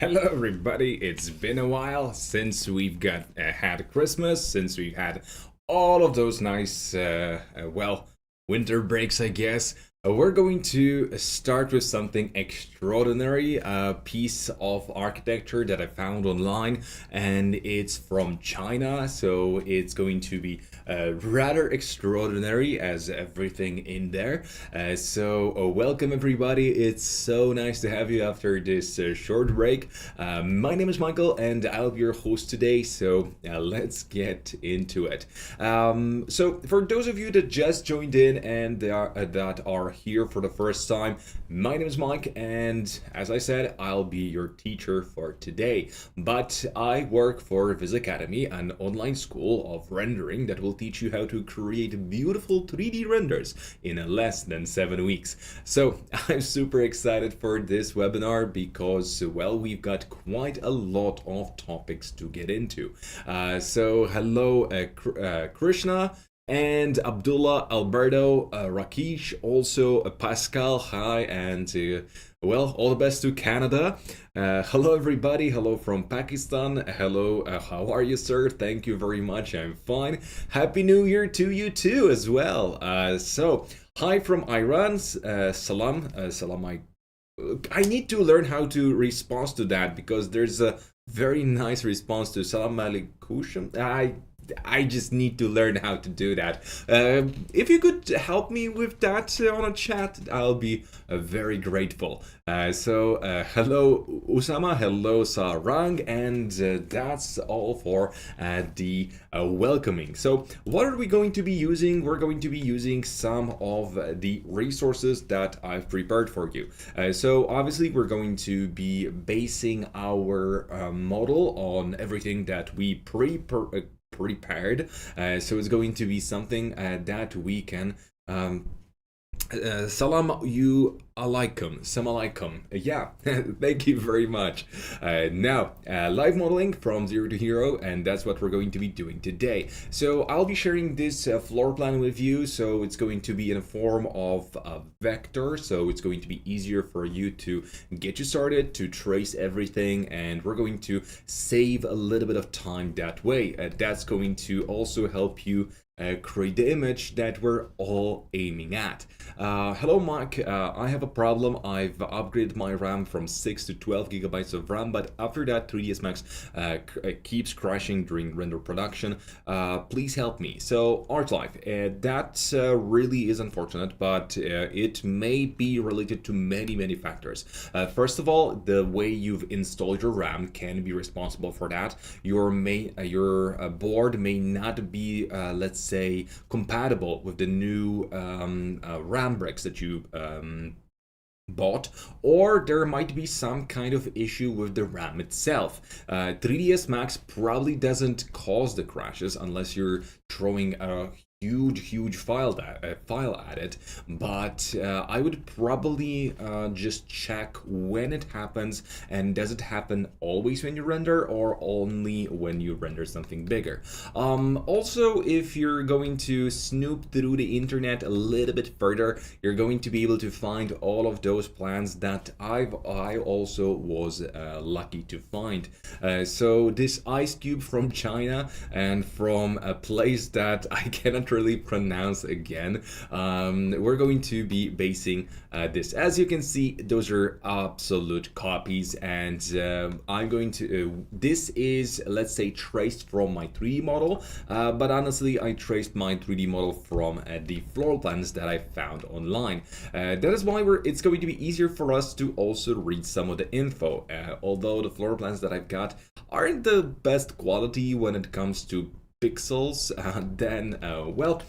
Hello, everybody. It's been a while since we've had Christmas, since we had all of those nice, winter breaks, I guess. We're going to start with something extraordinary, a piece of architecture that I found online, and it's from China, so it's going to be rather extraordinary as everything in there. So welcome everybody. It's so nice to have you after this short break. My name is Michael, and I'll be your host today. So let's get into it. So for those of you that just joined in and that are here for the first time, my name is Mike, and as I said, I'll be your teacher for today. But I work for Vizacademy, an online school of rendering that will teach you how to create beautiful 3D renders in less than 7 weeks. So I'm super excited for this webinar because, well, we've got quite a lot of topics to get into. So hello, Krishna, and Abdullah, Alberto, Rakesh, also Pascal, hi, and well, all the best to Canada. Hello everybody, hello from Pakistan, hello, how are you, sir? Thank you very much, I'm fine. Happy New Year to you too as well. So, hi from Iran, salam, salam. I need to learn how to respond to that because there's a very nice response to salam alaikum. I just need to learn how to do that. If you could help me with that on a chat, I'll be very grateful. So hello Usama, hello Sarang, and that's all for the welcoming. So what are we going to be using? We're going to be using some of the resources that I've prepared for you. So obviously we're going to be basing our model on everything that we prepared. So it's going to be something that we can salam you alaikum, alaikum. Yeah, thank you very much. Now, live modeling from zero to hero, and that's what we're going to be doing today. So I'll be sharing this floor plan with you. So it's going to be in a form of a vector. So it's going to be easier for you to get you started, to trace everything, and we're going to save a little bit of time that way. That's going to also help you create the image that we're all aiming at. Hello Mike, I have a problem. I've upgraded my RAM from 6 to 12 gigabytes of RAM, but after that 3ds Max keeps crashing during render production. Please help me. So ArtLife, that really is unfortunate, but it may be related to many factors. First of all, the way you've installed your RAM can be responsible for that. Your board may not be, let's say, compatible with the new RAM bricks that you bought, or there might be some kind of issue with the RAM itself. 3ds Max probably doesn't cause the crashes unless you're throwing a huge file at it, but I would probably just check when it happens, and does it happen always when you render or only when you render something bigger. Also, if you're going to snoop through the internet a little bit further, you're going to be able to find all of those plans that I also was lucky to find. So this ice cube from China and from a place that I cannot really pronounce again, we're going to be basing this. As you can see, those are absolute copies, and I'm going to this is, let's say, traced from my 3D model, but honestly I traced my 3D model from the floor plans that I found online. That is why it's going to be easier for us to also read some of the info, although the floor plans that I've got aren't the best quality when it comes to pixels. Then well,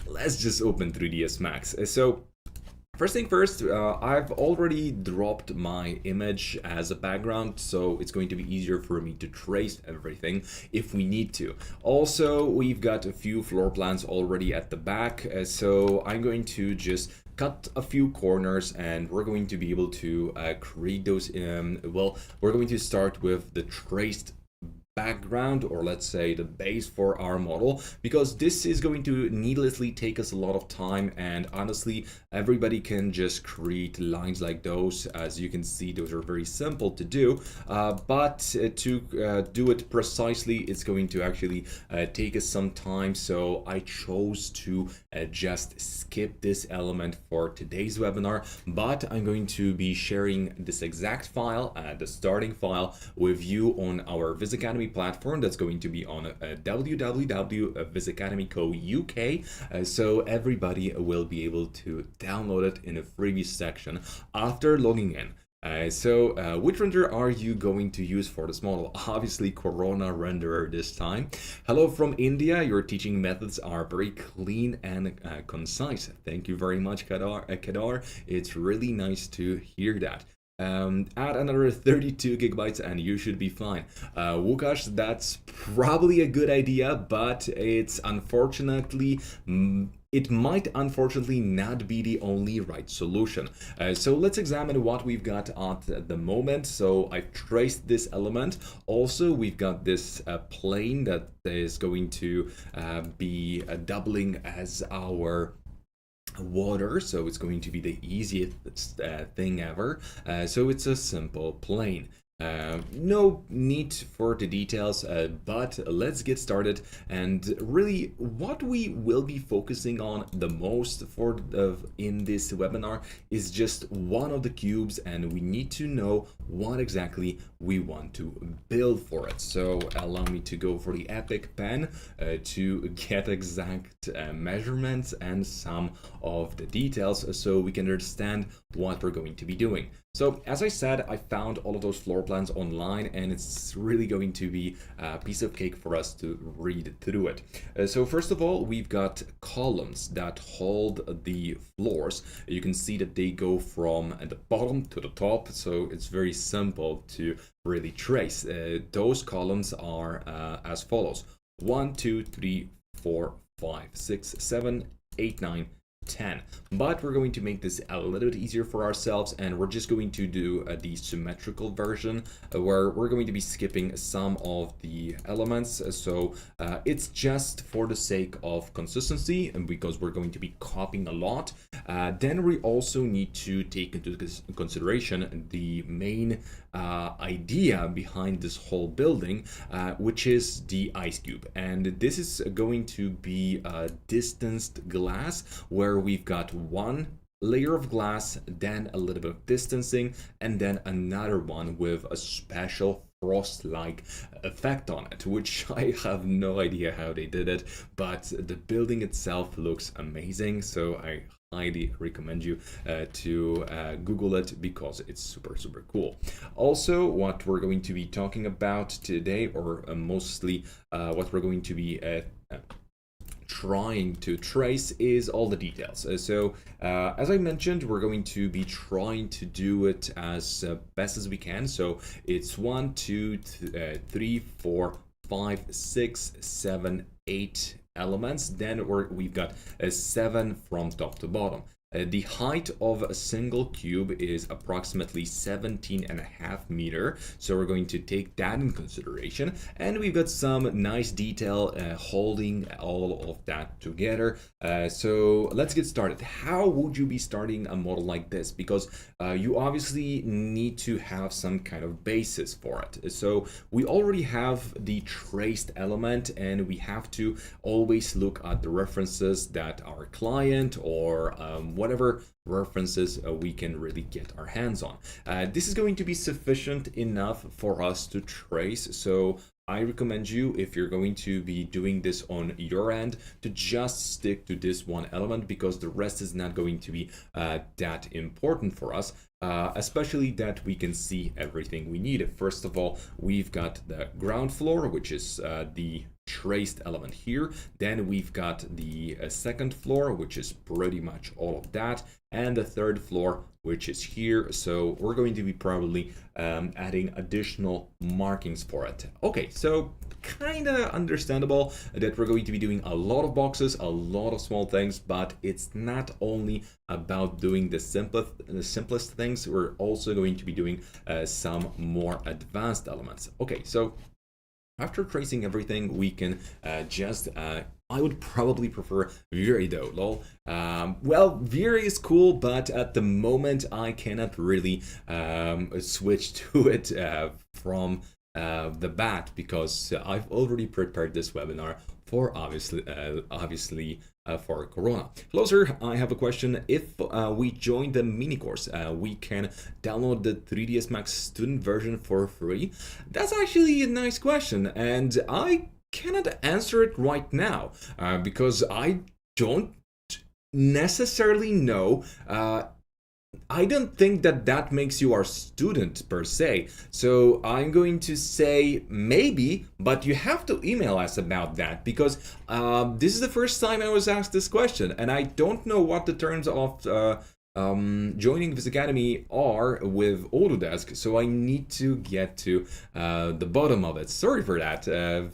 let's just open 3ds Max. So first thing first, I've already dropped my image as a background, so it's going to be easier for me to trace everything if we need to. Also, we've got a few floor plans already at the back, so I'm going to just cut a few corners, and we're going to be able to create those. Well, we're going to start with the traced background, or let's say the base for our model, because this is going to needlessly take us a lot of time, and honestly everybody can just create lines like those. As you can see, those are very simple to do, but to do it precisely, it's going to actually take us some time, so I chose to just skip this element for today's webinar. But I'm going to be sharing this exact file, the starting file, with you on our Vizacademy platform. That's going to be on www.vizacademy.co.uk, so everybody will be able to download it in a freebie section after logging in. So which render are you going to use for this model? Obviously Corona renderer this time. Hello from India. Your teaching methods are very clean and concise. Thank you very much, Kadar. It's really nice to hear that. Add another 32 gigabytes and you should be fine. Łukasz, that's probably a good idea, but it's unfortunately it might unfortunately not be the only right solution. So let's examine what we've got at the moment. So I've traced this element. Also, we've got this plane that is going to be doubling as our water, so it's going to be the easiest thing ever. So it's a simple plane. No need for the details, but let's get started. And really, what we will be focusing on the most in this webinar is just one of the cubes, and we need to know what exactly we want to build for it. So allow me to go for the epic pen to get exact measurements and some of the details, so we can understand what we're going to be doing. So as I said, I found all of those floor plans online, and it's really going to be a piece of cake for us to read through it. So first of all, we've got columns that hold the floors. You can see that they go from the bottom to the top, so it's very simple to really trace. Those columns are as follows: 1, 2, 3, 4, 5, 6, 7, 8, 9, 10. But we're going to make this a little bit easier for ourselves, and we're just going to do the symmetrical version, where we're going to be skipping some of the elements. So it's just for the sake of consistency, and because we're going to be copying a lot. Then we also need to take into consideration the main idea behind this whole building, which is the ice cube. And this is going to be a distanced glass, where we've got one layer of glass, then a little bit of distancing, and then another one with a special frost-like effect on it, which I have no idea how they did it, but the building itself looks amazing, so I highly recommend you to Google it, because it's super cool. Also, what we're going to be talking about today, or mostly what we're going to be trying to trace is all the details. As I mentioned, we're going to be trying to do it as best as we can. So it's 1, 2, 3, 4, 5, 6, 7, 8 elements. Then we've got 7 from top to bottom. The height of a single cube is approximately 17.5 meters, so we're going to take that in consideration. And we've got some nice detail holding all of that together. So let's get started. How would you be starting a model like this? Because you obviously need to have some kind of basis for it. So we already have the traced element, and we have to always look at the references that our client or whatever references we can really get our hands on. This is going to be sufficient enough for us to trace. So I recommend you, if you're going to be doing this on your end, to just stick to this one element, because the rest is not going to be that important for us, especially that we can see everything we need. First of all, we've got the ground floor, which is the traced element here. Then we've got the second floor, which is pretty much all of that, and the third floor, which is here. So we're going to be probably adding additional markings for it. Okay, so kind of understandable that we're going to be doing a lot of boxes, a lot of small things, but it's not only about doing the simplest things. We're also going to be doing some more advanced elements. Okay, so after tracing everything, we can I would probably prefer Viri though, lol. Well, Viri is cool, but at the moment I cannot really switch to it from the bat, because I've already prepared this webinar for obviously for Corona. Hello sir, I have a question. If we join the mini course, we can download the 3ds Max student version for free? That's actually a nice question, and I cannot answer it right now because I don't necessarily know. I don't think that makes you our student per se. So I'm going to say maybe, but you have to email us about that, because this is the first time I was asked this question, and I don't know what the terms of joining Vizacademy are with Autodesk, so I need to get to the bottom of it. Sorry for that,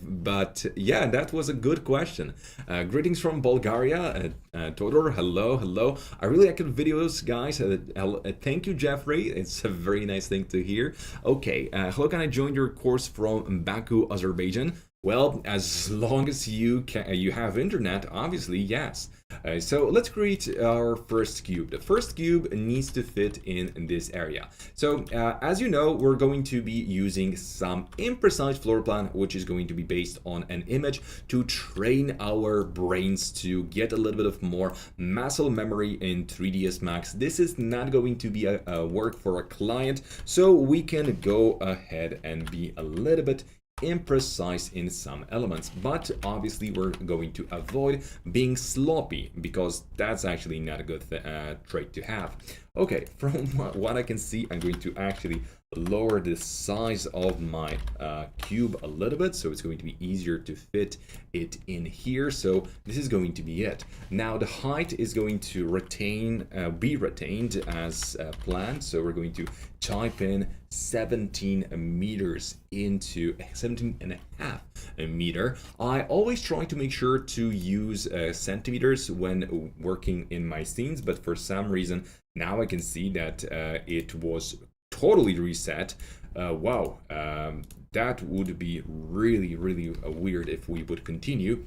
but yeah, that was a good question. Greetings from Bulgaria, Todor, hello. I really like your videos, guys. Thank you, Jeffrey. It's a very nice thing to hear. Okay, hello, can I join your course from Baku, Azerbaijan? Well, as long as you have internet, obviously, yes. So let's create our first cube. The first cube needs to fit in this area. So as you know, we're going to be using some imprecise floor plan, which is going to be based on an image to train our brains to get a little bit of more muscle memory in 3ds Max. This is not going to be a work for a client, so we can go ahead and be a little bit imprecise in some elements, but obviously we're going to avoid being sloppy, because that's actually not a good trait to have. Okay, from what I can see, I'm going to actually lower the size of my cube a little bit, so it's going to be easier to fit it in here. So this is going to be it. Now the height is going to be retained as planned, so we're going to type in 17 meters into 17.5 meter. I always try to make sure to use centimeters when working in my scenes, but for some reason now I can see that it was totally reset. Wow, that would be really weird if we would continue.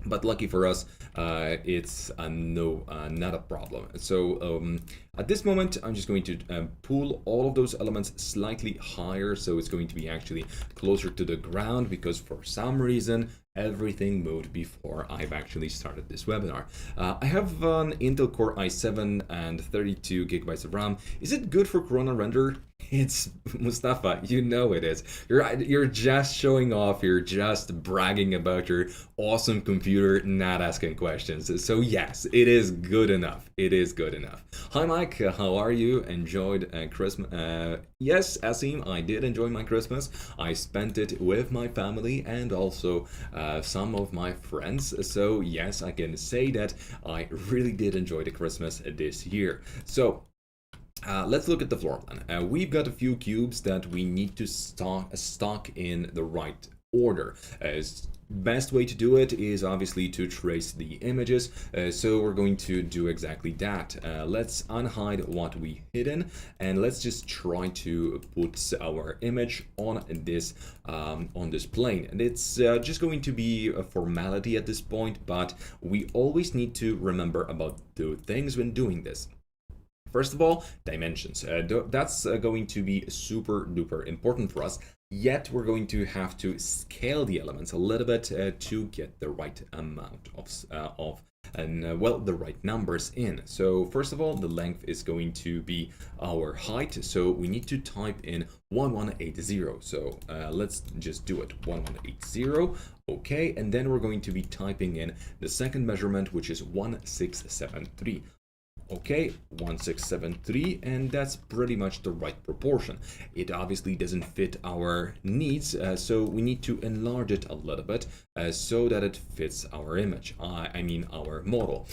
But lucky for us, it's not a problem. So at this moment, I'm just going to pull all of those elements slightly higher, so it's going to be actually closer to the ground, because for some reason everything moved before I've actually started this webinar. I have an Intel Core i7 and 32 gigabytes of RAM. Is it good for Corona render? It's Mustafa, you know it is. You're just showing off, you're just bragging about your awesome computer, not asking questions. So yes, it is good enough. It is good enough. Hi Mike, how are you? Enjoyed Christmas? Yes, Asim, I did enjoy my Christmas. I spent it with my family and also some of my friends. So yes, I can say that I really did enjoy the Christmas this year. So let's look at the floor plan. We've got a few cubes that we need to stock in the right order. Best way to do it is obviously to trace the images, so we're going to do exactly that. Let's unhide what we hidden, and let's just try to put our image on this plane. And it's just going to be a formality at this point, but we always need to remember about two things when doing this. First of all, dimensions. That's going to be super duper important for us. Yet we're going to have to scale the elements a little bit to get the right amount the right numbers in. So first of all, the length is going to be our height. So we need to type in 1180. So let's just do it, 1180. Okay, and then we're going to be typing in the second measurement, which is 1673. Okay, 1673, and that's pretty much the right proportion. It obviously doesn't fit our needs, so we need to enlarge it a little bit so that it fits our image, I mean our model.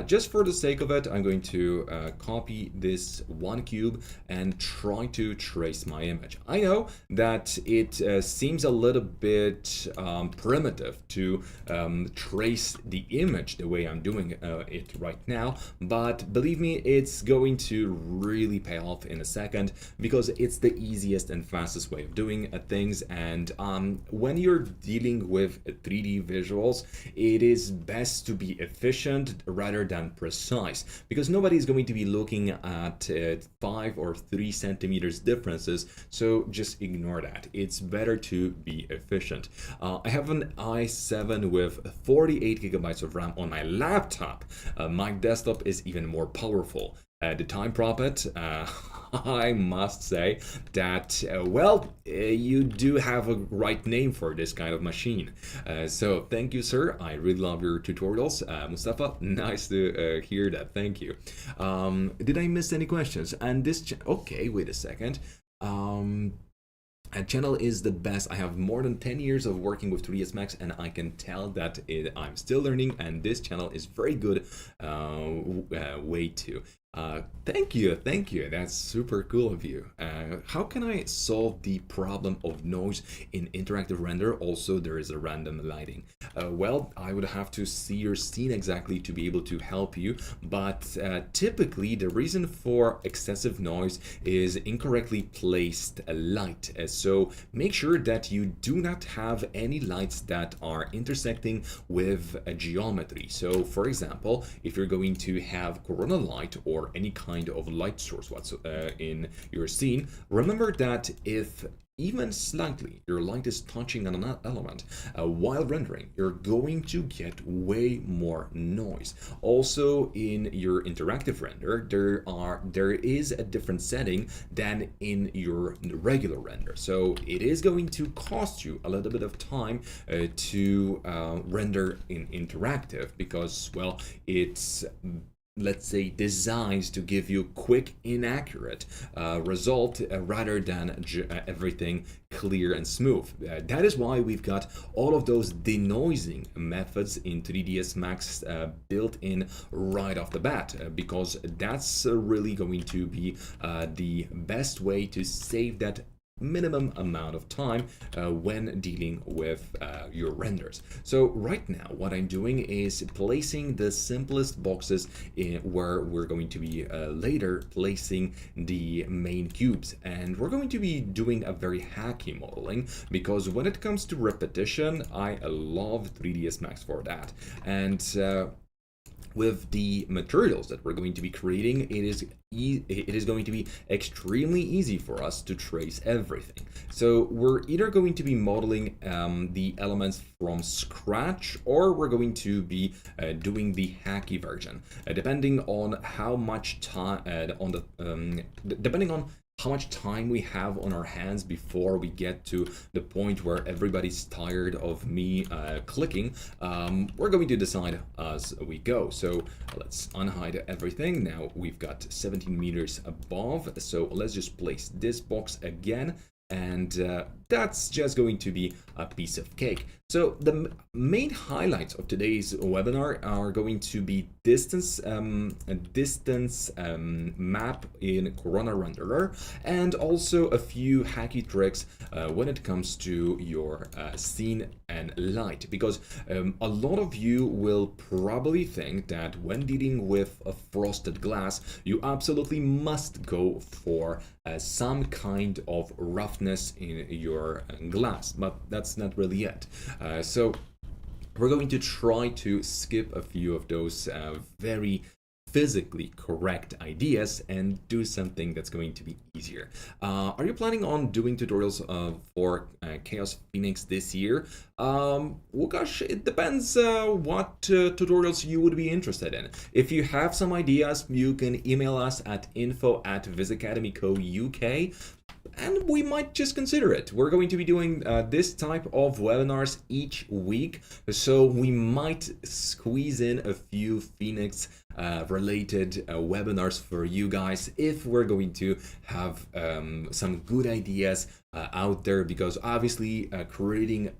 Just for the sake of it, I'm going to copy this one cube and try to trace my image. I know that it seems a little bit primitive to trace the image the way I'm doing it right now, but believe me, it's going to really pay off in a second because it's the easiest and fastest way of doing things. And when you're dealing with 3D visuals, it is best to be efficient rather than precise, because nobody's going to be looking at 5 or 3 centimeters differences, so just ignore that. It's better to be efficient. I have an i7 with 48 gigabytes of RAM on my laptop. My desktop is even more powerful. The time prophet, I must say that, you do have a right name for this kind of machine. So thank you, sir. I really love your tutorials. Mustafa, nice to hear that. Thank you. Did I miss any questions? And this, okay, wait a second. Channel is the best. I have more than 10 years of working with 3ds Max, and I can tell that I'm still learning, and this channel is very good way to. Thank you. That's super cool of you. How can I solve the problem of noise in interactive render? Also, there is a random lighting. Well, I would have to see your scene exactly to be able to help you, but typically the reason for excessive noise is incorrectly placed light. So make sure that you do not have any lights that are intersecting with a geometry. So for example, if you're going to have corona light or any kind of light source in your scene, remember that if even slightly your light is touching on an element while rendering, you're going to get way more noise. Also, in your interactive render, there is a different setting than in your regular render, so it is going to cost you a little bit of time to render in interactive, because, well, it's, let's say, designed to give you quick, inaccurate result rather than everything clear and smooth. That is why we've got all of those denoising methods in 3ds Max built in right off the bat, because that's really going to be the best way to save that minimum amount of time when dealing with your renders. So right now what I'm doing is placing the simplest boxes in where we're going to be later placing the main cubes, and we're going to be doing a very hacky modeling, because when it comes to repetition, I love 3ds Max for that. And with the materials that we're going to be creating, it is going to be extremely easy for us to trace everything. So we're either going to be modeling the elements from scratch, or we're going to be doing the hacky version, depending on how much time depending on how much time we have on our hands before we get to the point where everybody's tired of me clicking, we're going to decide as we go. So let's unhide everything. Now we've got 17 meters above, so let's just place this box again, and that's just going to be a piece of cake. So the main highlights of today's webinar are going to be distance map in Corona Renderer, and also a few hacky tricks when it comes to your scene and light, because a lot of you will probably think that when dealing with a frosted glass, you absolutely must go for some kind of roughness in your glass, but that's not really it. So we're going to try to skip a few of those very physically correct ideas and do something that's going to be easier. Are you planning on doing tutorials for Chaos Phoenix this year? Well, gosh, it depends what tutorials you would be interested in. If you have some ideas, you can email us at info@Vizacademy.co.uk, and we might just consider it. We're going to be doing this type of webinars each week, so we might squeeze in a few Phoenix related webinars for you guys if we're going to have some good ideas out there, because obviously creating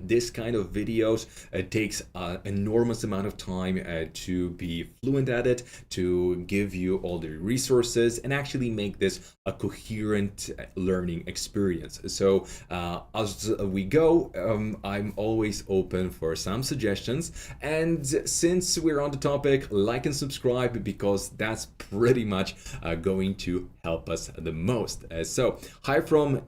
this kind of videos takes an enormous amount of time to be fluent at it, to give you all the resources and actually make this a coherent learning experience. So as we go, I'm always open for some suggestions, and since we're on the topic, like and subscribe, because that's pretty much going to help us the most. So hi from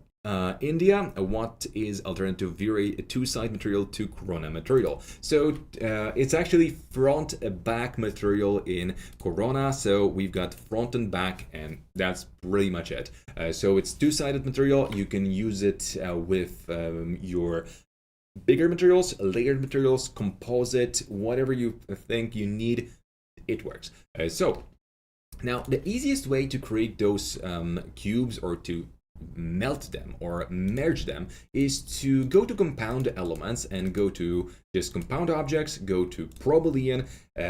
India. What is alternative V-Ray two-side material to Corona material? So it's actually front back material in Corona. So we've got front and back, and that's pretty much it. So it's two-sided material. You can use it with your bigger materials, layered materials, composite, whatever you think you need, it works. So now the easiest way to create those cubes, or to melt them or merge them, is to go to compound elements and go to just compound objects, go to Boolean,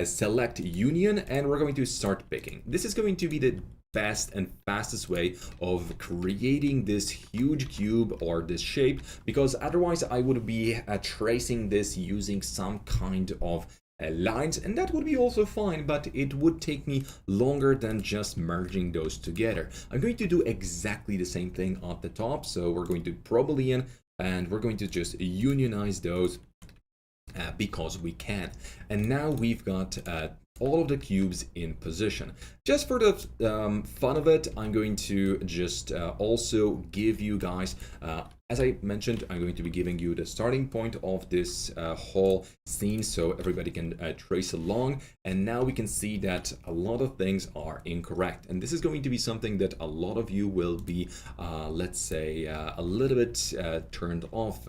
select union, and we're going to start picking. This is going to be the best and fastest way of creating this huge cube or this shape, because otherwise I would be tracing this using some kind of lines, and that would be also fine, but it would take me longer than just merging those together. I'm going to do exactly the same thing at the top, so we're going to Boolean and we're going to just unionize those because we can. And now we've got all of the cubes in position. Just for the fun of it, I'm going to just also give you guys, as I mentioned, I'm going to be giving you the starting point of this whole scene so everybody can trace along. And now we can see that a lot of things are incorrect. And this is going to be something that a lot of you will be, let's say, a little bit turned off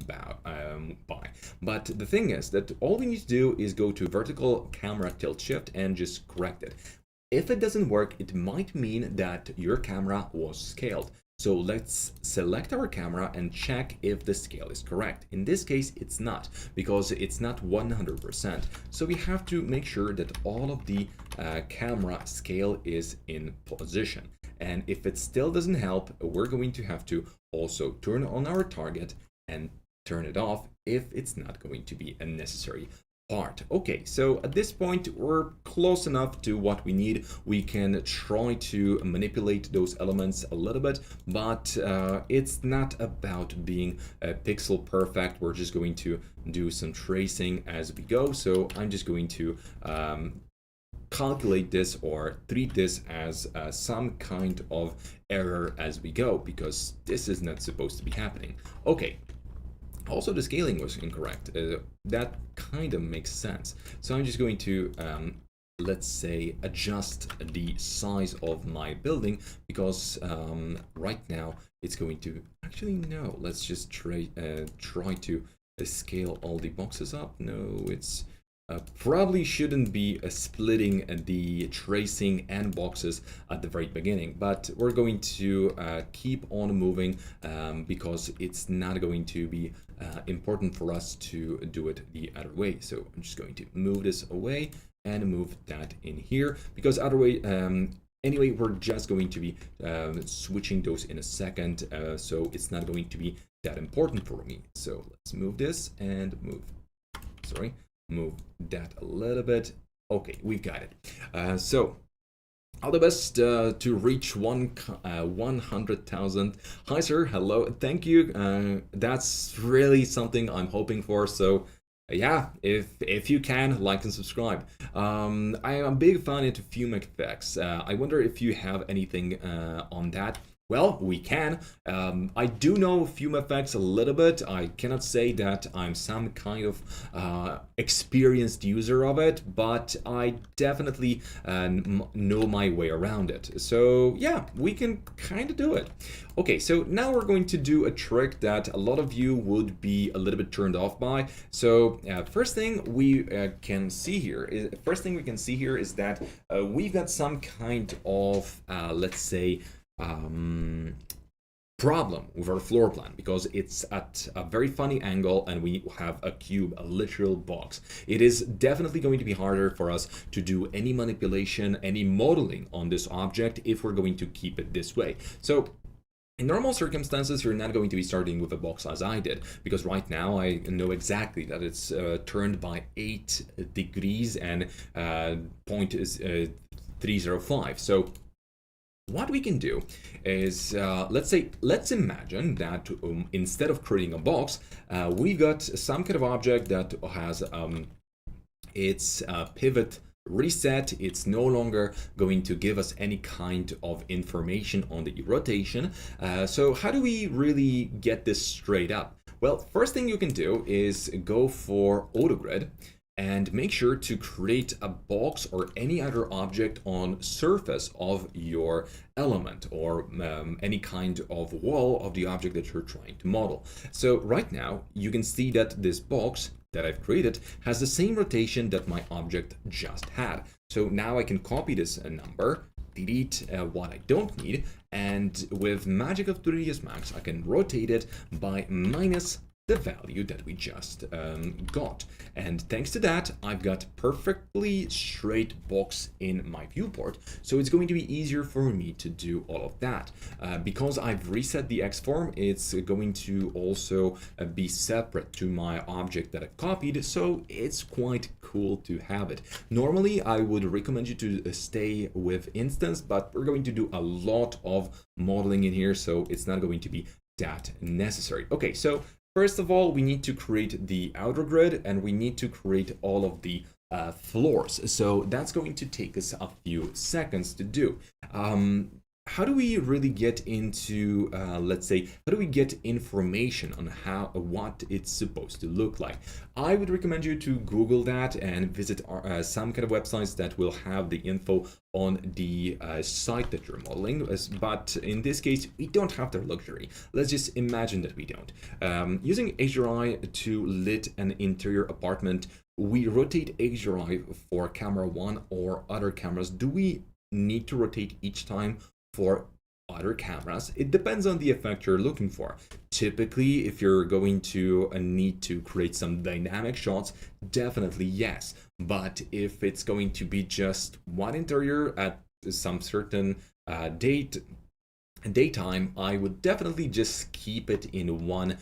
by. But the thing is that all we need to do is go to vertical camera tilt shift and just correct it. If it doesn't work, it might mean that your camera was scaled. So let's select our camera and check if the scale is correct. In this case, it's not, because it's not 100%. So we have to make sure that all of the camera scale is in position. And if it still doesn't help, we're going to have to also turn on our target and turn it off if it's not going to be a necessary part. Okay, so at this point we're close enough to what we need. We can try to manipulate those elements a little bit, but it's not about being pixel perfect. We're just going to do some tracing as we go. So I'm just going to calculate this or treat this as some kind of error as we go, because this is not supposed to be happening. Okay. Also, the scaling was incorrect. That kind of makes sense. So I'm just going to, let's say, adjust the size of my building, because right now it's going to, actually no, let's just try to scale all the boxes up. No, it's Probably shouldn't be splitting the tracing and boxes at the very beginning, but we're going to keep on moving because it's not going to be important for us to do it the other way. So I'm just going to move this away and move that in here, because other way, anyway, we're just going to be switching those in a second, so it's not going to be that important for me. So let's move this and move that a little bit. Okay, we've got it. So all the best to reach 100,000. Hi sir, hello, thank you. That's really something I'm hoping for. So yeah, if you can, like and subscribe. I am a big fan into fume effects. I wonder if you have anything on that. Well, we can. I do know fume effects a little bit. I cannot say that I'm some kind of experienced user of it, but I definitely know my way around it. So yeah, we can kind of do it. Okay, so now we're going to do a trick that a lot of you would be a little bit turned off by. So first thing we can see here is that we've got some kind of let's say problem with our floor plan, because it's at a very funny angle and we have a cube, a literal box. It is definitely going to be harder for us to do any manipulation, any modeling on this object if we're going to keep it this way. So in normal circumstances, you're not going to be starting with a box as I did, because right now I know exactly that it's turned by 8 degrees and point is 305. So what we can do is, let's imagine that instead of creating a box, we've got some kind of object that has its pivot reset. It's no longer going to give us any kind of information on the rotation. So how do we really get this straight up? Well, first thing you can do is go for AutoGrid and make sure to create a box or any other object on surface of your element or any kind of wall of the object that you're trying to model. So right now you can see that this box that I've created has the same rotation that my object just had. So now I can copy this number, delete what I don't need, and with magic of 3ds Max I can rotate it by minus the value that we just got. And thanks to that, I've got perfectly straight box in my viewport. So it's going to be easier for me to do all of that. Because I've reset the X form, it's going to also be separate to my object that I copied. So it's quite cool to have it. Normally, I would recommend you to stay with instance, but we're going to do a lot of modeling in here, so it's not going to be that necessary. Okay, so first of all, we need to create the outer grid and we need to create all of the floors. So that's going to take us a few seconds to do. How do we really get into, let's say, how do we get information on what it's supposed to look like? I would recommend you to Google that and visit some kind of websites that will have the info on the site that you're modeling. But in this case, we don't have the luxury. Let's just imagine that we don't. Using HDRI to lit an interior apartment, we rotate HDRI for camera 1 or other cameras. Do we need to rotate each time for other cameras? It depends on the effect you're looking for. Typically, if you're going to need to create some dynamic shots, definitely yes. But if it's going to be just one interior at some certain daytime, I would definitely just keep it in one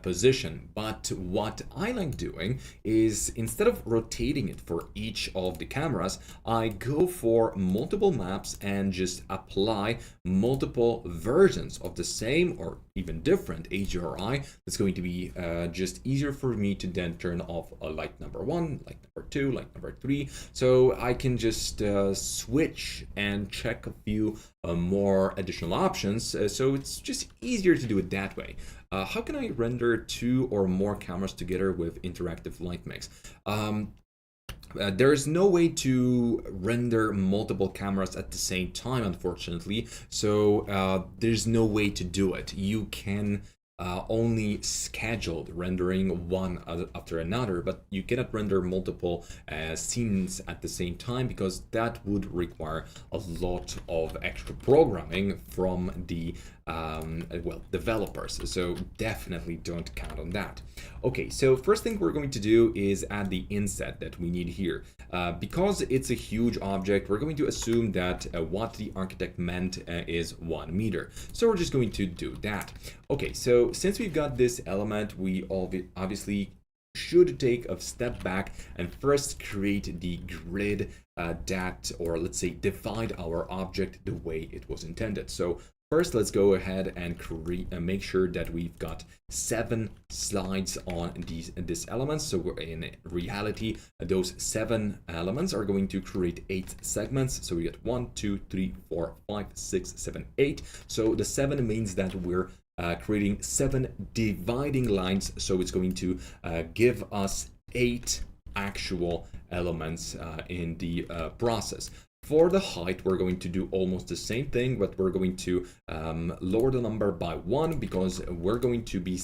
position. But what I like doing is, instead of rotating it for each of the cameras, I go for multiple maps and just apply multiple versions of the same or even different HDRI. That's going to be just easier for me to then turn off light number 1, light number 2, light number 3. So I can just switch and check a few more additional options. So it's just easier to do it that way. How can I render 2 or more cameras together with interactive light mix? There is no way to render multiple cameras at the same time, unfortunately. So there's no way to do it. You can only scheduled, rendering one after another, but you cannot render multiple scenes at the same time because that would require a lot of extra programming from the developers. So definitely don't count on that. Okay, so first thing we're going to do is add the inset that we need here. Because it's a huge object, we're going to assume that what the architect meant is 1 meter. So we're just going to do that. Okay, so since we've got this element, we obviously should take a step back and first create the grid or let's say divide our object the way it was intended. So first, let's go ahead and make sure that we've got 7 slides on these elements. So we're in reality, those 7 elements are going to create 8 segments. So we get 1, 2, 3, 4, 5, 6, 7, 8. So the 7 means that we're creating 7 dividing lines. So it's going to give us 8 actual elements in the process. For the height, we're going to do almost the same thing, but we're going to lower the number by 1 because we're going to be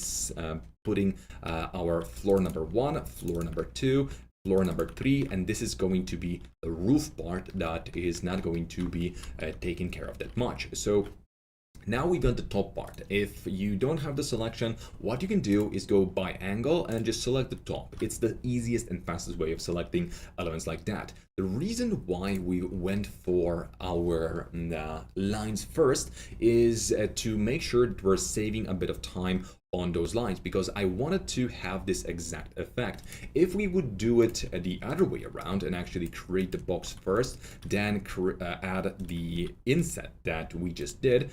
putting our floor number 1, floor number 2, floor number 3, and this is going to be the roof part that is not going to be taken care of that much. So now we've got the top part. If you don't have the selection, what you can do is go by angle and just select the top. It's the easiest and fastest way of selecting elements like that. The reason why we went for our lines first is to make sure that we're saving a bit of time on those lines because I wanted to have this exact effect. If we would do it the other way around and actually create the box first, then add the inset that we just did,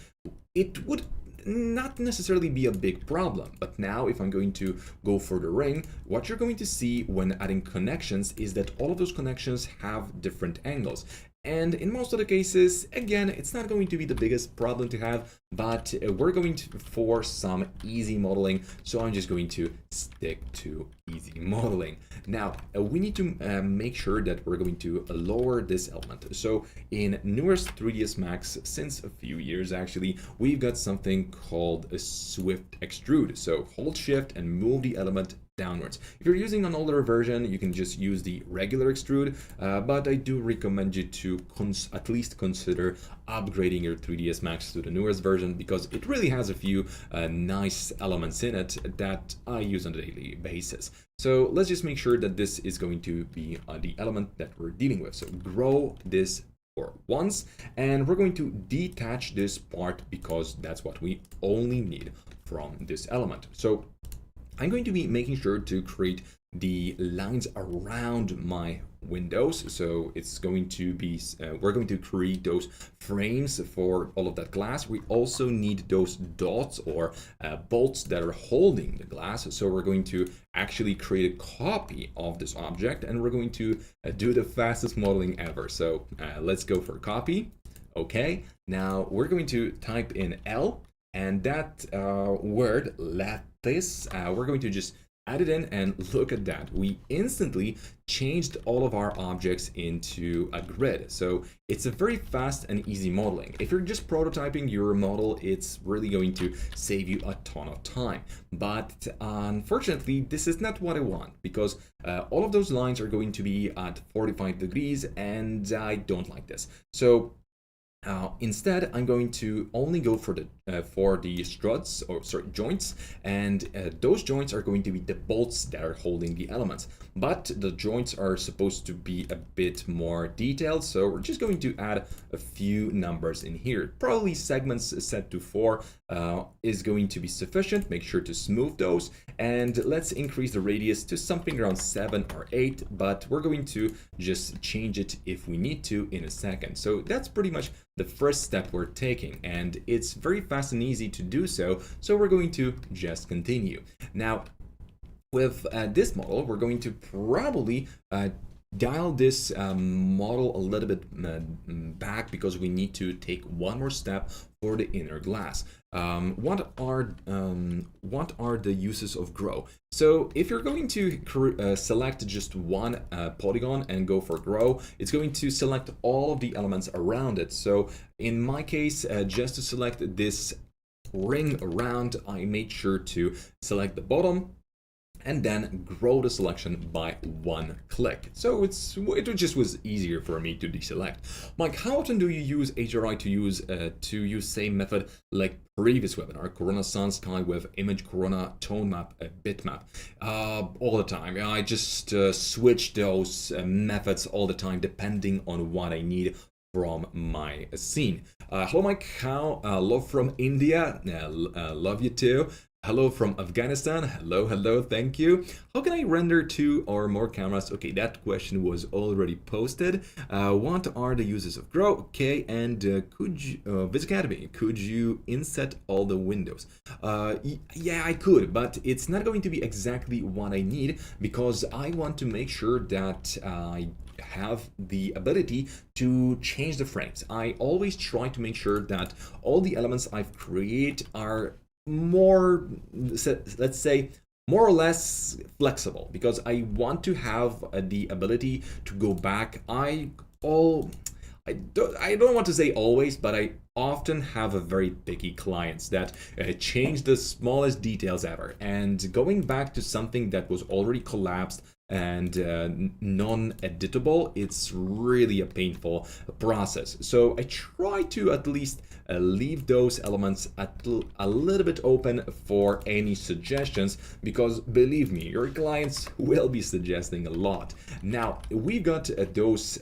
it would not necessarily be a big problem. But now if I'm going to go for the ring, what you're going to see when adding connections is that all of those connections have different angles. And in most of the cases, again, it's not going to be the biggest problem to have, but we're going for some easy modeling. So I'm just going to stick to easy modeling. Now, we need to make sure that we're going to lower this element. So in newest 3ds Max, since a few years actually, we've got something called a swift extrude. So hold shift and move the element downwards. If you're using an older version, you can just use the regular extrude, but I do recommend you to at least consider upgrading your 3ds Max to the newest version because it really has a few nice elements in it that I use on a daily basis. So let's just make sure that this is going to be the element that we're dealing with. So grow this for once, and we're going to detach this part because that's what we only need from this element. So I'm going to be making sure to create the lines around my windows. So it's going to be, we're going to create those frames for all of that glass. We also need those dots or bolts that are holding the glass. So we're going to actually create a copy of this object and we're going to do the fastest modeling ever. So let's go for copy. Okay, now we're going to type in L and that word lattice, we're going to just add it in and look at that. We instantly changed all of our objects into a grid. So it's a very fast and easy modeling. If you're just prototyping your model, it's really going to save you a ton of time. But unfortunately, this is not what I want because all of those lines are going to be at 45 degrees and I don't like this. So instead, I'm going to only go for the struts or joints, and those joints are going to be the bolts that are holding the elements. But the joints are supposed to be a bit more detailed, so we're just going to add a few numbers in here. Probably segments set to 4 is going to be sufficient. Make sure to smooth those, and let's increase the radius to something around 7 or 8. But we're going to just change it if we need to in a second. So that's pretty much the first step we're taking, and it's very fast and easy to do so, so we're going to just continue. Now, with this model, we're going to probably dial this model a little bit back because we need to take one more step for the inner glass. What are the uses of grow? So if you're going to select just one polygon and go for grow, it's going to select all of the elements around it. So in my case, just to select this ring around, I made sure to select the bottom and then grow the selection by one click. So it just was easier for me to deselect. Mike, how often do you use HRI to use same method like previous webinar, Corona Sun Sky with image Corona tone map, bitmap? All the time. I just switch those methods all the time depending on what I need from my scene. Hello, Mike. How? Love from India. Love you too. Hello from Afghanistan. Hello, thank you. How can I render 2 or more cameras? Okay, that question was already posted. What are the uses of Grow? Okay, and could you, Vizacademy, could you inset all the windows? Yeah, I could, but it's not going to be exactly what I need because I want to make sure that I have the ability to change the frames. I always try to make sure that all the elements I've created are more, let's say, more or less flexible, because I want to have the ability to go back. I don't want to say always, but I often have a very picky clients that change the smallest details ever, and going back to something that was already collapsed and non-editable, it's really a painful process. So I try to at least leave those elements a little bit open for any suggestions, because believe me, your clients will be suggesting a lot. Now we've got those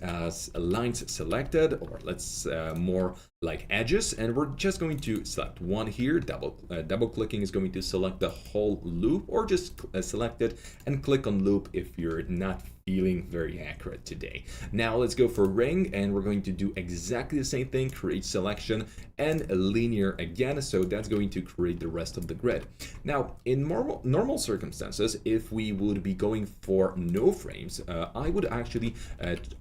lines selected, or let's more like edges, and we're just going to select one here. Double clicking is going to select the whole loop, or just select it and click on loop if you're not feeling very accurate today. Now let's go for ring, and we're going to do exactly the same thing, create selection and linear again. So that's going to create the rest of the grid. Now in normal circumstances, if we would be going for no frames, I would actually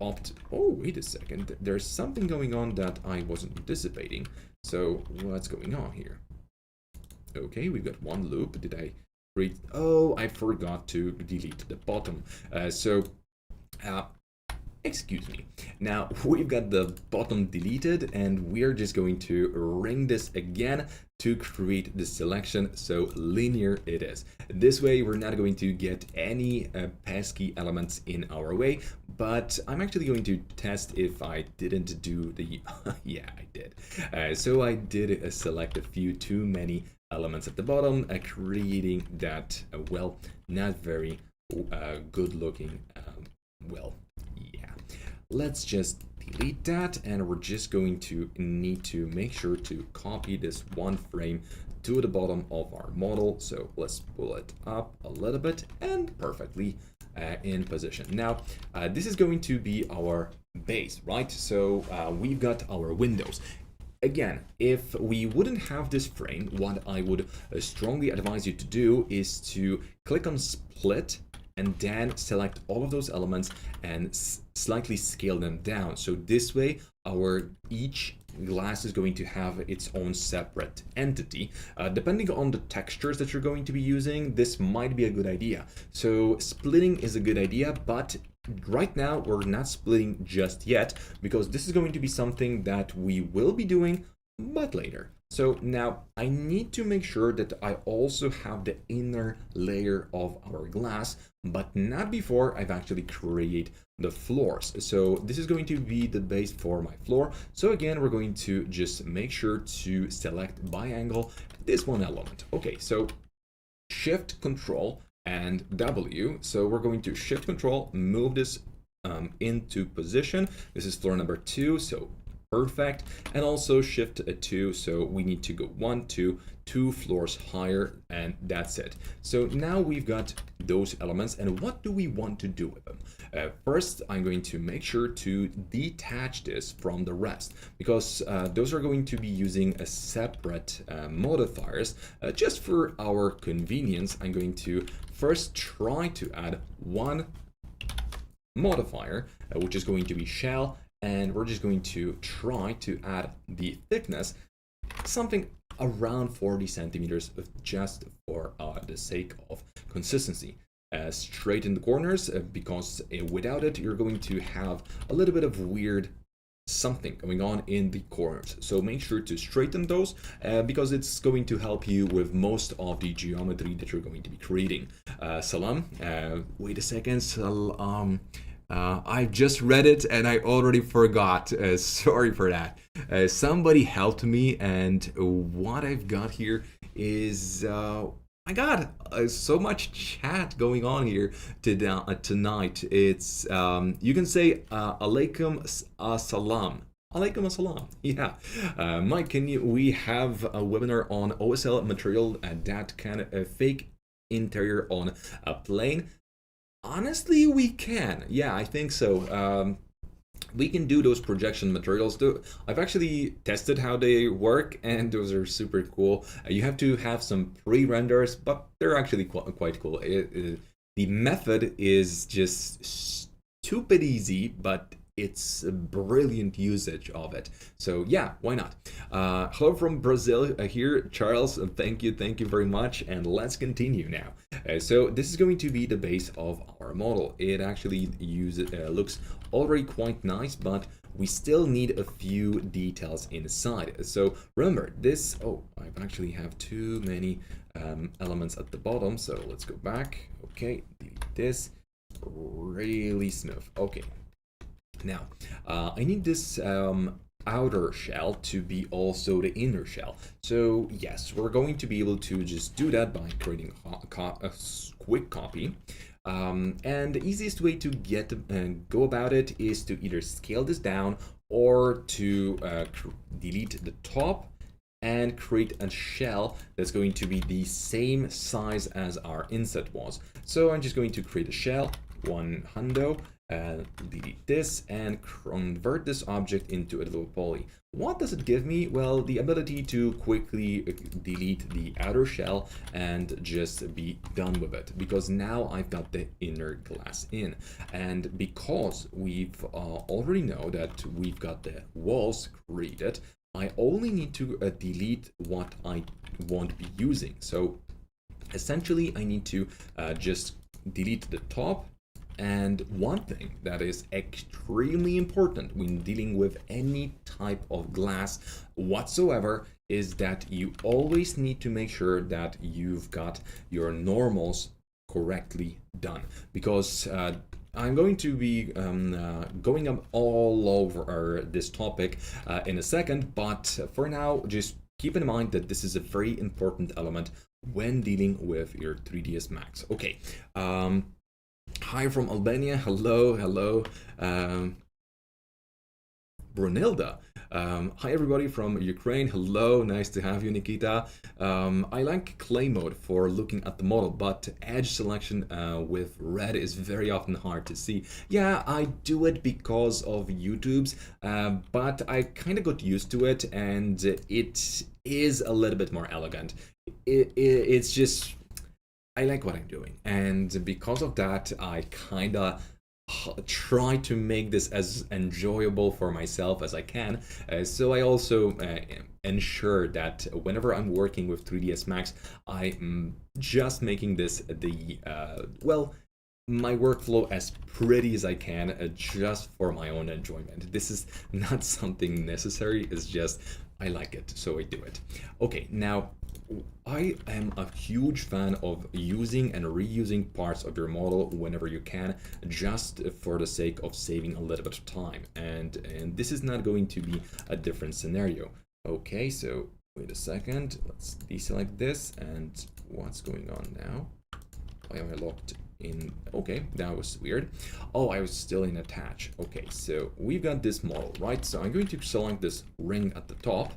opt, oh wait a second, there's something going on that I wasn't anticipating. So what's going on here? Okay, we've got one loop. Did I create? Oh, I forgot to delete the bottom. Excuse me. Now we've got the bottom deleted, and we're just going to ring this again to create the selection. So linear it is. This way we're not going to get any pesky elements in our way, but I'm actually going to test if I didn't do the yeah, I did. So I did select a few too many elements at the bottom, creating that well, not very good looking well, yeah. Let's just delete that, and we're just going to need to make sure to copy this one frame to the bottom of our model. So let's pull it up a little bit and perfectly in position. Now this is going to be our base, right? So we've got our windows. Again, if we wouldn't have this frame, what I would strongly advise you to do is to click on split and then select all of those elements and slightly scale them down. So this way, each glass is going to have its own separate entity. Depending on the textures that you're going to be using, this might be a good idea. So splitting is a good idea, but right now we're not splitting just yet, because this is going to be something that we will be doing, but later. So now I need to make sure that I also have the inner layer of our glass, but not before I've actually created the floors. So this is going to be the base for my floor. So again, we're going to just make sure to select by angle this one element. Okay, so Shift, Control, and W. So we're going to Shift, Control, move this into position. This is floor number 2, so perfect. And also Shift 2, so we need to go 1, 2, 2 floors higher, and that's it. So now we've got those elements, and what do we want to do with them? First, I'm going to make sure to detach this from the rest, because those are going to be using a separate modifiers. Just for our convenience, I'm going to first try to add one modifier, which is going to be shell, and we're just going to try to add the thickness, something around 40 centimeters, just for the sake of consistency. Straight in the corners, because without it, you're going to have a little bit of weird something going on in the corners. So make sure to straighten those because it's going to help you with most of the geometry that you're going to be creating. Salam, wait a second, Salam. I just read it and I already forgot. Sorry for that. Somebody helped me, and what I've got here is my God, so much chat going on here tonight. It's you can say alaikum salam. Alaikum assalam. Yeah, Mike, can you? We have a webinar on OSL material that can fake interior on a plane. Honestly, we can. Yeah, I think so. We can do those projection materials too. I've actually tested how they work, and those are super cool. You have to have some pre-renders, but they're actually quite cool. The method is just stupid easy, but it's a brilliant usage of it. So yeah, why not? Hello from Brazil here, Charles. Thank you very much. And let's continue now. So this is going to be the base of our model. It actually looks already quite nice, but we still need a few details inside. So remember this. Oh, I actually have too many elements at the bottom. So let's go back. Okay, delete this. Really smooth. Okay. Now, I need this outer shell to be also the inner shell. So yes, we're going to be able to just do that by creating a quick copy. And the easiest way to go about it is to either scale this down or to delete the top and create a shell that's going to be the same size as our inset was. So I'm just going to create a shell, 100, delete this and convert this object into a little poly. What does it give me? Well, the ability to quickly delete the outer shell and just be done with it, because now I've got the inner glass in. And because we've already know that we've got the walls created, I only need to delete what I won't be using. So essentially I need to just delete the top. And one thing that is extremely important when dealing with any type of glass whatsoever is that you always need to make sure that you've got your normals correctly done, because I'm going to be going up all over this topic in a second, but for now, just keep in mind that this is a very important element when dealing with your 3ds Max. Okay. Hi from Albania. Hello. Brunilda. Hi everybody from Ukraine. Hello, nice to have you, Nikita. I like clay mode for looking at the model, but edge selection with red is very often hard to see. Yeah, I do it because of YouTube's, but I kind of got used to it, and it is a little bit more elegant. It's just, I like what I'm doing, and because of that, I kind of try to make this as enjoyable for myself as I can. So I also ensure that whenever I'm working with 3ds Max, I'm just making this the my workflow as pretty as I can, just for my own enjoyment. This is not something necessary, it's just I like it, so I do it. Okay, now I am a huge fan of using and reusing parts of your model whenever you can, just for the sake of saving a little bit of time. And this is not going to be a different scenario. Okay, so wait a second. Let's deselect this. And what's going on now? Why am I locked in? Okay, that was weird. Oh, I was still in attach. Okay, so we've got this model, right? So I'm going to select this ring at the top.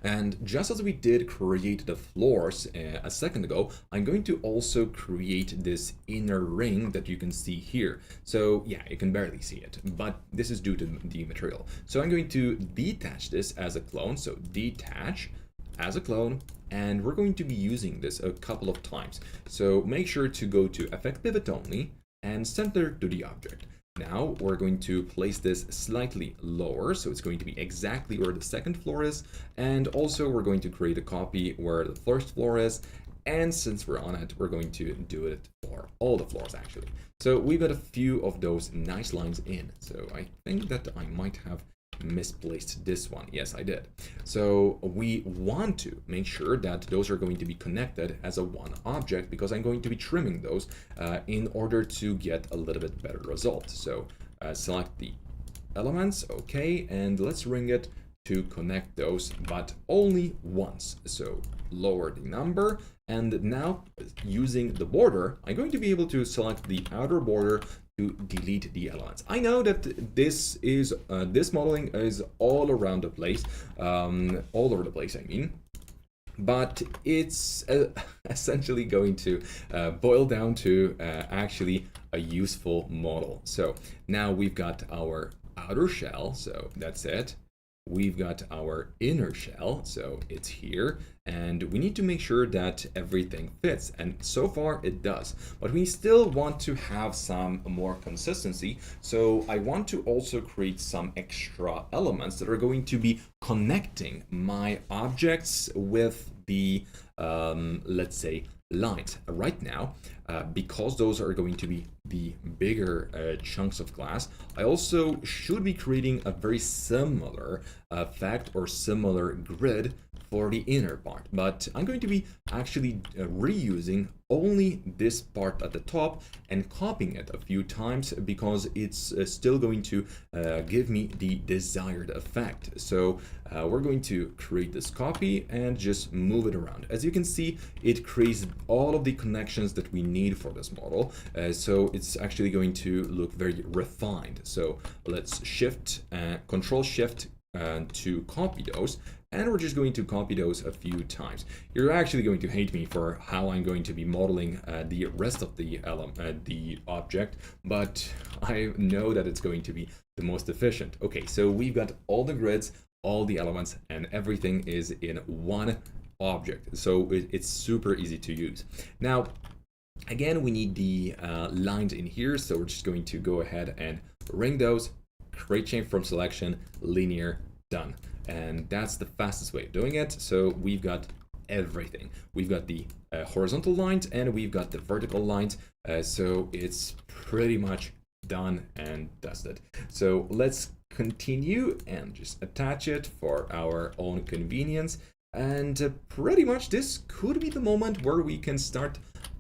And just as we did create the floors a second ago, I'm going to also create this inner ring that you can see here. So yeah, you can barely see it, but this is due to the material. So I'm going to detach this as a clone. So detach as a clone, and we're going to be using this a couple of times. So make sure to go to Effect Pivot Only and center to the object. Now we're going to place this slightly lower, so it's going to be exactly where the second floor is, and also we're going to create a copy where the first floor is, And since we're on it, we're going to do it for all the floors actually. So we've got a few of those nice lines in. So I think that I might have misplaced this one. Yes, I did. So we want to make sure that those are going to be connected as a one object, because I'm going to be trimming those in order to get a little bit better result. So select the elements, okay, and let's ring it to connect those, but only once. So lower the number, and now using the border, I'm going to be able to select the outer border to delete the elements. I know that this is this modeling is all around the place, all over the place, I mean, but it's essentially going to boil down to actually a useful model. So now we've got our outer shell, so that's it. We've got our inner shell, so it's here, and we need to make sure that everything fits, and so far it does, but we still want to have some more consistency. So I want to also create some extra elements that are going to be connecting my objects with the let's say lines right now, because those are going to be the bigger chunks of glass. I also should be creating a very similar effect or similar grid for the inner part, but I'm going to be actually reusing only this part at the top and copying it a few times, because it's still going to give me the desired effect. So we're going to create this copy and just move it around. As you can see, it creates all of the connections that we need for this model, so it's actually going to look very refined. So let's Control Shift to copy those, and we're just going to copy those a few times. You're actually going to hate me for how I'm going to be modeling the rest of the object, but I know that it's going to be the most efficient. Okay, so we've got all the grids, all the elements, and everything is in one object, so it's super easy to use. Now, again, we need the lines in here, so we're just going to go ahead and ring those, create chain from selection, linear, done. And that's the fastest way of doing it. So we've got everything. We've got the horizontal lines and we've got the vertical lines. So it's pretty much done and dusted. So let's continue and just attach it for our own convenience. And pretty much this could be the moment where we can start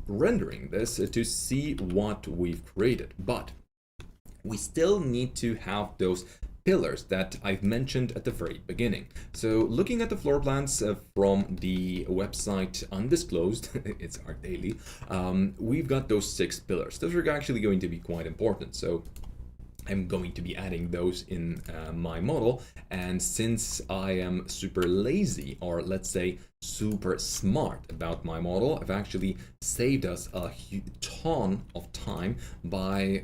rendering this to see what we've created. But we still need to have those pillars that I've mentioned at the very beginning. So looking at the floor plans from the website Undisclosed, it's Art Daily, we've got those 6 pillars. Those are actually going to be quite important. So I'm going to be adding those in my model, and since I am super lazy, or let's say super smart about my model, I've actually saved us a ton of time by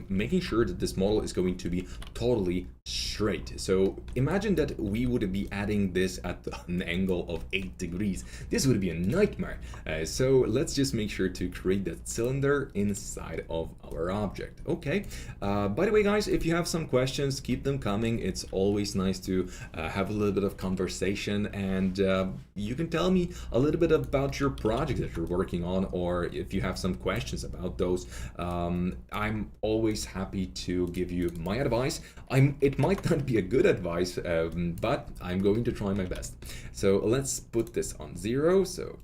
making sure that this model is going to be totally straight. So imagine that we would be adding this at an angle of 8 degrees. This would be a nightmare. So let's just make sure to create that cylinder inside of our object. Okay, by the way guys, if you have some questions, keep them coming. It's always nice to have a little bit of conversation, and you can tell me a little bit about your project that you're working on, or if you have some questions about those. I'm always happy to give you my advice. It might not be a good advice, but I'm going to try my best. So let's put this on 0. So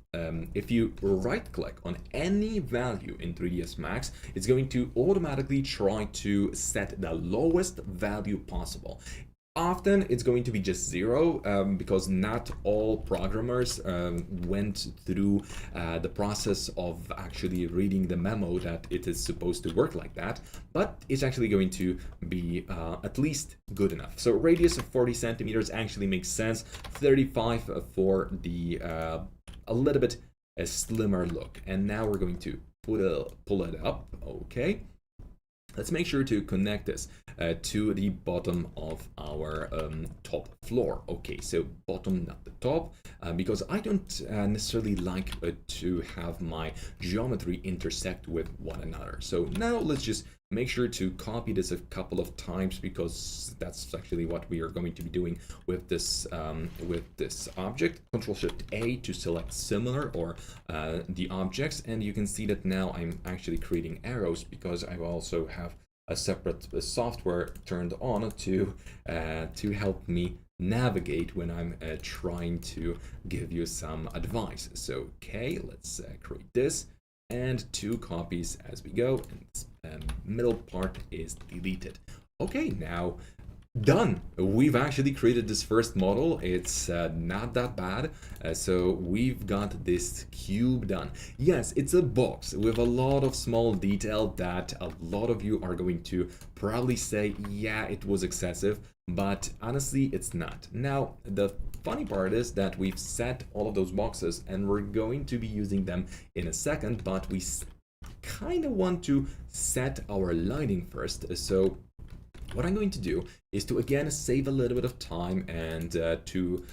if you right click on any value in 3ds Max, it's going to automatically try to set the lowest value possible. Often it's going to be just 0, because not all programmers went through the process of actually reading the memo that it is supposed to work like that, but it's actually going to be at least good enough. So radius of 40 centimeters actually makes sense, 35 for the a little bit a slimmer look. And now we're going to pull it up, okay. Let's make sure to connect this to the bottom of our top floor. Okay, so bottom, not the top, because I don't necessarily like to have my geometry intersect with one another. So now let's just make sure to copy this a couple of times, because that's actually what we are going to be doing with this object. Control-Shift-A to select similar, or the objects, and you can see that now I'm actually creating arrows because I also have a separate software turned on to help me navigate when I'm trying to give you some advice. So okay, let's create this, and 2 copies as we go, and this middle part is deleted. Okay, now done. We've actually created this first model. It's not that bad. So we've got this cube done. Yes, it's a box with a lot of small detail that a lot of you are going to probably say, yeah, it was excessive, but honestly, it's not. Now, the funny part is that we've set all of those boxes and we're going to be using them in a second, but we kind of want to set our lighting first. So what I'm going to do is to again save a little bit of time and to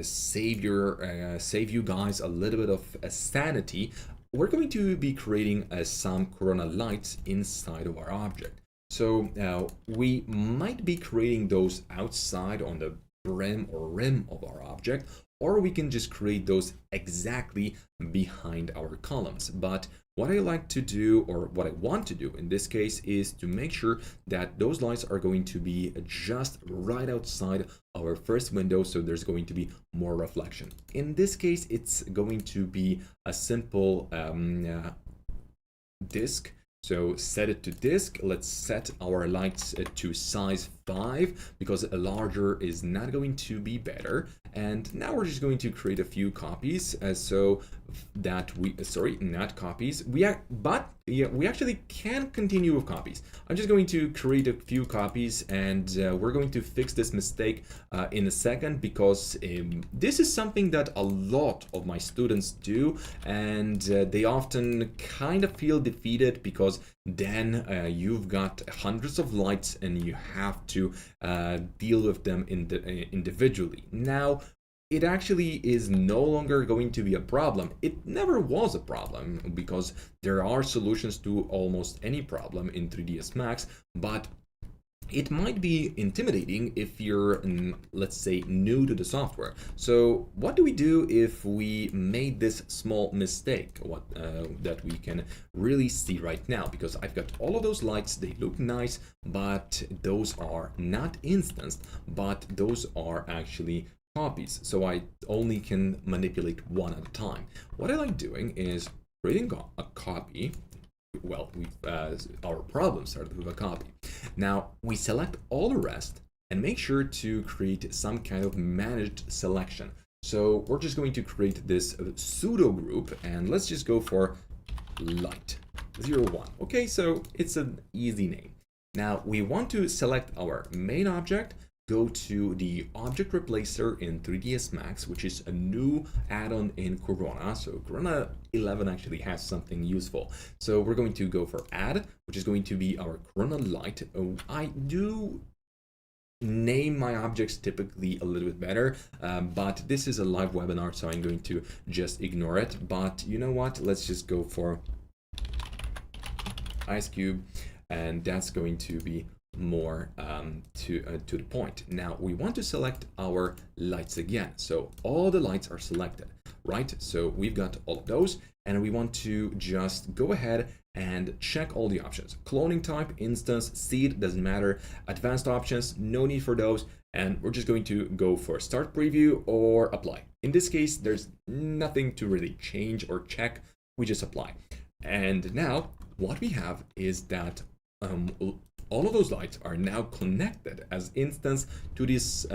save you guys a little bit of sanity. We're going to be creating some corona lights inside of our object. So we might be creating those outside on the brim or rim of our object, or we can just create those exactly behind our columns. But what I like to do, or what I want to do in this case, is to make sure that those lights are going to be just right outside our first window, so there's going to be more reflection. In this case, it's going to be a simple disk. So set it to disk. Let's set our lights to size 5, because a larger is not going to be better. And now we're just going to create a few copies, so that not copies. We actually can continue with copies. I'm just going to create a few copies, and we're going to fix this mistake in a second, because this is something that a lot of my students do, and they often kind of feel defeated, because then you've got hundreds of lights and you have to deal with them individually. Now, it actually is no longer going to be a problem. It never was a problem, because there are solutions to almost any problem in 3ds Max, but it might be intimidating if you're, let's say, new to the software. So what do we do if we made this small mistake, that we can really see right now? Because I've got all of those lights, they look nice, but those are not instanced, but those are actually copies. So I only can manipulate one at a time. What I like doing is creating a copy. Well, our problem started with a copy. Now we select all the rest and make sure to create some kind of managed selection. So we're just going to create this pseudo group, and let's just go for light 01. Okay, so it's an easy name. Now we want to select our main object, go to the object replacer in 3ds Max, which is a new add-on in Corona. So Corona 11 actually has something useful. So we're going to go for add, which is going to be our Corona light. I do name my objects typically a little bit better, but this is a live webinar, so I'm going to just ignore it. But you know what? Let's just go for Ice Cube, and that's going to be more to the point. Now we want to select our lights again. So all the lights are selected, right? So we've got all of those, and we want to just go ahead and check all the options. Cloning type, instance, seed, doesn't matter. Advanced options, no need for those. And we're just going to go for start preview or apply. In this case, there's nothing to really change or check. We just apply. And now what we have is that all of those lights are now connected as instance to this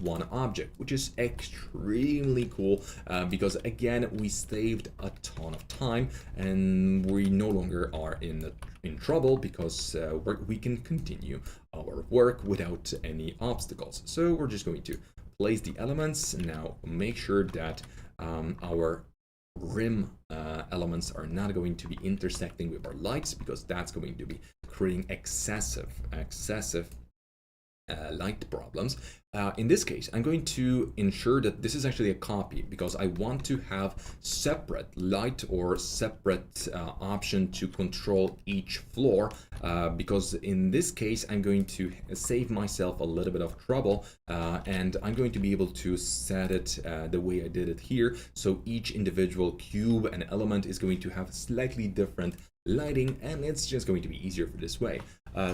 one object, which is extremely cool, because again we saved a ton of time and we no longer are in trouble, because we can continue our work without any obstacles. So we're just going to place the elements. Now make sure that our rim elements are not going to be intersecting with our lights, because that's going to be creating excessive light problems. In this case, I'm going to ensure that this is actually a copy, because I want to have separate light or separate option to control each floor, because in this case, I'm going to save myself a little bit of trouble, and I'm going to be able to set it the way I did it here. So each individual cube and element is going to have slightly different lighting, and it's just going to be easier for this way.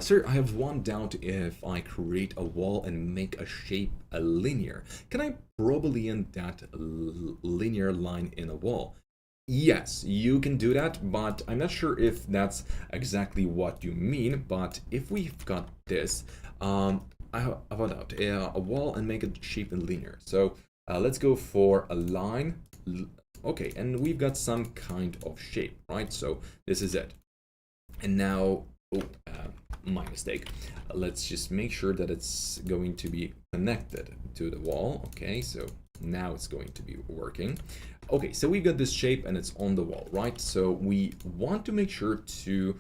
Sir, I have one doubt. If I create a wall and make a shape a linear, can I Brilliant that linear line in a wall? Yes, you can do that, but I'm not sure if that's exactly what you mean. But if we've got this, how about a wall and make a shape in linear? So let's go for a line. Okay, and we've got some kind of shape, right? So this is it. And now, my mistake. Let's just make sure that it's going to be connected to the wall. Okay, so now it's going to be working. Okay, so we've got this shape and it's on the wall, right? So we want to make sure to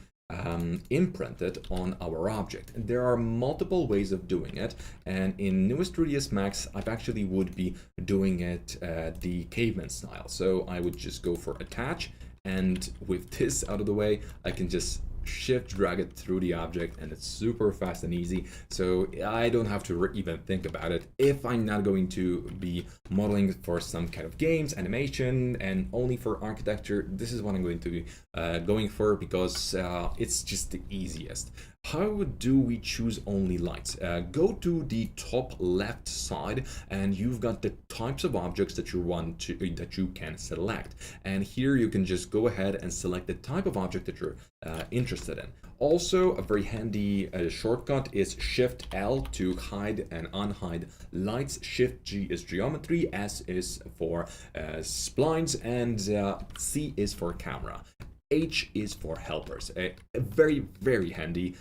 imprint it on our object. And there are multiple ways of doing it, and in newest 3ds Max I actually would be doing it the caveman style. So I would just go for attach, and with this out of the way, I can just shift drag it through the object, and it's super fast and easy, so I don't have to even think about it. If I'm not going to be modeling for some kind of games, animation, and only for architecture, this is what I'm going to be going for, because it's just the easiest. How do we choose only lights? Go to the top left side, and you've got the types of objects that you can select. And here you can just go ahead and select the type of object that you're interested in. Also, a very handy shortcut is Shift L to hide and unhide lights. Shift G is geometry, S is for splines, and C is for camera. H is for helpers. A very, very handy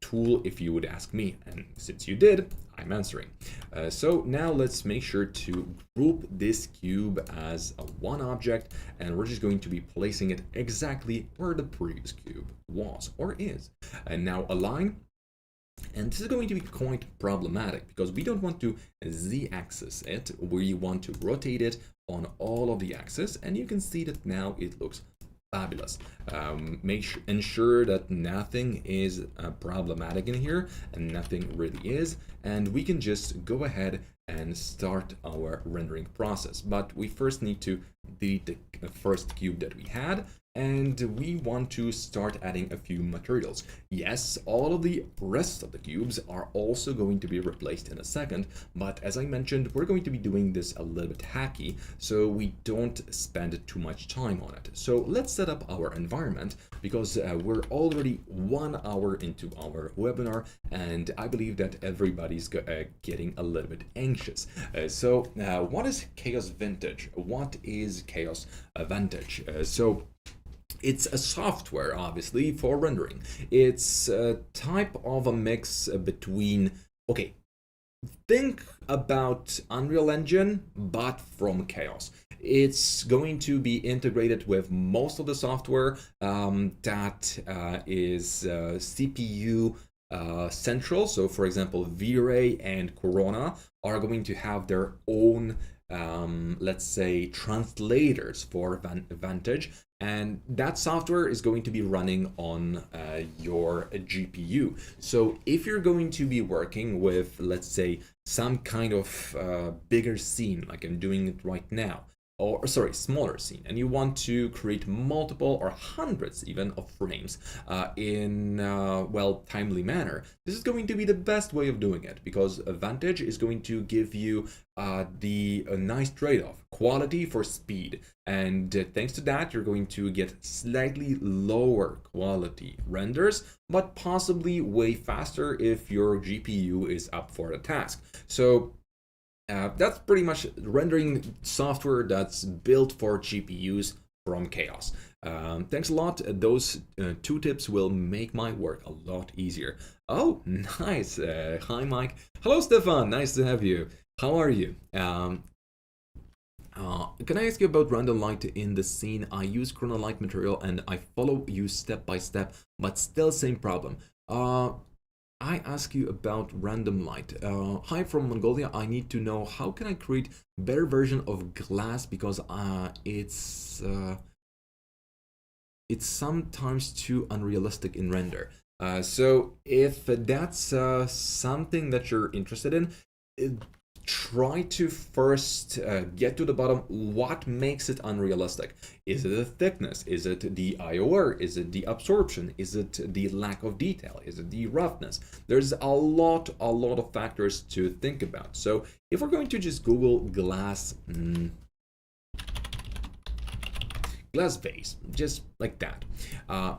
tool if you would ask me, and since you did, I'm answering. So now let's make sure to group this cube as a one object, and we're just going to be placing it exactly where the previous cube was or is. And now align. And this is going to be quite problematic, because we don't want to z-axis it, we want to rotate it on all of the axes, and you can see that now it looks fabulous. Ensure that nothing is problematic in here, and nothing really is, and we can just go ahead and start our rendering process. But we first need to delete the first cube that we had, and we want to start adding a few materials. Yes, all of the rest of the cubes are also going to be replaced in a second, but as I mentioned, we're going to be doing this a little bit hacky, so we don't spend too much time on it. So let's set up our environment, because we're already 1 hour into our webinar, and I believe that everybody's getting a little bit anxious. So what is Chaos Vintage? What is Chaos Vantage? It's a software, obviously, for rendering. It's a type of a mix between, okay, think about Unreal Engine, but from Chaos. It's going to be integrated with most of the software that is CPU central. So, for example, V-Ray and Corona are going to have their own let's say translators for Vantage, and that software is going to be running on your GPU. So if you're going to be working with, let's say, some kind of bigger scene, like I'm doing it right now, or sorry, smaller scene, and you want to create multiple or hundreds even of frames in well, timely manner, this is going to be the best way of doing it, because Vantage is going to give you the nice trade-off, quality for speed, and thanks to that you're going to get slightly lower quality renders, but possibly way faster if your GPU is up for the task. So that's pretty much rendering software that's built for GPUs from Chaos. Thanks a lot. Those 2 tips will make my work a lot easier. Oh, nice. Hi, Mike. Hello, Stefan. Nice to have you. How are you? Can I ask you about random light in the scene? I use chronolight material and I follow you step by step, but still same problem. I ask you about random light. Hi from Mongolia. I need to know how can I create better version of glass because it's sometimes too unrealistic in render. So if that's something that you're interested in, try to first get to the bottom. What makes it unrealistic? Is it the thickness? Is it the IOR? Is it the absorption? Is it the lack of detail? Is it the roughness? There's a lot of factors to think about. So if we're going to just Google glass glass vase, just like that.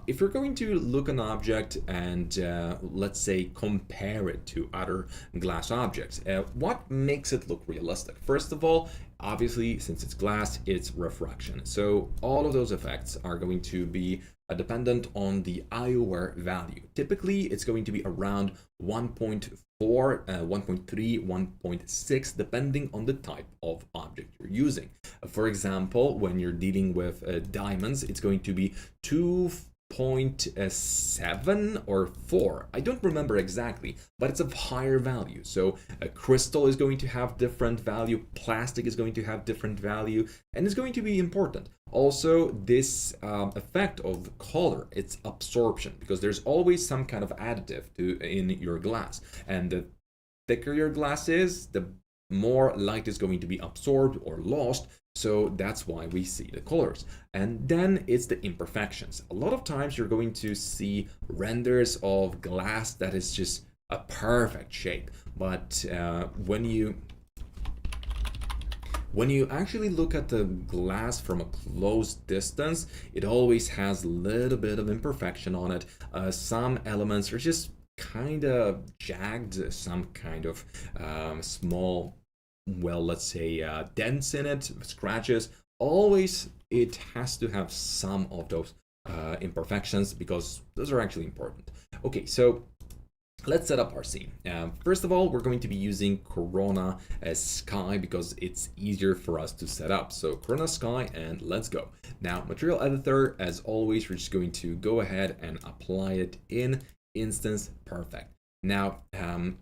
If you're going to look an object and let's say compare it to other glass objects, what makes it look realistic? First of all, obviously, since it's glass, it's refraction. So all of those effects are going to be dependent on the IOR value. Typically, it's going to be around 1.4, 1.3, 1.6, depending on the type of object you're using. For example, when you're dealing with diamonds, it's going to be 2.7 or 4. I don't remember exactly, but it's of higher value. So a crystal is going to have different value, plastic is going to have different value, and it's going to be important. Also, this effect of color, it's absorption, because there's always some kind of additive in your glass, and the thicker your glass is, the more light is going to be absorbed or lost. So that's why we see the colors. And then it's the imperfections. A lot of times you're going to see renders of glass that is just a perfect shape, but when you actually look at the glass from a close distance, it always has a little bit of imperfection on it. Some elements are just kind of jagged, some kind of small, well, let's say dents in it, scratches. Always it has to have some of those imperfections because those are actually important. Okay, so let's set up our scene. First of all, we're going to be using Corona as Sky because it's easier for us to set up. So Corona Sky, and let's go. Now, material editor, as always, we're just going to go ahead and apply it in instance. Perfect. Now,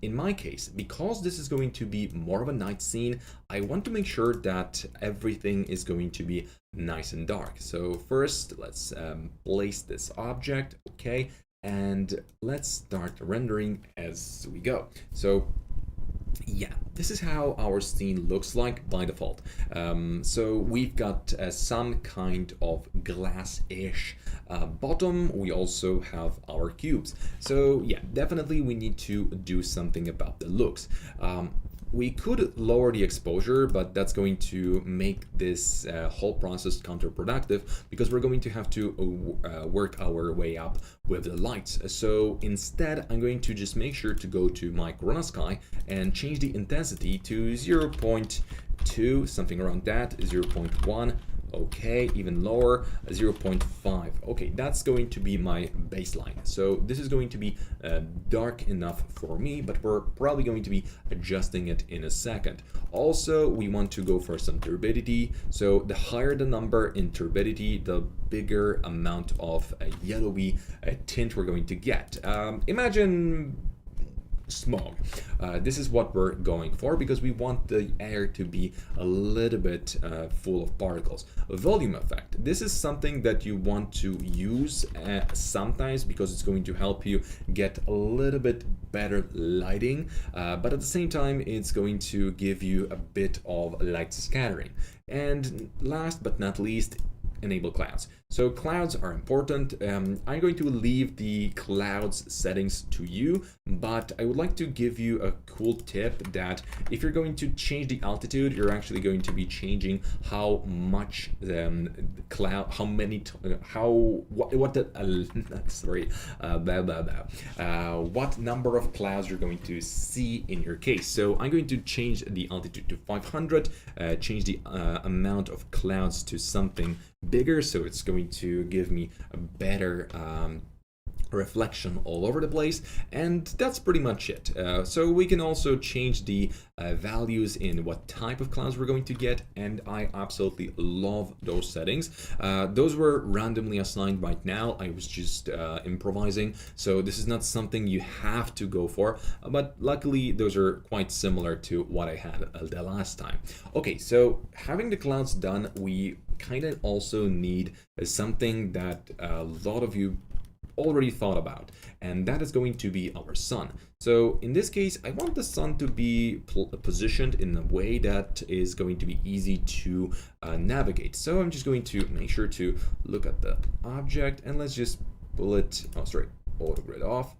in my case, because this is going to be more of a night scene, I want to make sure that everything is going to be nice and dark. So first, let's place this object, okay, and let's start rendering as we go. So yeah, this is how our scene looks like by default. So we've got some kind of glass-ish bottom. We also have our cubes. So yeah, definitely we need to do something about the looks. We could lower the exposure, but that's going to make this whole process counterproductive because we're going to have to work our way up with the lights. So instead, I'm going to just make sure to go to my Corona Sky and change the intensity to 0.2, something around that, 0.1. Okay, even lower, 0.5. Okay, that's going to be my baseline. So this is going to be dark enough for me, but we're probably going to be adjusting it in a second. Also, we want to go for some turbidity. So the higher the number in turbidity, the bigger amount of yellowy tint we're going to get. Imagine smog. This is what we're going for because we want the air to be a little bit full of particles. A volume effect. This is something that you want to use sometimes because it's going to help you get a little bit better lighting, but at the same time it's going to give you a bit of light scattering. And last but not least, enable clouds. So clouds are important. I'm going to leave the clouds settings to you, but I would like to give you a cool tip that if you're going to change the altitude, you're actually going to be changing how much cloud, how many, what number of clouds you're going to see in your case. So I'm going to change the altitude to 500, change the amount of clouds to something bigger, so it's going to give me a better reflection all over the place, and that's pretty much it. So we can also change the values in what type of clouds we're going to get, and I absolutely love those settings. Those were randomly assigned right now. I was just improvising, so this is not something you have to go for, but luckily those are quite similar to what I had the last time. Okay, so having the clouds done, we kind of also need something that a lot of you already thought about, and that is going to be our sun. So in this case, I want the sun to be positioned in a way that is going to be easy to navigate. So I'm just going to make sure to look at the object, and let's just pull it, oh sorry, auto grid off.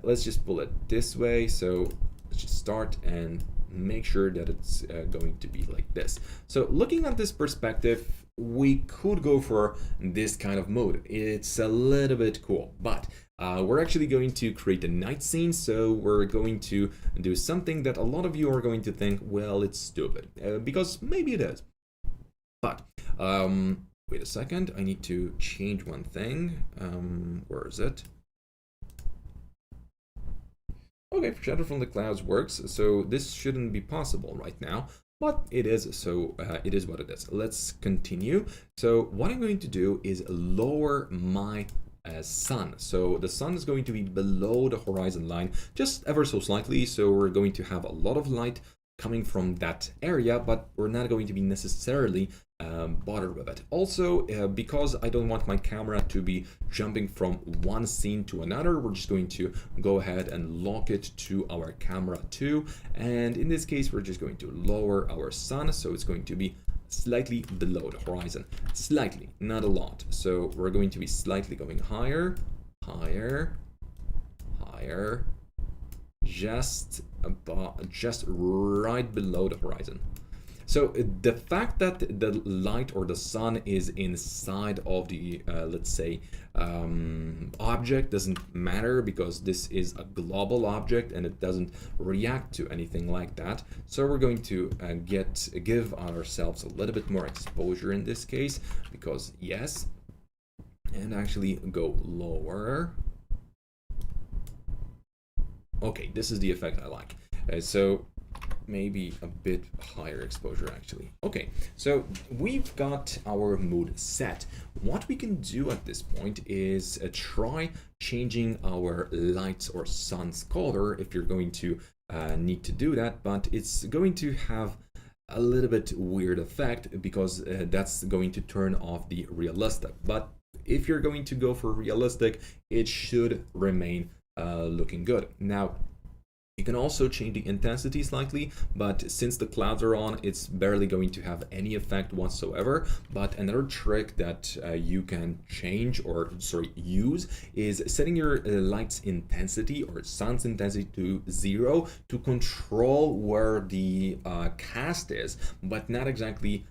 Let's just pull it this way. So let's just start and make sure that it's going to be like this. So looking at this perspective, we could go for this kind of mode. It's a little bit cool, but we're actually going to create a night scene. So we're going to do something that a lot of you are going to think, well, it's stupid, because maybe it is. But wait a second, I need to change one thing. Where is it? Okay, shadow from the clouds works, so this shouldn't be possible right now, but it is, so it is what it is. Let's continue. So what I'm going to do is lower my sun. So the sun is going to be below the horizon line, just ever so slightly, so we're going to have a lot of light coming from that area, but we're not going to be necessarily bothered with it. Also, because I don't want my camera to be jumping from one scene to another, we're just going to go ahead and lock it to our camera 2. And in this case, we're just going to lower our sun, so it's going to be slightly below the horizon. Slightly, not a lot. So we're going to be slightly going higher, higher, higher, just right below the horizon. So the fact that the light or the sun is inside of the, let's say, object doesn't matter, because this is a global object and it doesn't react to anything like that. So we're going to give ourselves a little bit more exposure in this case, because yes, and actually go lower. Okay, this is the effect I like. So maybe a bit higher exposure actually. Okay, so we've got our mood set. What we can do at this point is try changing our lights or sun's color if you're going to need to do that, but it's going to have a little bit weird effect, because that's going to turn off the realistic. But if you're going to go for realistic, it should remain looking good. Now, you can also change the intensity slightly, but since the clouds are on, it's barely going to have any effect whatsoever. But another trick that you can change, or sorry, use, is setting your light's intensity or sun's intensity to 0 to control where the cast is, but not exactly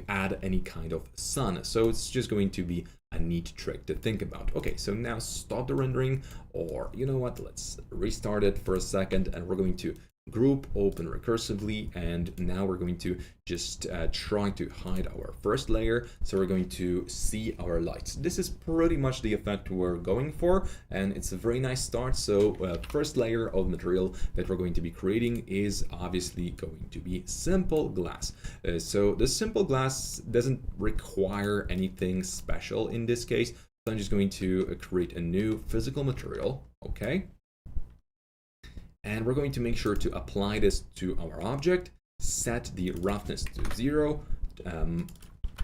add any kind of sun. So it's just going to be a neat trick to think about. Okay, so now stop the rendering, or you know what, let's restart it for a second, and we're going to group open recursively, and now we're going to just try to hide our first layer, so we're going to see our lights. This is pretty much the effect we're going for, and it's a very nice start. So first layer of material that we're going to be creating is obviously going to be simple glass. So the simple glass doesn't require anything special in this case, so I'm just going to create a new physical material. Okay, and we're going to make sure to apply this to our object, set the roughness to 0,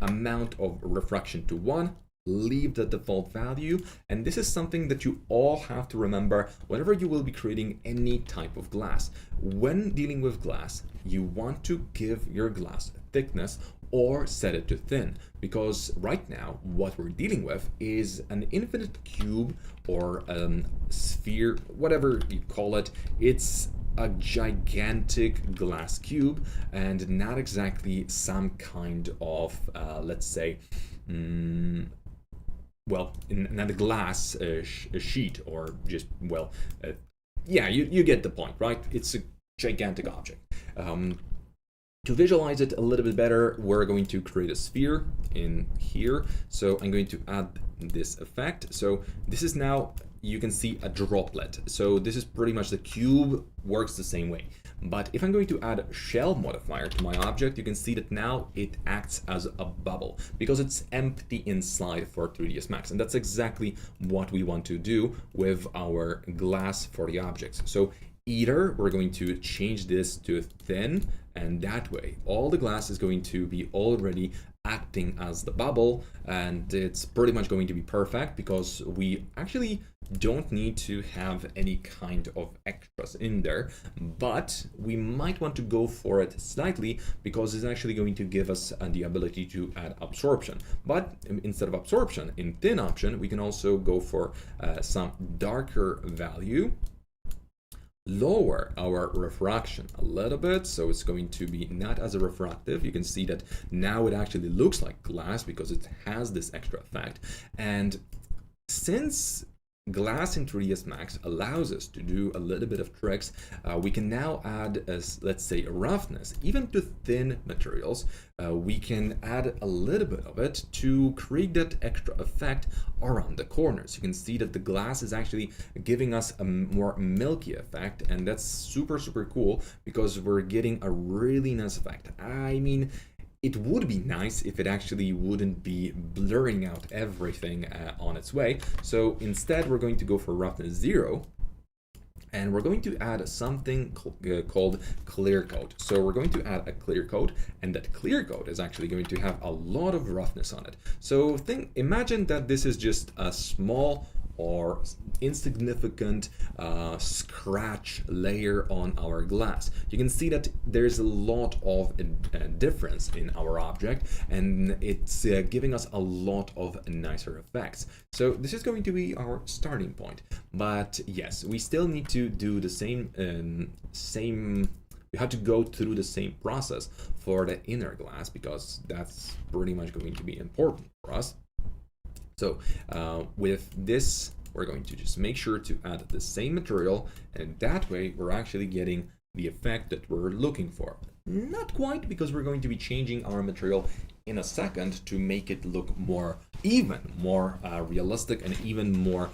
amount of refraction to 1, leave the default value. And this is something that you all have to remember whenever you will be creating any type of glass. When dealing with glass, you want to give your glass a thickness or set it to thin, because right now what we're dealing with is an infinite cube or sphere, whatever you call it. It's a gigantic glass cube and not exactly some kind of let's say well, not a glass sheet, or just, well, yeah, you get the point, right? It's a gigantic object. To visualize it a little bit better, we're going to create a sphere in here. So I'm going to add this effect. So this is now, you can see a droplet. So this is pretty much the cube works the same way. But if I'm going to add a shell modifier to my object, you can see that now it acts as a bubble because it's empty inside for 3ds Max. And that's exactly what we want to do with our glass for the objects. So either we're going to change this to thin, and that way all the glass is going to be already acting as the bubble, and it's pretty much going to be perfect because we actually don't need to have any kind of extras in there, but we might want to go for it slightly because it's actually going to give us the ability to add absorption. But instead of absorption, in thin option, we can also go for some darker value, lower our refraction a little bit, so it's going to be not as a refractive. You can see that now it actually looks like glass because it has this extra effect. And since glass in 3ds Max allows us to do a little bit of tricks, we can now add, let's say, roughness, even to thin materials. We can add a little bit of it to create that extra effect around the corners. You can see that the glass is actually giving us a more milky effect, and that's super, super cool because we're getting a really nice effect. I mean, it would be nice if it actually wouldn't be blurring out everything on its way. So instead, we're going to go for roughness 0. And we're going to add something called clear coat. So we're going to add a clear coat, and that clear coat is actually going to have a lot of roughness on it. So imagine that this is just a small or insignificant scratch layer on our glass. You can see that there's a lot of difference in our object, and it's giving us a lot of nicer effects. So this is going to be our starting point. But yes, we still need to do the we have to go through the same process for the inner glass because that's pretty much going to be important for us. So with this, we're going to just make sure to add the same material, and that way we're actually getting the effect that we're looking for. Not quite, because we're going to be changing our material in a second to make it look more realistic and even more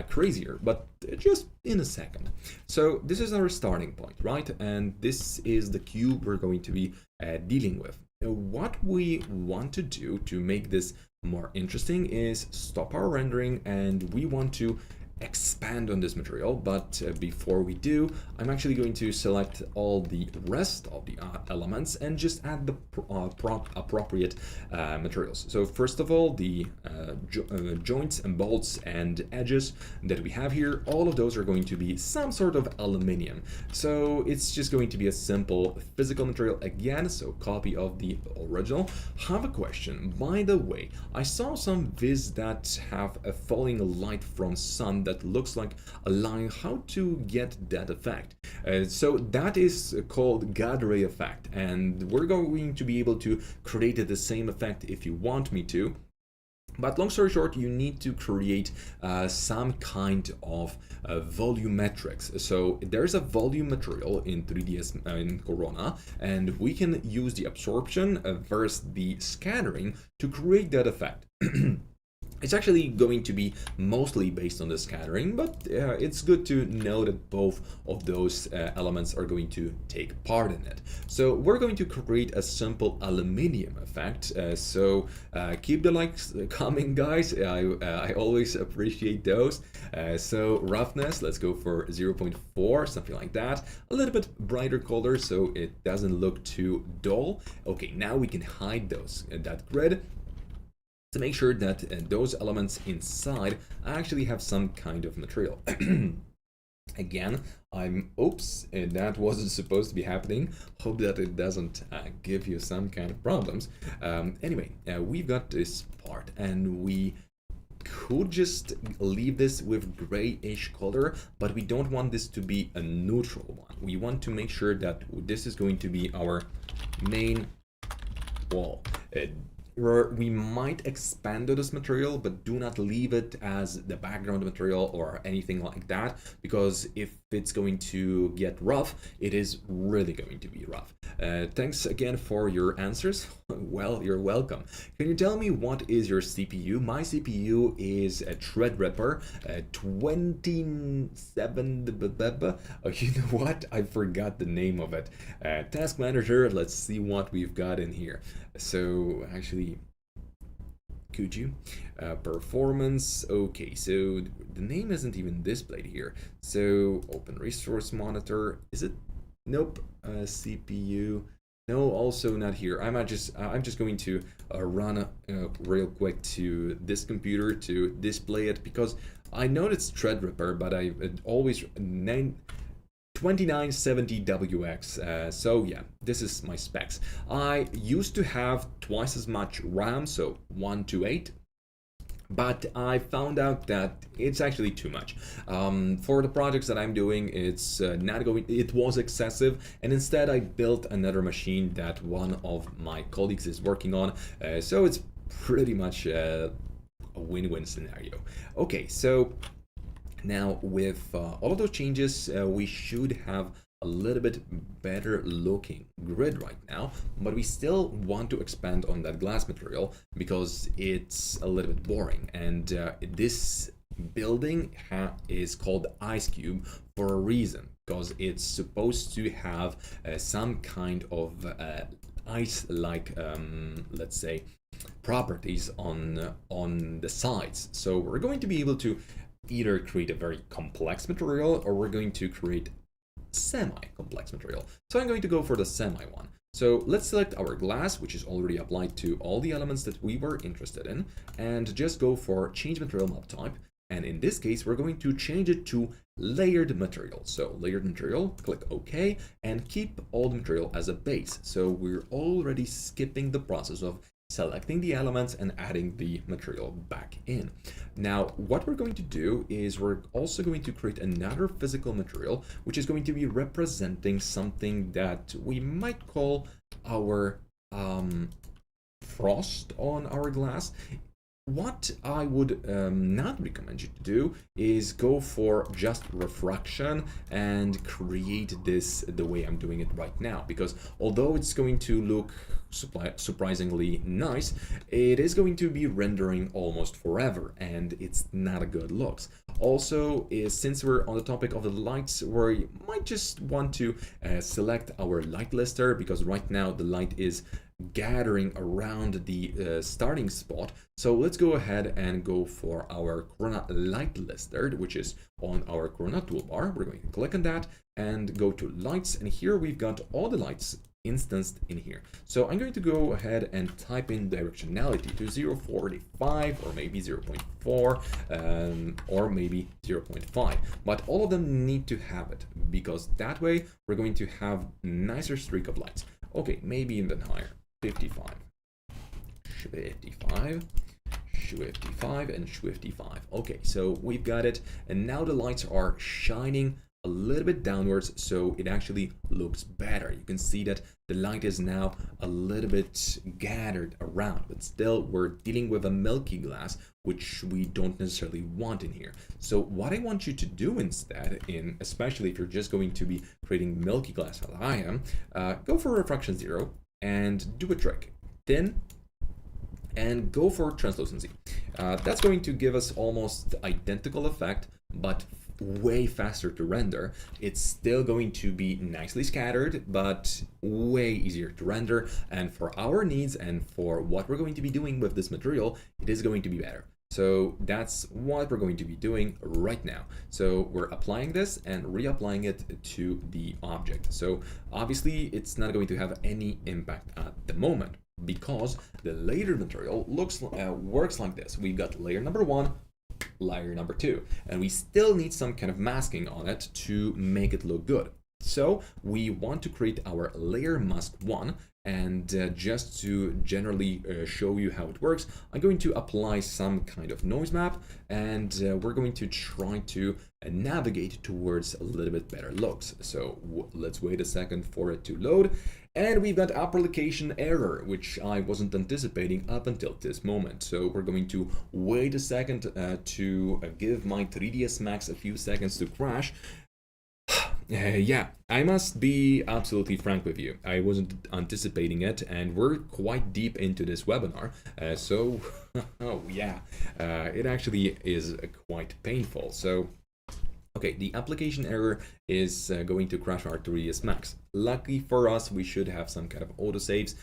crazier, but just in a second. So this is our starting point, right? And this is the cube we're going to be dealing with. What we want to do to make this more interesting is stop our rendering, and we want to expand on this material. But before we do, I'm actually going to select all the rest of the elements and just add the appropriate materials. So first of all, the joints and bolts and edges that we have here, all of those are going to be some sort of aluminium. So it's just going to be a simple physical material again, so copy of the original. Have a question, by the way. I saw some viz that have a falling light from sun that looks like a line. How to get that effect? So that is called God ray effect, and we're going to be able to create the same effect if you want me to. But long story short, you need to create some kind of volumetrics. So there's a volume material in 3ds in Corona, and we can use the absorption versus the scattering to create that effect. It's actually going to be mostly based on the scattering, but it's good to know that both of those elements are going to take part in it. So we're going to create a simple aluminium effect. So keep the likes coming, guys. I always appreciate those. So roughness, let's go for 0.4, something like that. A little bit brighter color so it doesn't look too dull. Okay, now we can hide that grid to make sure that those elements inside actually have some kind of material. Again, oops, that wasn't supposed to be happening. Hope that it doesn't give you some kind of problems. Anyway, we've got this part, and we could just leave this with grayish color, but we don't want this to be a neutral one. We want to make sure that this is going to be our main wall. we might expand this material, but do not leave it as the background material or anything like that, because if it's going to get rough, it is really going to be rough. Thanks again for your answers. Well, you're welcome. Can you tell me what is your CPU? My CPU is a Threadripper 27. Oh, you know what? I forgot the name of it. Task Manager. Let's see what we've got in here. So actually, could you? Performance. Okay, so the name isn't even displayed here. So open resource monitor. Is it? Nope. CPU. No, also not here. I'm just going to run real quick to this computer to display it, because I know it's Threadripper, but I always 2970WX. So yeah, this is my specs. I used to have twice as much RAM, so 128. But I found out that it's actually too much. For the projects that I'm doing, it's not going. It was excessive, and instead I built another machine that one of my colleagues is working on. So it's pretty much a win-win scenario. Okay, so now with all of those changes, we should have a little bit better looking grid right now, but we still want to expand on that glass material because it's a little bit boring. And this building is called Ice Cube for a reason, because it's supposed to have some kind of ice-like, let's say, properties on the sides. So we're going to be able to either create a very complex material, or we're going to create semi-complex material. So I'm going to go for the semi one. So let's select our glass, which is already applied to all the elements that we were interested in, and just go for change material map type. And in this case, we're going to change it to layered material. So layered material, click OK, and keep all the material as a base. So we're already skipping the process of selecting the elements and adding the material back in. Now, what we're going to do is we're also going to create another physical material, which is going to be representing something that we might call our frost on our glass. What I would not recommend you to do is go for just refraction and create this the way I'm doing it right now, because although it's going to look surprisingly nice, it is going to be rendering almost forever, and it's not a good looks. Also, since we're on the topic of the lights, we might just want to select our light lister, because right now the light is gathering around the starting spot. So let's go ahead and go for our Corona light lister, which is on our Corona toolbar. We're going to click on that and go to lights, and here we've got all the lights instanced in here. So I'm going to go ahead and type in directionality to 0.45 or maybe 0.4 or maybe 0.5, but all of them need to have it, because that way we're going to have nicer streak of lights. Okay, maybe even higher. 55, 55, 55, and 55. Okay, so we've got it, and now the lights are shining a little bit downwards, so it actually looks better. You can see that the light is now a little bit gathered around, but still we're dealing with a milky glass, which we don't necessarily want in here. So what I want you to do instead, especially if you're just going to be creating milky glass as I am, go for refraction 0 and do a trick. Thin, and go for translucency. That's going to give us almost identical effect, but way faster to render. It's still going to be nicely scattered, but way easier to render. And for our needs and for what we're going to be doing with this material, it is going to be better. So that's what we're going to be doing right now. So we're applying this and reapplying it to the object. So obviously it's not going to have any impact at the moment, because the layered material works like this. We've got layer number 1, layer number 2, and we still need some kind of masking on it to make it look good. So we want to create our layer mask 1, and just to generally show you how it works, I'm going to apply some kind of noise map, and we're going to try to navigate towards a little bit better looks. So let's wait a second for it to load. And we've got application error, which I wasn't anticipating up until this moment. So we're going to wait a second to give my 3ds Max a few seconds to crash. Yeah, I must be absolutely frank with you. I wasn't anticipating it, and we're quite deep into this webinar. So, oh yeah, it actually is quite painful. So, okay, the application error is going to crash our 3ds Max. Lucky for us, we should have some kind of autosaves,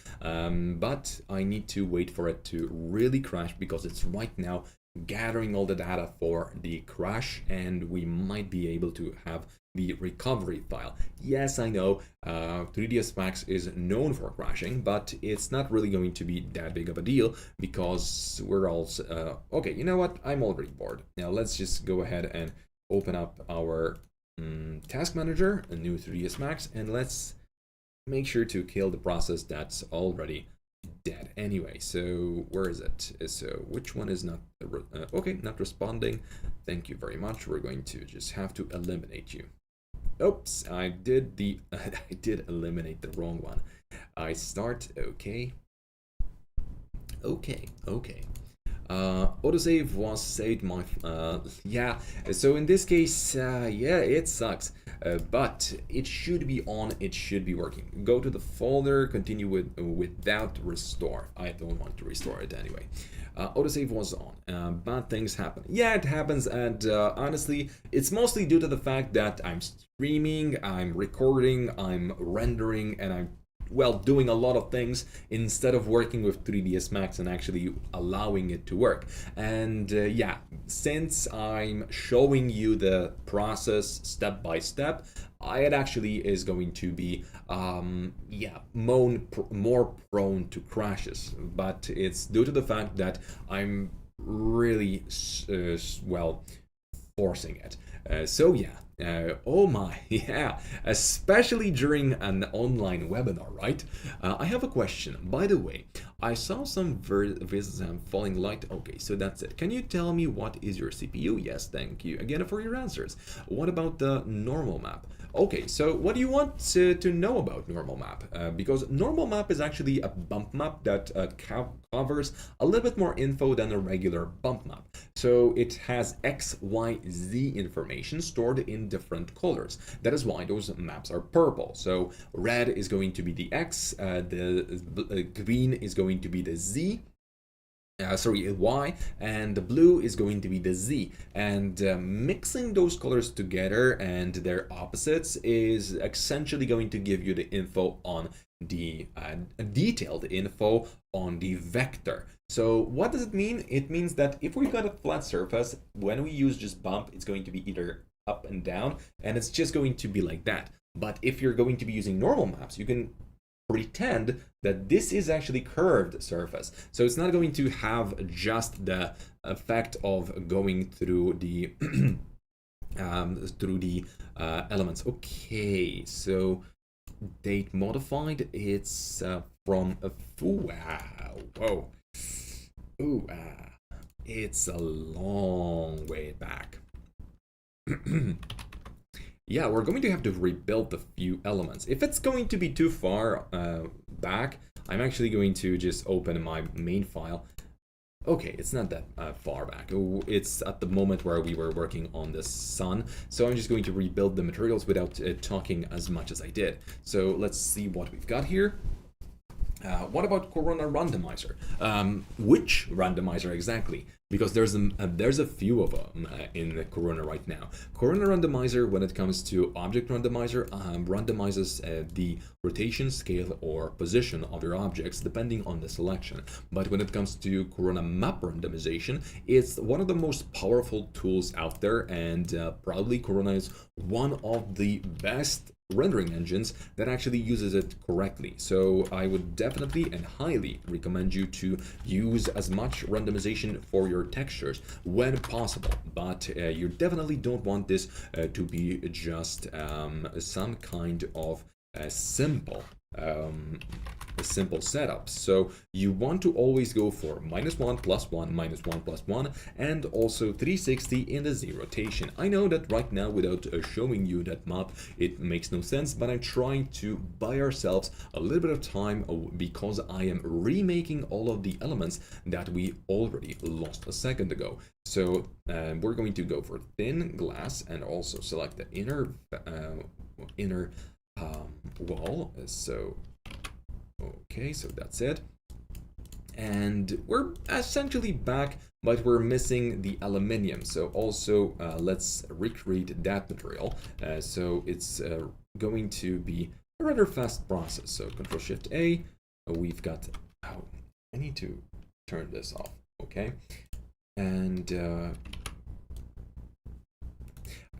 but I need to wait for it to really crash because it's right now gathering all the data for the crash, and we might be able to have the recovery file. Yes, I know 3ds Max is known for crashing, but it's not really going to be that big of a deal because we're also okay, you know what, I'm already bored. Now let's just go ahead and open up our task manager, a new 3ds Max, and let's make sure to kill the process that's already dead anyway. So where is it? So which one is not okay, not responding? Thank you very much. We're going to just have to eliminate you. Oops, I did eliminate the wrong one. I start, okay. Autosave was saved my, yeah, so in this case, yeah, it sucks, but it should be on, it should be working. Go to the folder, continue without restore. I don't want to restore it anyway. Autosave was on. Bad things happen. Yeah, it happens, and honestly, it's mostly due to the fact that I'm streaming, I'm recording, I'm rendering, and I'm, well, doing a lot of things instead of working with 3ds Max and actually allowing it to work. And yeah, since I'm showing you the process step by step, it actually is going to be yeah, more prone to crashes, but it's due to the fact that I'm really well forcing it. So yeah, oh my, yeah, especially during an online webinar, right? I have a question. By the way, I saw some falling light. Okay, so that's it. Can you tell me what is your CPU? Yes, thank you again for your answers. What about the normal map? Okay, so what do you want to know about normal map? Because normal map is actually a bump map that covers a little bit more info than a regular bump map. So it has X, Y, Z information stored in different colors. That is why those maps are purple. So red is going to be the X, the green is going to be the Z, sorry, Y, and the blue is going to be the Z. And mixing those colors together and their opposites is essentially going to give you the info on the detailed info on the vector. So what does it mean? It means that if we've got a flat surface, when we use just bump, it's going to be either up and down, and it's just going to be like that. But if you're going to be using normal maps, you can pretend that this is actually curved surface. So it's not going to have just the effect of going through the elements. Okay, so date modified, it's from a wow, whoa, ooh, it's a long way back. Yeah, we're going to have to rebuild the few elements. If it's going to be too far back, I'm actually going to just open my main file. Okay, it's not that far back. It's at the moment where we were working on the sun. So I'm just going to rebuild the materials without talking as much as I did. So let's see what we've got here. What about Corona randomizer? Which randomizer exactly? Because there's a few of them in the Corona right now. Corona randomizer, when it comes to object randomizer, randomizes the rotation, scale, or position of your objects depending on the selection. But when it comes to Corona map randomization, it's one of the most powerful tools out there, and probably Corona is one of the best rendering engines that actually uses it correctly. So I would definitely and highly recommend you to use as much randomization for your your textures when possible, but you definitely don't want this to be just some kind of simple setup. So you want to always go for -1 +1 -1 +1 and also 360 in the Z rotation. I know that right now without showing you that map it makes no sense, but I'm trying to buy ourselves a little bit of time because I am remaking all of the elements that we already lost a second ago. So we're going to go for thin glass and also select the inner wall. So okay, so that's it. And we're essentially back, but we're missing the aluminium. So also let's recreate that material. So it's going to be a rather fast process. So Control-Shift-A, we've got, oh, I need to turn this off, okay? And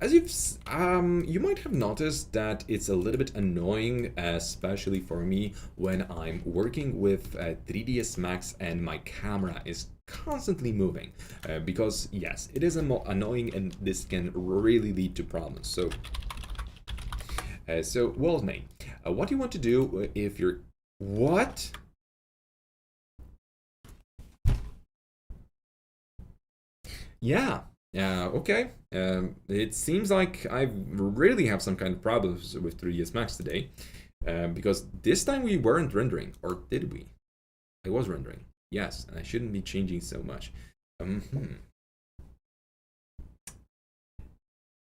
as you might have noticed that it's a little bit annoying, especially for me, when I'm working with 3ds Max and my camera is constantly moving. Because yes, it is annoying and this can really lead to problems. So, well, mate, what you want to do if you're... What? Yeah. Okay. It seems like I really have some kind of problems with 3ds Max today, because this time we weren't rendering, or did we? I was rendering, yes, and I shouldn't be changing so much.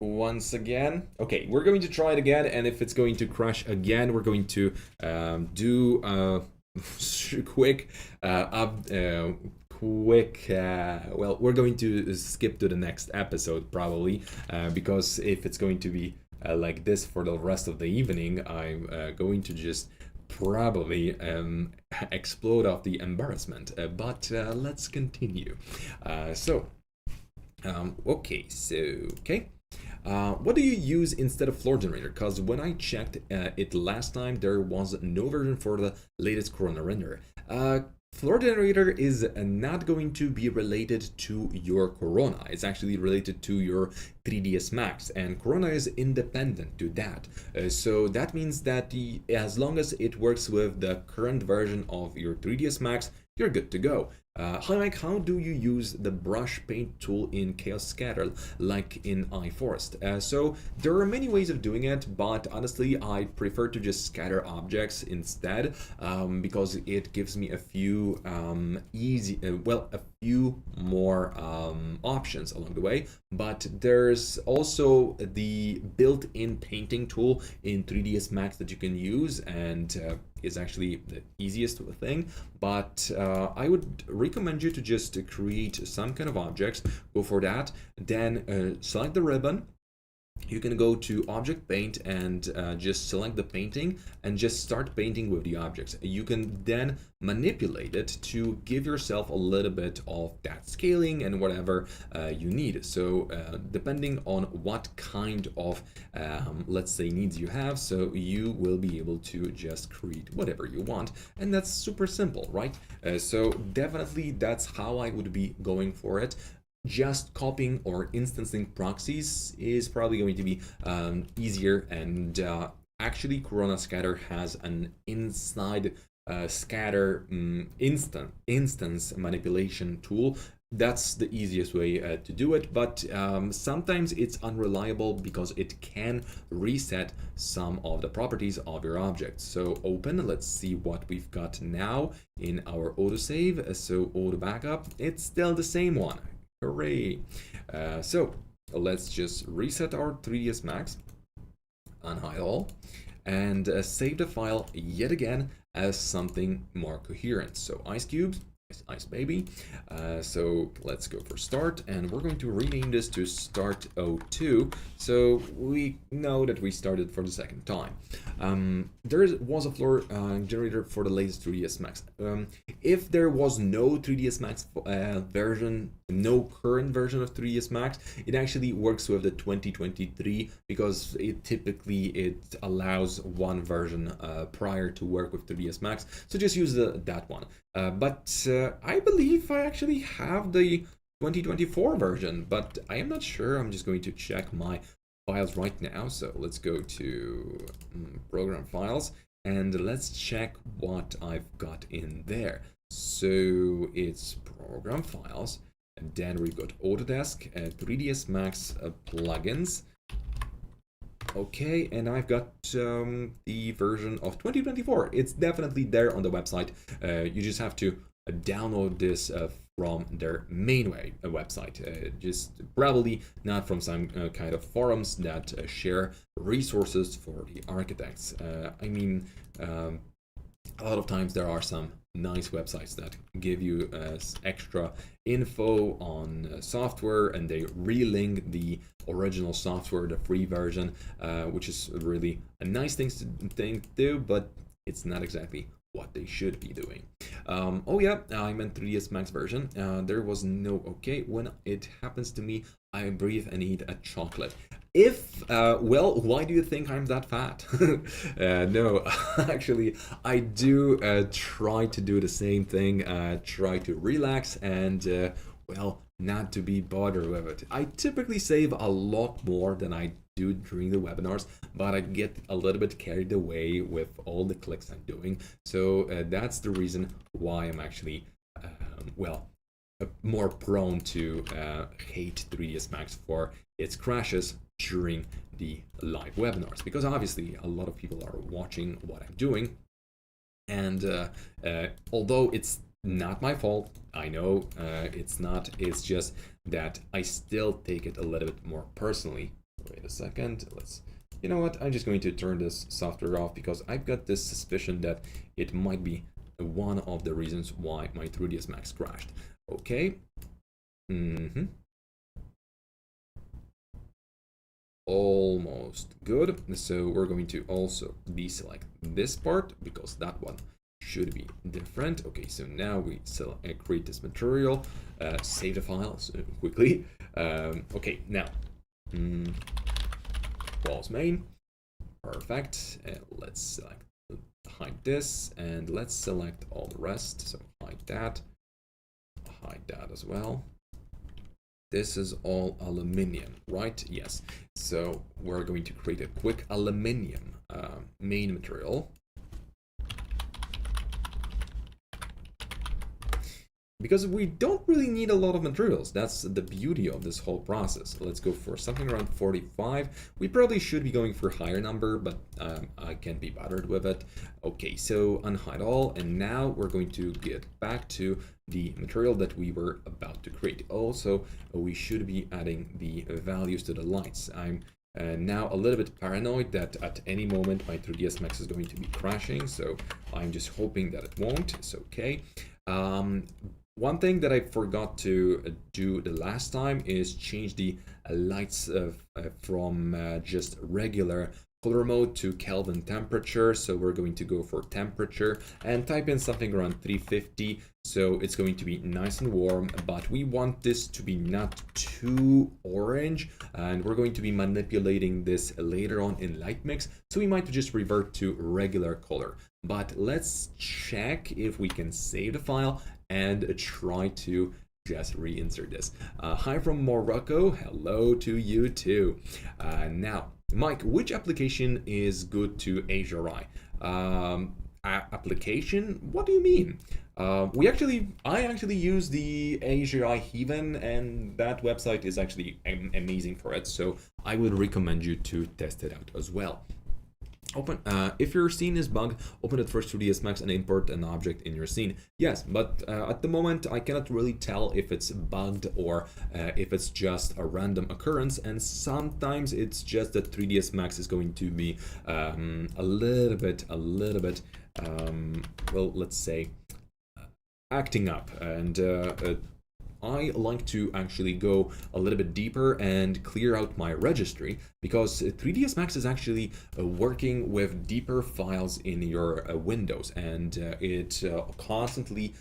Once again, okay, we're going to try it again, and if it's going to crash again, we're going to do a quick well, we're going to skip to the next episode probably, because if it's going to be like this for the rest of the evening, I'm going to just probably explode off the embarrassment. But let's continue. Okay. What do you use instead of floor generator? Because when I checked it last time, there was no version for the latest Corona render. Floor generator is not going to be related to your Corona. It's actually related to your 3ds Max, and Corona is independent to that. So that means that as long as it works with the current version of your 3ds Max, you're good to go. Hi Mike, how do you use the brush paint tool in Chaos Scatter like in iForest? So there are many ways of doing it, but honestly I prefer to just scatter objects instead, because it gives me a few a few more options along the way. But there's also the built-in painting tool in 3ds Max that you can use, and is actually the easiest thing. But I would recommend you to just create some kind of objects. Go for that, then select the ribbon. You can go to Object Paint and just select the painting and just start painting with the objects. You can then manipulate it to give yourself a little bit of that scaling and whatever you need. So depending on what kind of, let's say, needs you have, so you will be able to just create whatever you want. And that's super simple, right? So definitely that's how I would be going for it. Just copying or instancing proxies is probably going to be easier, and actually Corona Scatter has an inside scatter instance manipulation tool. That's the easiest way to do it, but sometimes it's unreliable because it can reset some of the properties of your object. So open, let's see what we've got now in our autosave. So auto backup, it's still the same one. Hooray! So let's just reset our 3ds Max, unhide all, and save the file yet again as something more coherent. So Ice Cubes, Ice Baby. So let's go for start, and we're going to rename this to start 02, so we know that we started for the second time. There was a floor generator for the latest 3ds Max. If there was no 3ds Max version, no current version of 3ds Max, it actually works with the 2023 because it allows one version prior to work with 3ds Max. So just use that one. But I believe I actually have the 2024 version, but I am not sure. I'm just going to check my files right now. So let's go to program files and let's check what I've got in there. So it's program files, and then we've got Autodesk, 3ds Max plugins. Okay, and I've got the version of 2024. It's definitely there on the website. You just have to download this from their main website. Just probably not from some kind of forums that share resources for the architects. I mean, a lot of times there are some nice websites that give you extra info on software, and they relink the original software, the free version, which is really a nice thing to do, but it's not exactly what they should be doing. Oh yeah, I meant 3ds Max version. There was no okay. When it happens to me, I breathe and eat a chocolate. If, well, why do you think I'm that fat? No, actually, I do try to do the same thing, try to relax and, well, not to be bothered with it. I typically save a lot more than I do during the webinars, but I get a little bit carried away with all the clicks I'm doing. So that's the reason why I'm actually, well, more prone to hate 3ds Max for its crashes during the live webinars, because obviously a lot of people are watching what I'm doing, and although it's not my fault, I know it's not, it's just that I still take it a little bit more personally. Wait a second, you know what, I'm just going to turn this software off because I've got this suspicion that it might be one of the reasons why my 3ds Max crashed. Okay. Almost good. So we're going to also deselect this part because that one should be different. Okay, so now we create this material, save the files quickly. Okay, now walls main, perfect. Let's select hide this and let's select all the rest. So hide that as well. This is all aluminium, right? Yes. So we're going to create a quick aluminium main material. Because we don't really need a lot of materials. That's the beauty of this whole process. Let's go for something around 45. We probably should be going for a higher number, but I can't be bothered with it. Okay, so unhide all, and now we're going to get back to the material that we were about to create. Also, we should be adding the values to the lights. I'm now a little bit paranoid that at any moment my 3ds Max is going to be crashing, so I'm just hoping that it won't. It's okay. One thing that I forgot to do the last time is change the lights from just regular color mode to Kelvin temperature. So we're going to go for temperature and type in something around 350. So it's going to be nice and warm, but we want this to be not too orange, and we're going to be manipulating this later on in light mix. So we might just revert to regular color, but let's check if we can save the file and try to just reinsert this. Hi from Morocco, hello to you too. Now, Mike, which application is good to HRI? Application? What do you mean? I actually use the HRI Heaven, and that website is actually amazing for it. So I would recommend you to test it out as well. Open if your scene is bugged, open it first to 3ds Max and import an object in your scene. Yes, but at the moment I cannot really tell if it's bugged or if it's just a random occurrence, and sometimes it's just that 3ds Max is going to be a little bit well, let's say acting up, and I like to actually go a little bit deeper and clear out my registry, because 3ds Max is actually working with deeper files in your windows, and it constantly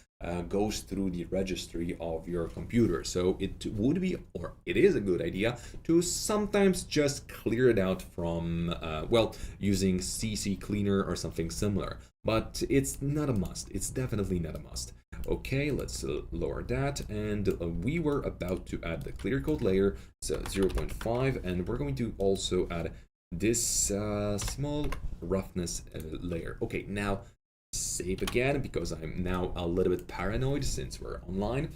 goes through the registry of your computer. So it would be, or it is a good idea to sometimes just clear it out from, well, using CC Cleaner or something similar. But it's not a must. It's definitely not a must. Okay, let's lower that, and we were about to add the clear coat layer, so 0.5, and we're going to also add this small roughness layer. Okay, now save again because I'm now a little bit paranoid since we're online.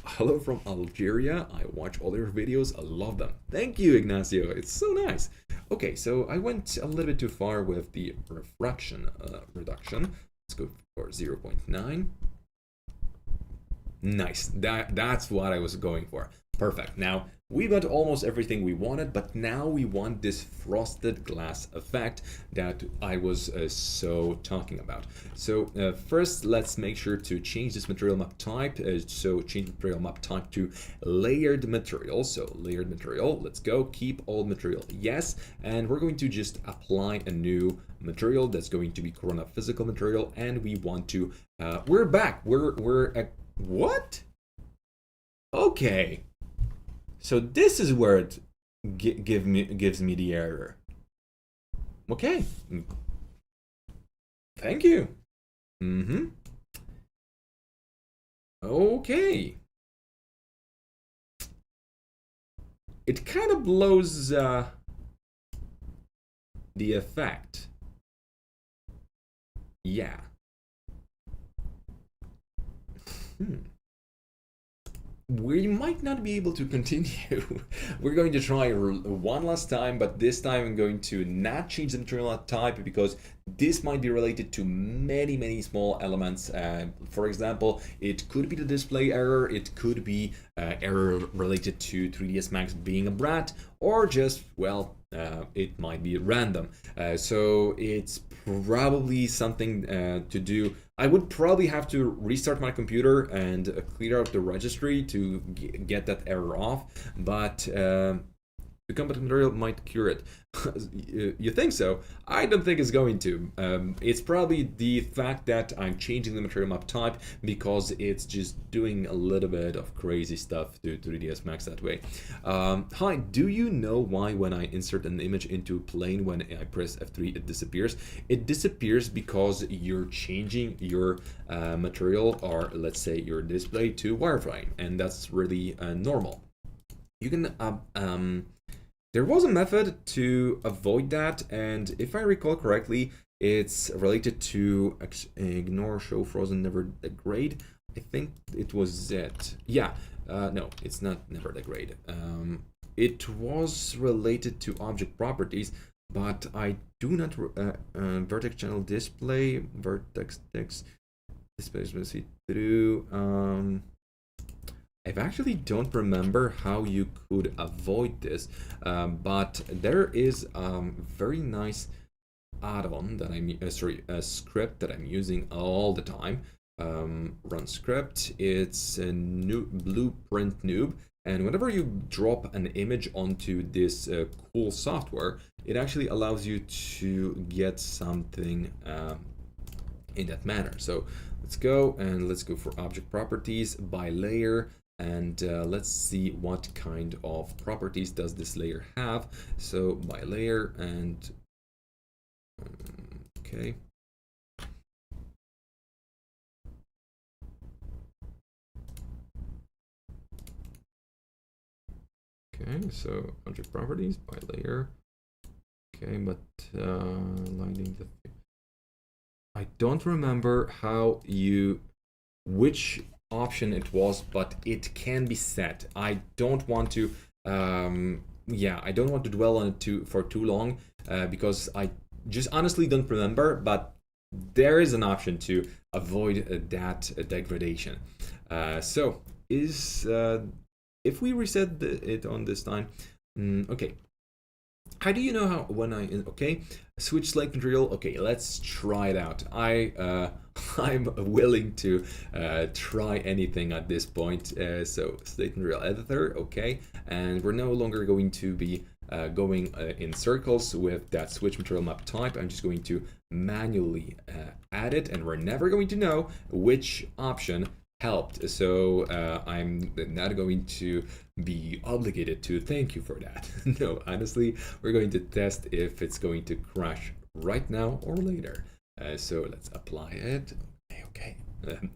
Hello from Algeria. I watch all your videos. I love them. Thank you, Ignacio. It's so nice. Okay, so I went a little bit too far with the refraction reduction. Let's go for 0.9. Nice. That's what I was going for. Perfect. Now we got almost everything we wanted, but now we want this frosted glass effect that I was so talking about. So first, let's make sure to change this material map type. So change material map type to layered material. So layered material. Let's go. Keep old material. Yes. And we're going to just apply a new material that's going to be Corona physical material. And we want to. We're back. We're at what? Okay. So this is where it gives me the error. Okay. Thank you. Okay. It kind of blows the effect. Yeah. We might not be able to continue. We're going to try one last time, but this time I'm going to not change the material type because this might be related to many small elements. For example, it could be the display error, it could be error related to 3ds Max being a brat, or just, well, it might be random. So it's probably something to do. I would probably have to restart my computer and clear out the registry to get that error off, but the competent material might cure it. You think so? I don't think it's going to. It's probably the fact that I'm changing the material map type because it's just doing a little bit of crazy stuff to 3ds Max that way. Hi, do you know why when I insert an image into plane, when I press F3, it disappears? It disappears because you're changing your material, or let's say your display, to wireframe, and that's really normal. You can there was a method to avoid that, and if I recall correctly, it's related to ignore, show, frozen, never degrade. I think it was it. Yeah, no, it's not never degrade. It was related to object properties, but I do not vertex channel display, vertex text display see through. I actually don't remember how you could avoid this, but there is a very nice add-on that a script that I'm using all the time. Run script. It's a new blueprint noob, and whenever you drop an image onto this cool software, it actually allows you to get something in that manner. So let's go for object properties by layer. And let's see what kind of properties does this layer have. So by layer, and okay. Okay, so object properties by layer. Okay, but lining the. I don't remember which option it was, but it can be set. I don't want to I don't want to dwell on it for too long because I just honestly don't remember, but there is an option to avoid that degradation. So is if we reset it on this time, okay. How do you know how when okay, switch slate material? Okay, let's try it out. I'm willing to try anything at this point. So slate material editor, okay, and we're no longer going to be going in circles with that switch material map type. I'm just going to manually add it, and we're never going to know which option helped. So I'm not going to be obligated to thank you for that. No, honestly, we're going to test if it's going to crash right now or later. So let's apply it. Okay.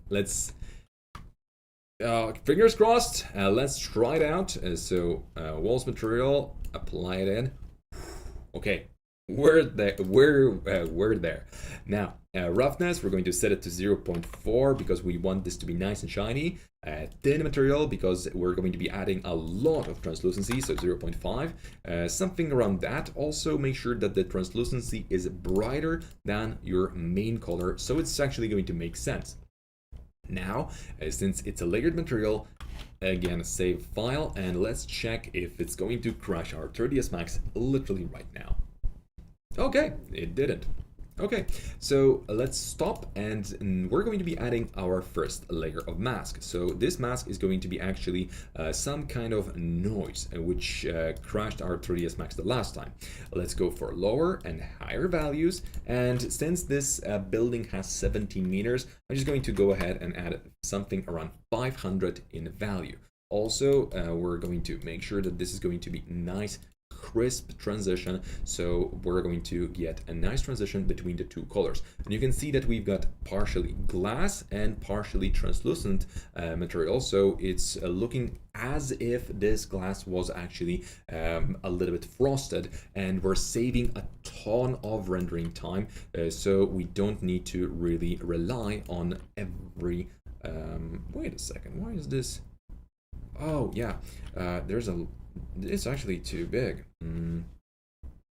let's fingers crossed. Let's try it out. Walls material, apply it in. Okay, we're there. We're there. Now, roughness, we're going to set it to 0.4 because we want this to be nice and shiny. Thin material, because we're going to be adding a lot of translucency, so 0.5. Something around that. Also, make sure that the translucency is brighter than your main color, so it's actually going to make sense. Now, since it's a layered material, again, save file, and let's check if it's going to crash our 3ds Max literally right now. Okay, it didn't. Okay, so let's stop, and we're going to be adding our first layer of mask. So this mask is going to be actually some kind of noise, which crashed our 3ds Max the last time. Let's go for lower and higher values, and since this building has 17 meters, I'm just going to go ahead and add something around 500 in value. Also, we're going to make sure that this is going to be nice, crisp transition, so we're going to get a nice transition between the two colors. And you can see that we've got partially glass and partially translucent material, so it's looking as if this glass was actually a little bit frosted, and we're saving a ton of rendering time, so we don't need to really rely on every wait a second, why is this? Oh yeah, it's actually too big.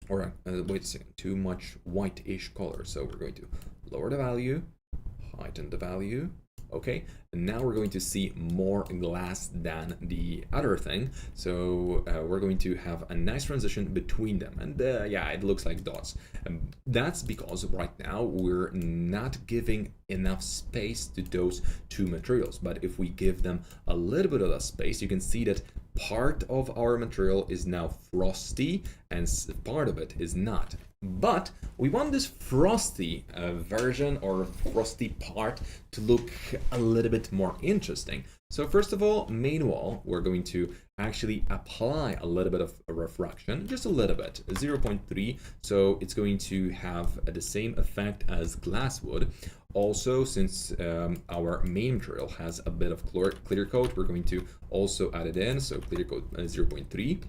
Or wait a second, too much white-ish color. So we're going to lower the value, heighten the value. Okay, and now we're going to see more glass than the other thing. So we're going to have a nice transition between them. And yeah, it looks like dots. That's because right now we're not giving enough space to those two materials. But if we give them a little bit of that space, you can see that part of our material is now frosty and part of it is not. But we want this frosty version or frosty part to look a little bit more interesting. So first of all, main wall, we're going to actually apply a little bit of refraction, just a little bit, 0.3. So it's going to have the same effect as glass would. Also, since our main material has a bit of clear coat, we're going to also add it in. So clear coat 0.3.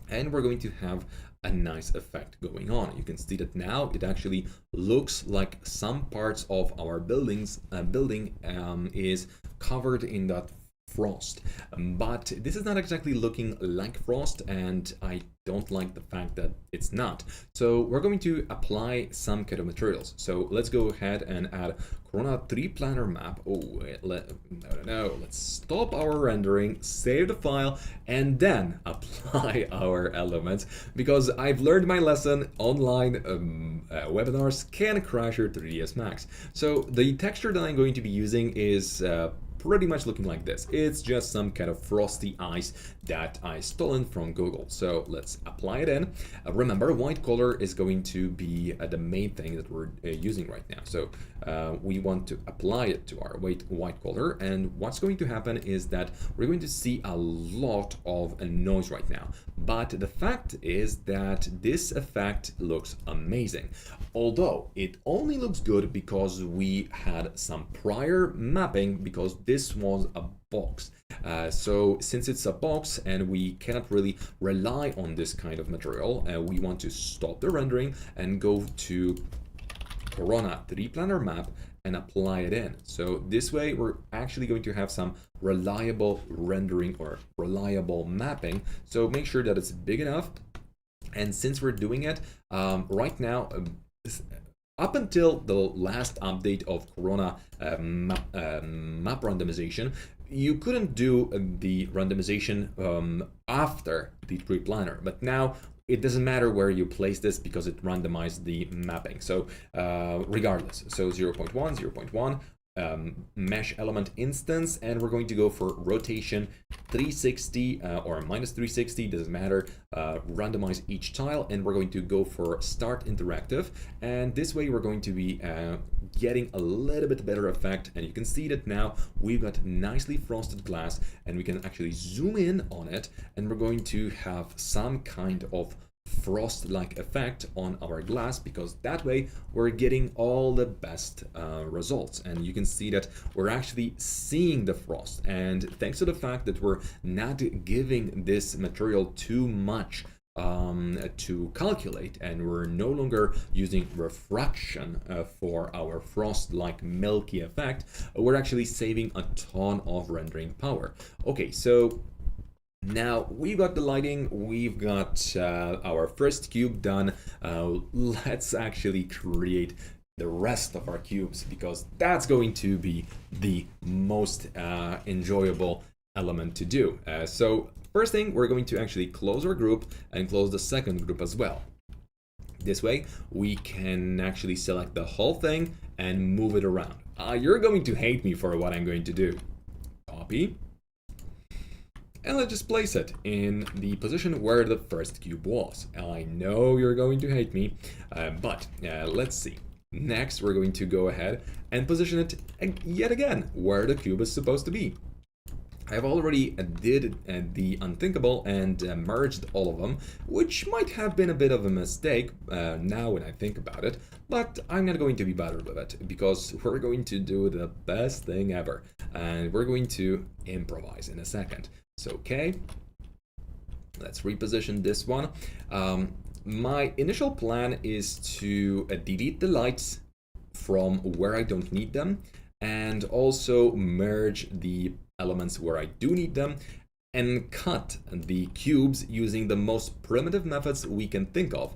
And we're going to have a nice effect going on. You can see that now it actually looks like some parts of our building is covered in that frost, but this is not exactly looking like frost, and I don't like the fact that it's not. So we're going to apply some kind of materials. So let's go ahead and add Corona 3 planar map. Oh, no, let's stop our rendering, save the file, and then apply our elements, because I've learned my lesson. Online webinars can crash your 3ds Max. So the texture that I'm going to be using is pretty much looking like this. It's just some kind of frosty ice that I stolen from Google. So let's apply it in. Remember, white color is going to be the main thing that we're using right now. So we want to apply it to our white color, and what's going to happen is that we're going to see a lot of noise right now. But the fact is that this effect looks amazing. Although it only looks good because we had some prior mapping, because this was a box. So since it's a box and we cannot really rely on this kind of material, we want to stop the rendering and go to Corona 3 planar map and apply it in. So this way we're actually going to have some reliable rendering or reliable mapping. So make sure that it's big enough. And since we're doing it right now, up until the last update of Corona map randomization, you couldn't do the randomization after the 3 planar, but now it doesn't matter where you place this because it randomized the mapping. So regardless, so 0.1, 0.1, mesh element instance, and we're going to go for rotation 360 or minus 360, doesn't matter. Randomize each tile, and we're going to go for start interactive, and this way we're going to be getting a little bit better effect. And you can see that now we've got nicely frosted glass, and we can actually zoom in on it, and we're going to have some kind of frost-like effect on our glass, because that way we're getting all the best results. And you can see that we're actually seeing the frost, and thanks to the fact that we're not giving this material too much to calculate, and we're no longer using refraction for our frost-like milky effect, we're actually saving a ton of rendering power. Okay, so now we've got the lighting, we've got our first cube done. Let's actually create the rest of our cubes, because that's going to be the most enjoyable element to do. So first thing, we're going to actually close our group and close the second group as well. This way we can actually select the whole thing and move it around. You're going to hate me for what I'm going to do. Copy. And let's just place it in the position where the first cube was. I know you're going to hate me, but let's see. Next, we're going to go ahead and position it yet again where the cube is supposed to be. I've already did the unthinkable and merged all of them, which might have been a bit of a mistake now when I think about it, but I'm not going to be bothered with it, because we're going to do the best thing ever, and we're going to improvise in a second. So, okay, let's reposition this one. My initial plan is to delete the lights from where I don't need them, and also merge the elements where I do need them, and cut the cubes using the most primitive methods we can think of,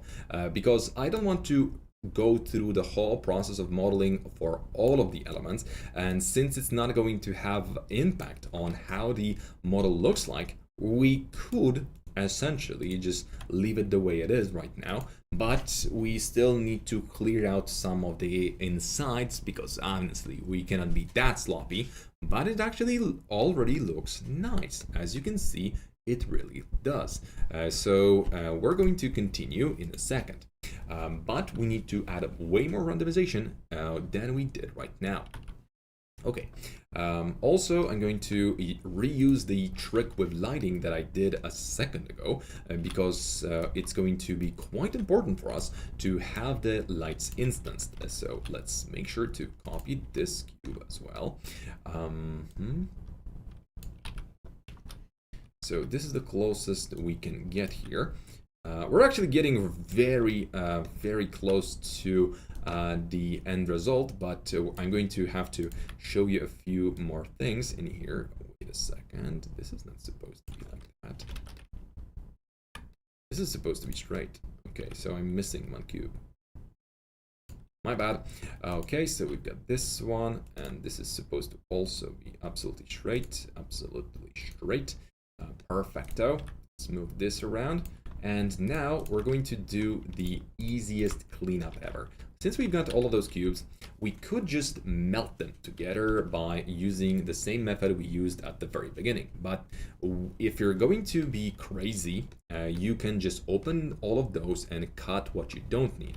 because I don't want to go through the whole process of modeling for all of the elements, and since it's not going to have impact on how the model looks like, we could essentially just leave it the way it is right now, but we still need to clear out some of the insides, because honestly we cannot be that sloppy. But it actually already looks nice, as you can see. It really does. So we're going to continue in a second, but we need to add way more randomization than we did right now. Okay, also I'm going to reuse the trick with lighting that I did a second ago, because it's going to be quite important for us to have the lights instanced. So let's make sure to copy this cube as well. So this is the closest we can get here. We're actually getting very, very close to the end result, but I'm going to have to show you a few more things in here. Wait a second, this is not supposed to be like that. This is supposed to be straight. Okay, so I'm missing one cube. My bad. Okay, so we've got this one, and this is supposed to also be absolutely straight. Absolutely straight. Perfecto. Let's move this around. And now we're going to do the easiest cleanup ever. Since we've got all of those cubes, we could just melt them together by using the same method we used at the very beginning. But if you're going to be crazy, you can just open all of those and cut what you don't need.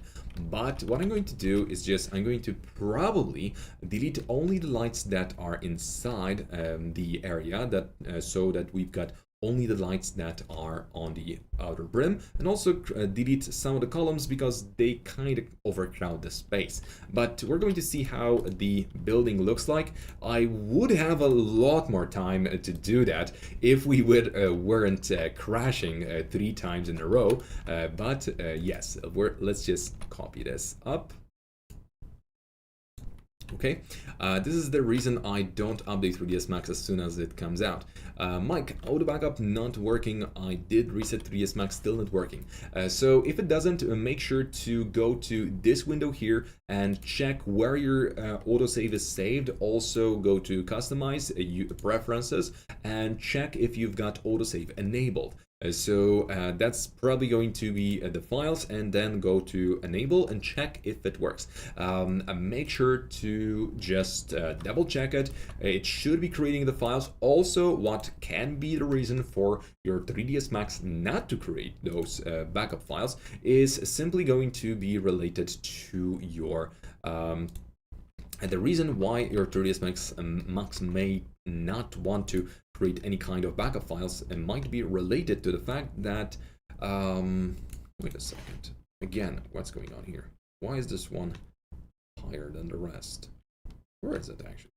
But what I'm going to do is I'm going to probably delete only the lights that are inside the area, so that we've got only the lights that are on the outer brim, and also delete some of the columns because they kind of overcrowd the space. But we're going to see how the building looks like. I would have a lot more time to do that if we weren't crashing 3 times in a row. But yes, let's just copy this up. Okay, this is the reason I don't update 3ds Max as soon as it comes out. Mike, auto backup not working. I did reset 3ds Max, still not working. So if it doesn't, make sure to go to this window here and check where your autosave is saved. Also go to customize preferences and check if you've got autosave enabled. So that's probably going to be the files, and then go to enable and check if it works. Make sure to just double check it. It should be creating the files. Also, what can be the reason for your 3ds Max not to create those backup files is simply going to be related to your and the reason why your 3ds Max may not want to create any kind of backup files might be related to the fact that Wait a second. Again, what's going on here? Why is this one higher than the rest? Where is it actually?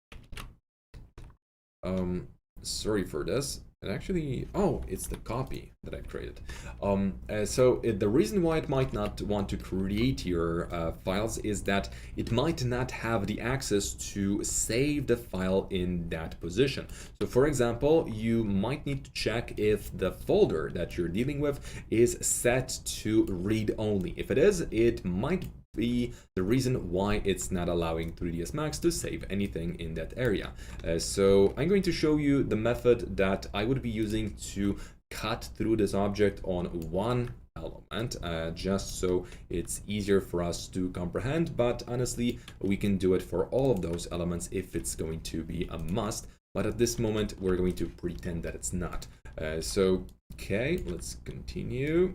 Sorry for this. It actually, oh, it's the copy that I created. The reason why it might not want to create your files is that it might not have the access to save the file in that position. So for example, you might need to check if the folder that you're dealing with is set to read only. If it is, it might be the reason why it's not allowing 3ds Max to save anything in that area. So I'm going to show you the method that I would be using to cut through this object on one element, just so it's easier for us to comprehend, but honestly we can do it for all of those elements if it's going to be a must, but at this moment we're going to pretend that it's not. Okay, let's continue.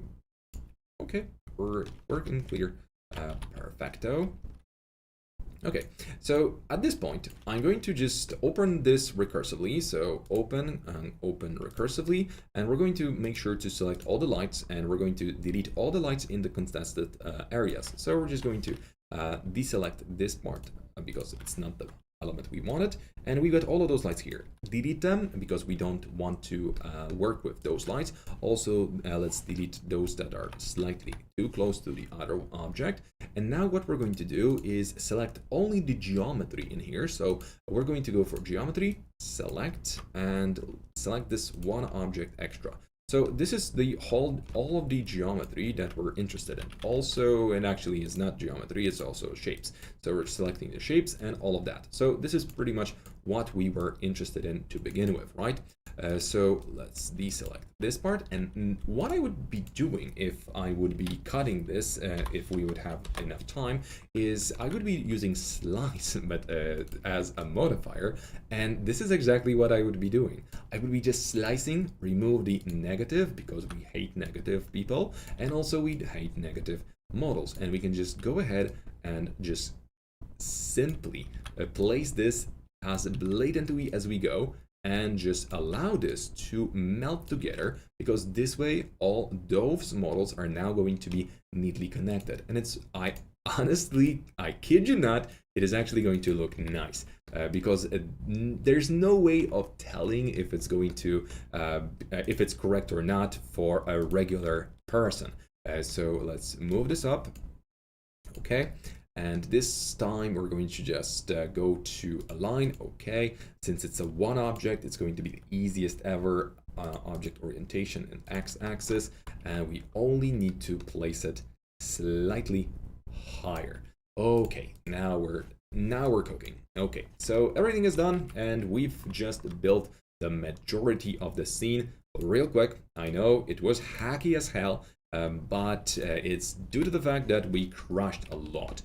Okay, we're working clear. Perfecto. Okay, so at this point, I'm going to just open this recursively. So open and open recursively, and we're going to make sure to select all the lights, and we're going to delete all the lights in the contested areas. So we're just going to deselect this part because it's not the element we wanted, and we got all of those lights here. Delete them because we don't want to work with those lights. Also, let's delete those that are slightly too close to the other object. And now what we're going to do is select only the geometry in here. So we're going to go for geometry, select, and select this one object extra. So this is the whole, all of the geometry that we're interested in. Also, and actually is not geometry, it's also shapes. So we're selecting the shapes and all of that. So this is pretty much what we were interested in to begin with, right? So let's deselect this part. And what I would be doing if I would be cutting this, if we would have enough time, is I would be using slice, but as a modifier. And this is exactly what I would be doing. I would be just slicing, remove the negative because we hate negative people, and also we hate negative models. And we can just go ahead and just simply place this as blatantly as we go, and just allow this to melt together, because this way all those models are now going to be neatly connected. And it's, I honestly, I kid you not, it is actually going to look nice, because there's no way of telling if it's going to, if it's correct or not for a regular person. So let's move this up. Okay. And this time we're going to just go to align. Okay, since it's a one object, it's going to be the easiest ever object orientation and x-axis, and we only need to place it slightly higher. Okay, now we're cooking. Okay, so everything is done, and we've just built the majority of the scene real quick. I know it was hacky as hell, but it's due to the fact that we crashed a lot.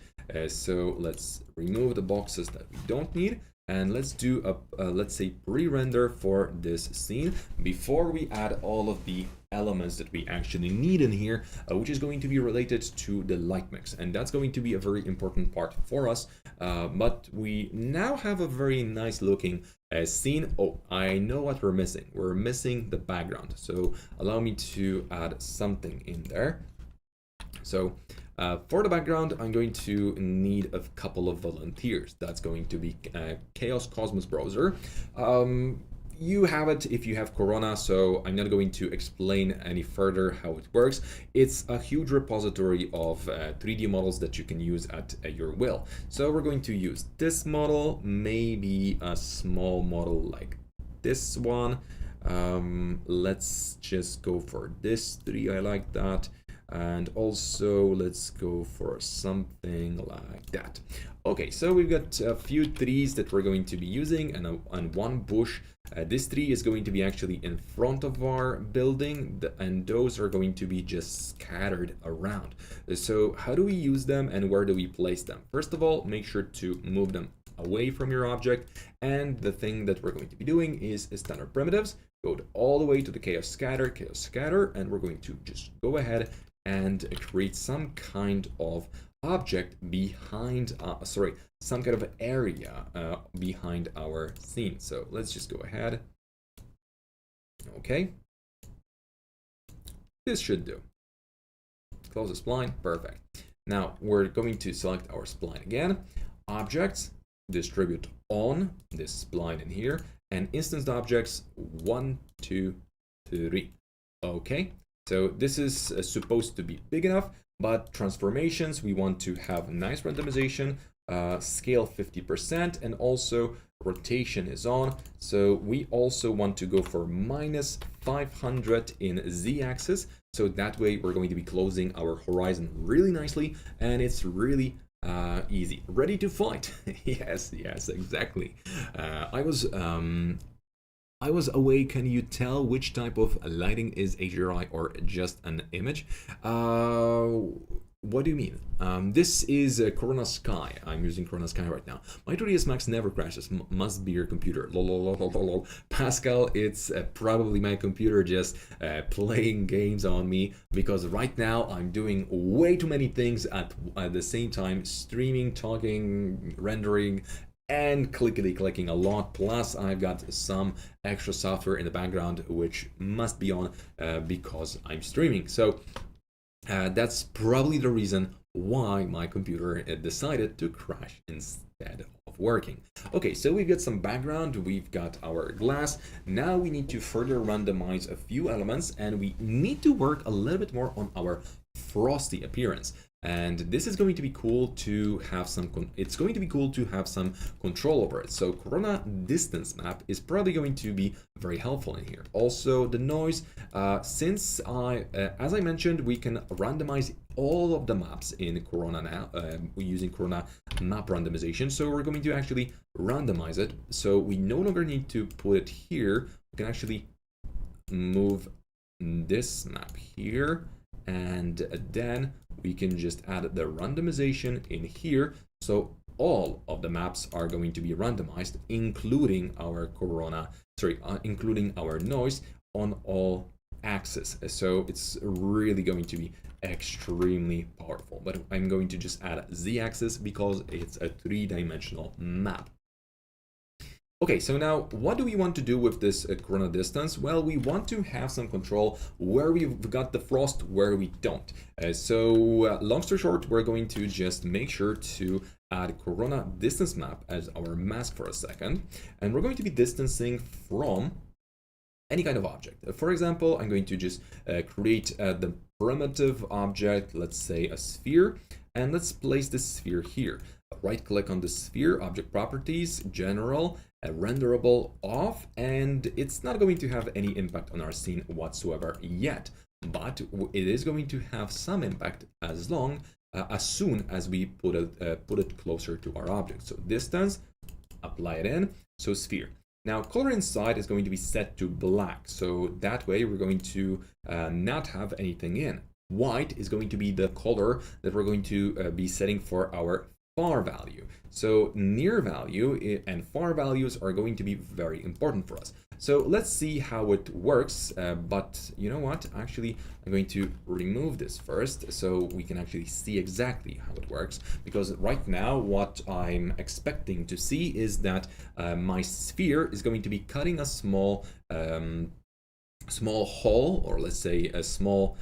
So let's remove the boxes that we don't need, and let's do a let's say pre-render for this scene before we add all of the elements that we actually need in here, which is going to be related to the light mix, and that's going to be a very important part for us. But we now have a very nice looking scene. Oh, I know what we're missing. We're missing the background, so allow me to add something in there. So for the background, I'm going to need a couple of volunteers. That's going to be Chaos Cosmos Browser. You have it if you have Corona, so I'm not going to explain any further how it works. It's a huge repository of 3D models that you can use at your will. So we're going to use this model, maybe a small model like this one. Let's just go for this 3, I like that. And also let's go for something like that. Okay, so we've got a few trees that we're going to be using, and one bush. This tree is going to be actually in front of our building, and those are going to be just scattered around. So how do we use them and where do we place them? First of all, make sure to move them away from your object, and the thing that we're going to be doing is standard primitives. Go all the way to the chaos scatter, and we're going to just go ahead and create some kind of object behind, some kind of area behind our scene. So let's just go ahead. Okay, this should do. close the spline, perfect. Now we're going to select our spline again, objects, distribute on this spline in here, and instanced objects 1, 2, 3. Okay, so this is supposed to be big enough, but transformations, we want to have nice randomization, scale 50%, and also rotation is on. So we also want to go for minus 500 in z-axis. So that way we're going to be closing our horizon really nicely, and it's really easy. Ready to fight. Yes, exactly. I was away. Can you tell which type of lighting is HDRI or just an image? What do you mean? This is Corona Sky. I'm using Corona Sky right now. My 3ds Max never crashes. Must be your computer. Lol, lol, lol, lol, lol. Pascal, it's probably my computer just playing games on me, because right now I'm doing way too many things at the same time: streaming, talking, rendering, and clickety-clicking a lot. Plus I've got some extra software in the background which must be on because I'm streaming. So that's probably the reason why my computer decided to crash instead of working. Okay, so we've got some background, we've got our glass. Now we need to further randomize a few elements, and we need to work a little bit more on our frosty appearance. And this is going to be cool to have some, it's going to be cool to have some control over it. So Corona distance map is probably going to be very helpful in here. Also the noise, since as I mentioned, we can randomize all of the maps in Corona now, we're using Corona map randomization. So we're going to actually randomize it. So we no longer need to put it here. We can actually move this map here, and then we can just add the randomization in here. So all of the maps are going to be randomized, including our including our noise on all axes. So it's really going to be extremely powerful. But I'm going to just add z-axis because it's a 3-dimensional map. Okay, so now what do we want to do with this Corona distance? Well, we want to have some control where we've got the frost, where we don't. Long story short, we're going to just make sure to add Corona distance map as our mask for a second. And we're going to be distancing from any kind of object. For example, I'm going to just create the primitive object, let's say a sphere, and let's place this sphere here. Right click on the sphere, object properties, general, renderable off, and it's not going to have any impact on our scene whatsoever yet, but it is going to have some impact as soon as we put it closer to our object. So distance, apply it in, so sphere. Now color inside is going to be set to black, so that way we're going to not have anything in. White is going to be the color that we're going to be setting for our far value. So near value and far values are going to be very important for us. So let's see how it works, but you know what, actually I'm going to remove this first so we can actually see exactly how it works, because right now what I'm expecting to see is that my sphere is going to be cutting a small hole, or let's say a small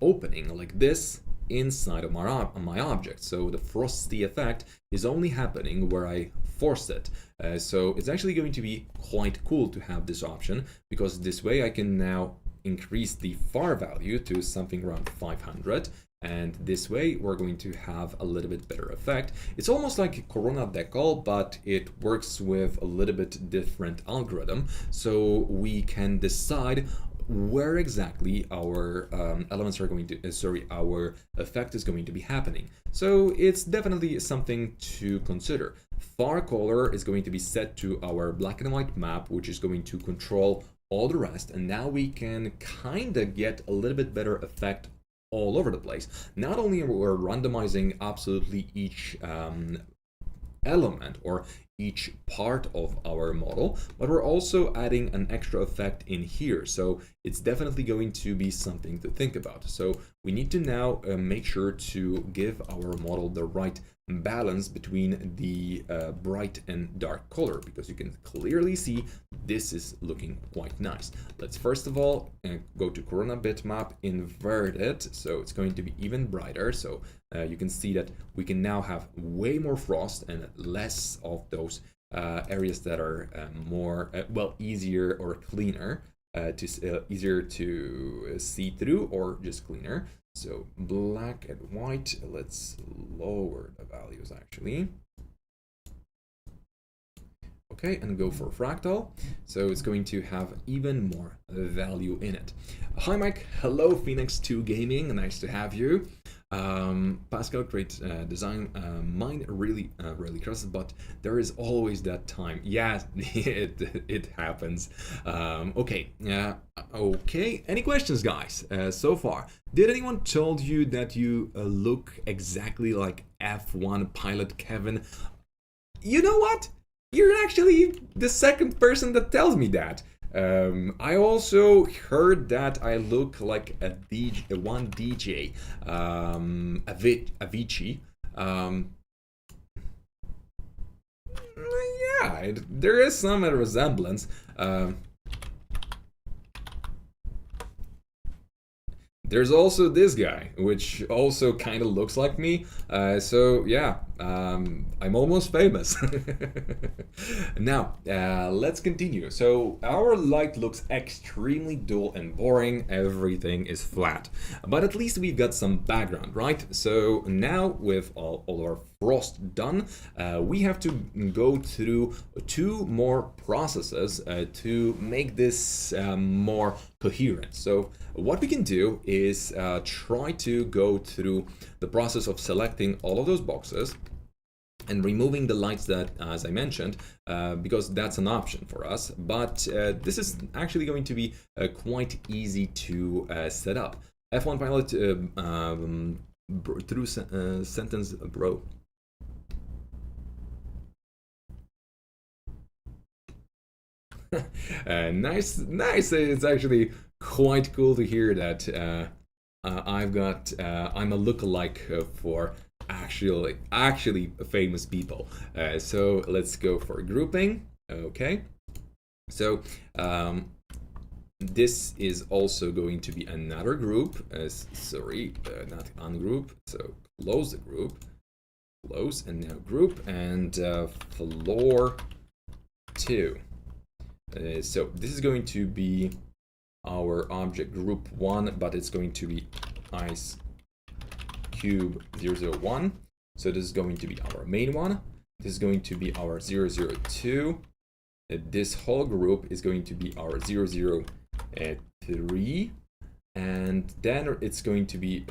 opening like this inside of my object. So the frosty effect is only happening where I force it. So it's actually going to be quite cool to have this option, because this way I can now increase the far value to something around 500, and this way we're going to have a little bit better effect. It's almost like Corona Decal, but it works with a little bit different algorithm, so we can decide where exactly our elements are going to, our effect is going to be happening. So it's definitely something to consider. Far color is going to be set to our black and white map, which is going to control all the rest. And now we can kind of get a little bit better effect all over the place. Not only are we randomizing absolutely each element or each part of our model, but we're also adding an extra effect in here. So it's definitely going to be something to think about. So we need to now make sure to give our model the right balance between the bright and dark color, because you can clearly see this is looking quite nice. Let's first of all go to Corona bitmap, invert it, so it's going to be even brighter. So you can see that we can now have way more frost and less of those areas that are more well, easier or cleaner easier to see through, or just cleaner. So black and white, let's lower the values actually. Okay, and go for fractal. So it's going to have even more value in it. Hi Mike, hello Phoenix2 Gaming, nice to have you. Pascal, great design. Mine really crushes, but there is always that time. Yeah, it happens. Okay, okay. Any questions, guys? So far, did anyone told you that you look exactly like F1 pilot Kevin? You know what? You're actually the second person that tells me that. I also heard that I look like a one DJ, Avicii. Yeah, there is some resemblance. There's also this guy, which also kind of looks like me. So yeah, I'm almost famous. Now, let's continue. So our light looks extremely dull and boring. Everything is flat. But at least we've got some background, right? So now with all our frost done, we have to go through 2 more processes to make this more coherent. So what we can do is try to go through the process of selecting all of those boxes and removing the lights that, as I mentioned, because that's an option for us. But this is actually going to be quite easy to set up. F1 pilot through sentence bro. Nice. It's actually quite cool to hear that I'm a lookalike for actually famous people. So let's go for grouping. Okay. So this is also going to be another group. Sorry, not ungroup. So close the group. Close and now group and floor 2. So this is going to be our object group 1, but it's going to be Ice Cube 001. So this is going to be our main one. This is going to be our 002. This whole group is going to be our 003. And then it's going to be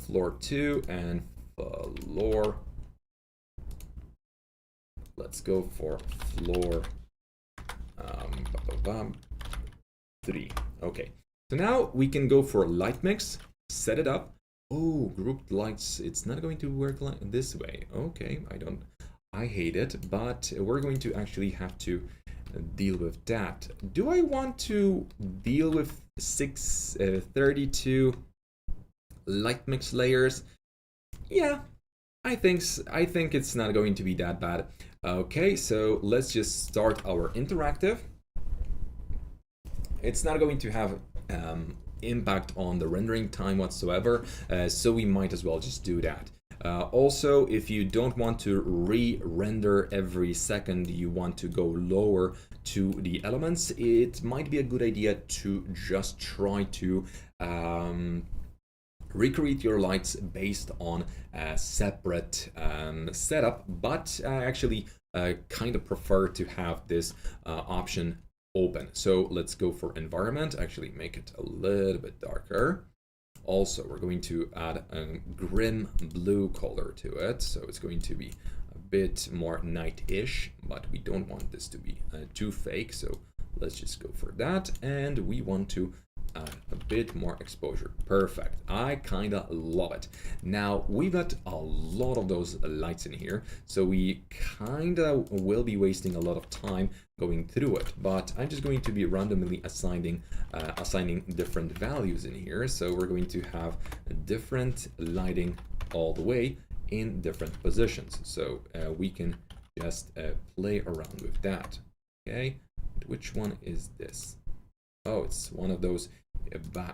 floor 2 and floor. Let's go for floor 3. Okay, so now we can go for light mix, set it up. Oh, grouped lights, it's not going to work like this way. Okay, I hate it, but we're going to actually have to deal with that. Do I want to deal with 32 light mix layers? Yeah, I think it's not going to be that bad. Okay, so let's just start our interactive. It's not going to have impact on the rendering time whatsoever, so we might as well just do that. Also, if you don't want to re-render every second, you want to go lower to the elements, it might be a good idea to just try to recreate your lights based on a separate setup, but I actually kind of prefer to have this option open. So let's go for environment, actually make it a little bit darker. Also, we're going to add a grim blue color to it, so it's going to be a bit more night-ish, but we don't want this to be too fake, so let's just go for that. And we want to add a bit more exposure. Perfect. I kinda love it. Now we've got a lot of those lights in here, so we kinda will be wasting a lot of time going through it, but I'm just going to be randomly assigning different values in here. So we're going to have different lighting all the way in different positions. So we can just play around with that. Okay, which one is this? Oh, it's one of those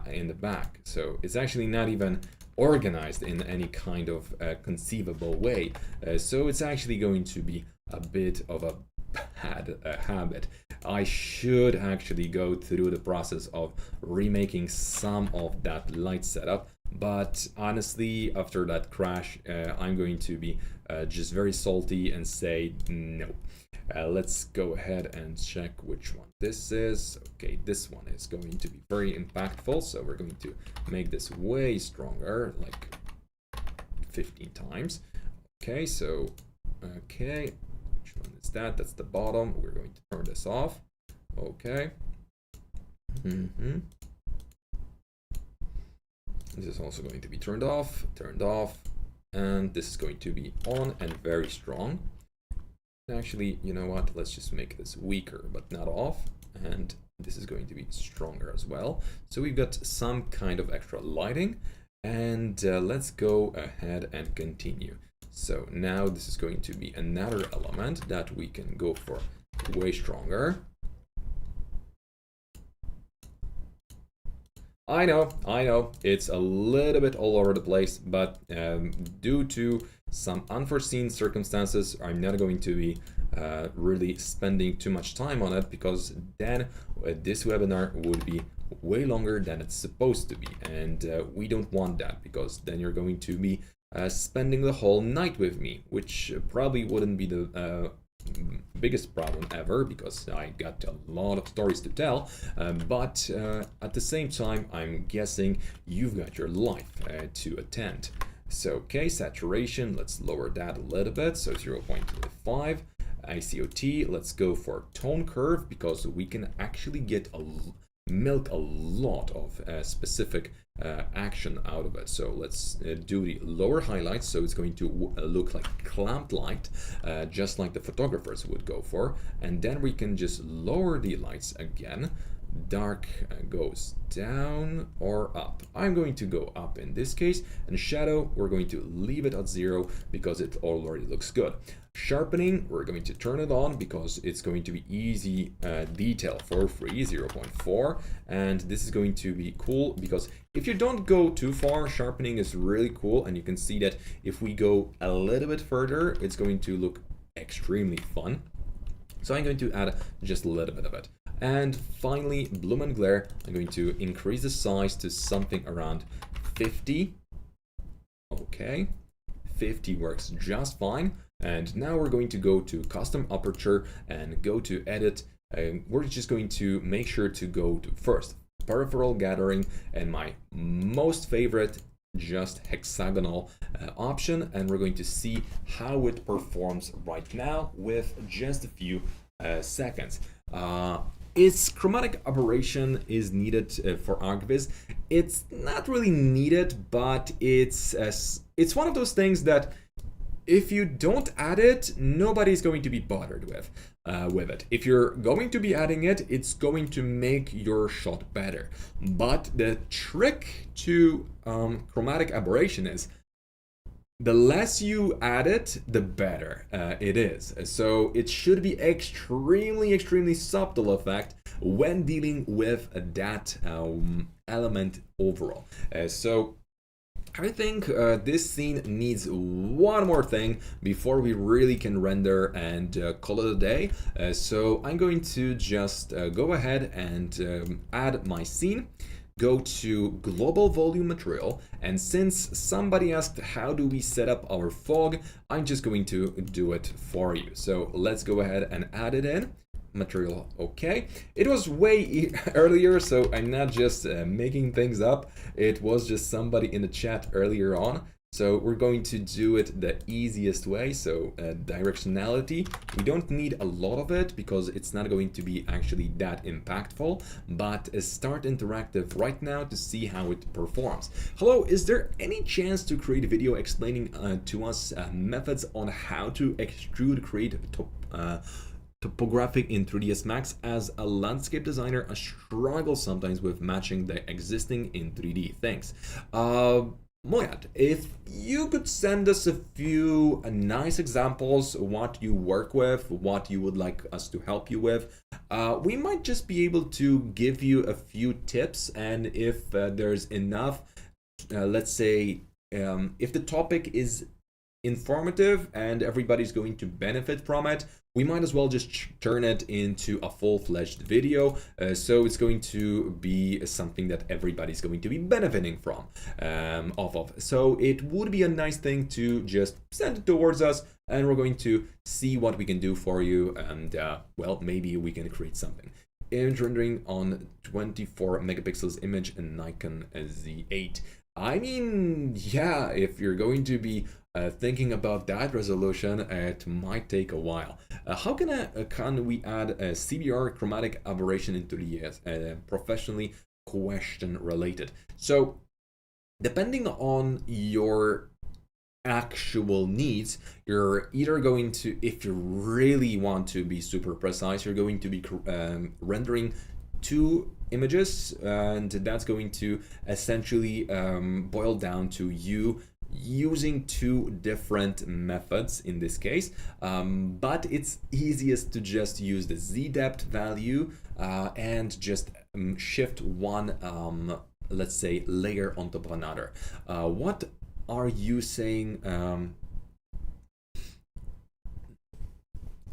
in the back. So it's actually not even organized in any kind of conceivable way. So it's actually going to be a bit of a bad habit. I should actually go through the process of remaking some of that light setup. But honestly, after that crash, I'm going to be just very salty and say no. Let's go ahead and check which one this is. Okay, this one is going to be very impactful, so we're going to make this way stronger, like 15 times. Okay, so, okay, which one is that? That's the bottom. We're going to turn this off. Okay. This is also going to be turned off, and this is going to be on and very strong. Actually, you know what? Let's just make this weaker, but not off. And this is going to be stronger as well. So we've got some kind of extra lighting. And let's go ahead and continue. So now this is going to be another element that we can go for way stronger. I know, it's a little bit all over the place, but due to some unforeseen circumstances, I'm not going to be really spending too much time on it, because then this webinar would be way longer than it's supposed to be, and we don't want that, because then you're going to be spending the whole night with me, which probably wouldn't be the biggest problem ever, because I got a lot of stories to tell, but at the same time, I'm guessing you've got your life to attend. So, okay, saturation, let's lower that a little bit, so 0.5. ICOT, let's go for tone curve, because we can actually get milk a lot of specific action out of it. So let's do the lower highlights, so it's going to look like clamped light, just like the photographers would go for, and then we can just lower the lights again. Dark goes down or up. I'm going to go up in this case, and shadow we're going to leave it at 0 because it already looks good. Sharpening, we're going to turn it on because it's going to be easy detail for free, 0.4, and this is going to be cool because if you don't go too far, sharpening is really cool, and you can see that if we go a little bit further, it's going to look extremely fun. So I'm going to add just a little bit of it. And finally, bloom and glare, I'm going to increase the size to something around 50. Okay, 50 works just fine. And now we're going to go to custom aperture and go to edit. We're just going to make sure to go to first peripheral gathering and my most favorite just hexagonal option, and we're going to see how it performs right now with just a few seconds. Its chromatic aberration is needed for ArcViz. It's not really needed, but it's one of those things that if you don't add it, nobody's going to be bothered with it. If you're going to be adding it, it's going to make your shot better. But the trick to chromatic aberration is the less you add it, the better it is. So it should be extremely subtle effect when dealing with that element overall. So I think this scene needs one more thing before we really can render and call it a day. So I'm going to just go ahead and add my scene. Go to global volume material, and since somebody asked how do we set up our fog, I'm just going to do it for you. So let's go ahead and add it in. Material, okay. It was way earlier, so I'm not just making things up. It was just somebody in the chat earlier on So we're going to do it the easiest way. So directionality, we don't need a lot of it because it's not going to be actually that impactful, but start interactive right now to see how it performs. Hello, is there any chance to create a video explaining to us methods on how to extrude, create topographic in 3ds Max? As a landscape designer, I struggle sometimes with matching the existing in 3D. Thanks. Moyad, if you could send us a few nice examples, what you work with, what you would like us to help you with, we might just be able to give you a few tips. And if there's enough, let's say, if the topic is informative and everybody's going to benefit from it, we might as well just turn it into a full-fledged video, so it's going to be something that everybody's going to be benefiting from off of. So it would be a nice thing to just send it towards us, and we're going to see what we can do for you, and well, maybe we can create something. Image rendering on 24 megapixels image in Nikon Z8. I mean, yeah, if you're going to be thinking about that resolution, it might take a while. How can we add a CBR chromatic aberration into the professionally question related? So depending on your actual needs, you're either going to, if you really want to be super precise, you're going to be rendering 2 images, and that's going to essentially boil down to you using 2 different methods in this case, but it's easiest to just use the Z depth value and just shift one, let's say, layer on top of another. What are you saying?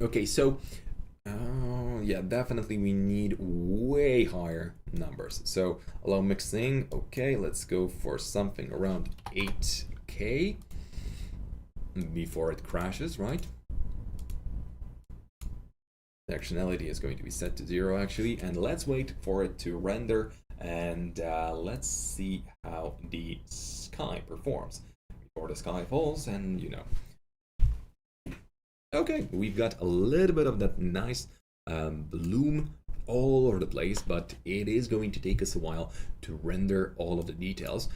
Okay, so yeah, definitely we need way higher numbers. So allow mixing. Okay, let's go for something around 8K before it crashes, right? Directionality is going to be set to 0 actually, and let's wait for it to render, and let's see how the sky performs before the sky falls, and you know. Okay, we've got a little bit of that nice bloom all over the place, but it is going to take us a while to render all of the details.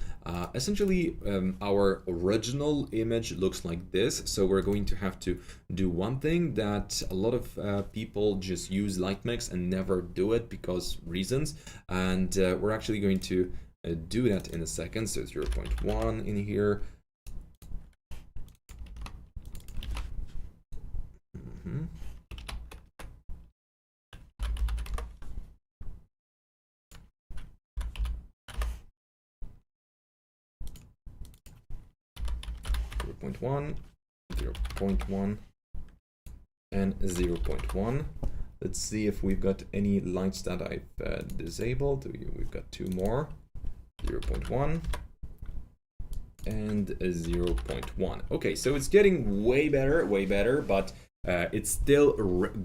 Essentially, our original image looks like this, so we're going to have to do one thing that a lot of people just use light mix and never do it because reasons, and we're actually going to do that in a second. So 0.1 in here. 0.1, 0.1, and 0.1. Let's see if we've got any lights that I've disabled. We've got 2 more, 0.1 and 0.1. Okay, so it's getting way better, but it's still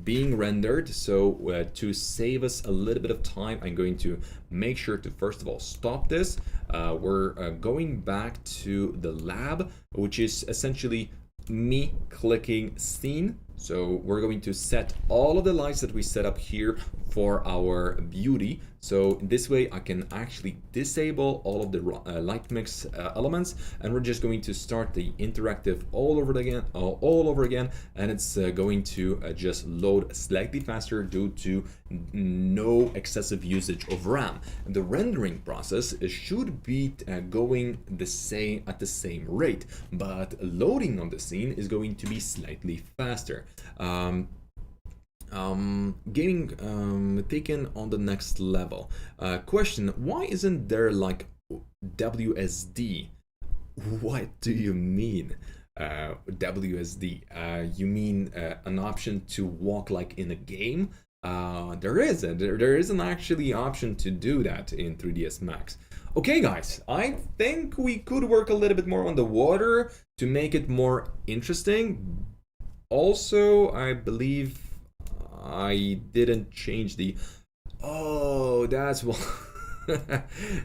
being rendered. So to save us a little bit of time, I'm going to make sure to first of all stop this. We're going back to the lab, which is essentially me clicking scene. So we're going to set all of the lights that we set up here for our beauty. So this way I can actually disable all of the light mix elements, and we're just going to start the interactive all over again, and it's going to just load slightly faster due to no excessive usage of RAM. The rendering process should be going at the same rate, but loading on the scene is going to be slightly faster. Getting taken on the next level. Question: why isn't there like WSD? What do you mean? WSD? You mean an option to walk like in a game? There isn't actually option to do that in 3ds Max. Okay guys, I think we could work a little bit more on the water to make it more interesting. Also, I believe I didn't change the... Oh, that's what...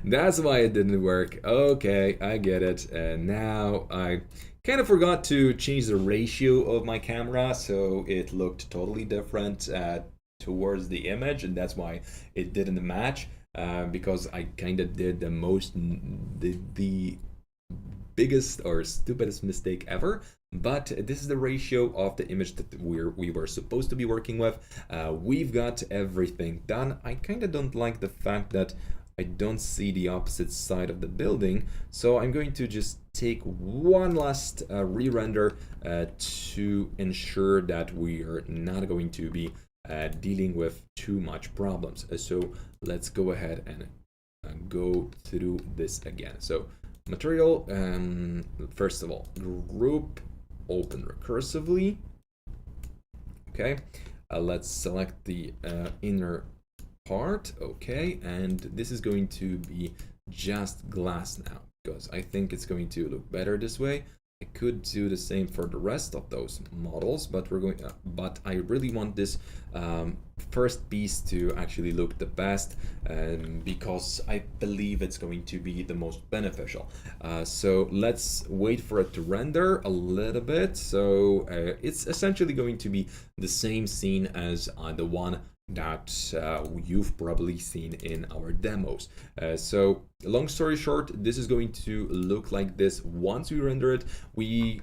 That's why it didn't work. Okay, I get it. Now I kind of forgot to change the ratio of my camera, so it looked totally different towards the image, and that's why it didn't match. Because I kind of did the biggest or stupidest mistake ever. But this is the ratio of the image that we were supposed to be working with. We've got everything done. I kind of don't like the fact that I don't see the opposite side of the building, so I'm going to just take one last re-render to ensure that we are not going to be dealing with too much problems. So let's go ahead and go through this again. So material, first of all, group, open recursively. Okay, let's select the inner part. Okay, and this is going to be just glass now, because I think it's going to look better this way. I could do the same for the rest of those models, but we're going. But I really want this first piece to actually look the best, because I believe it's going to be the most beneficial. So let's wait for it to render a little bit. So it's essentially going to be the same scene as the one that you've probably seen in our demos. So long story short, this is going to look like this once we render it. We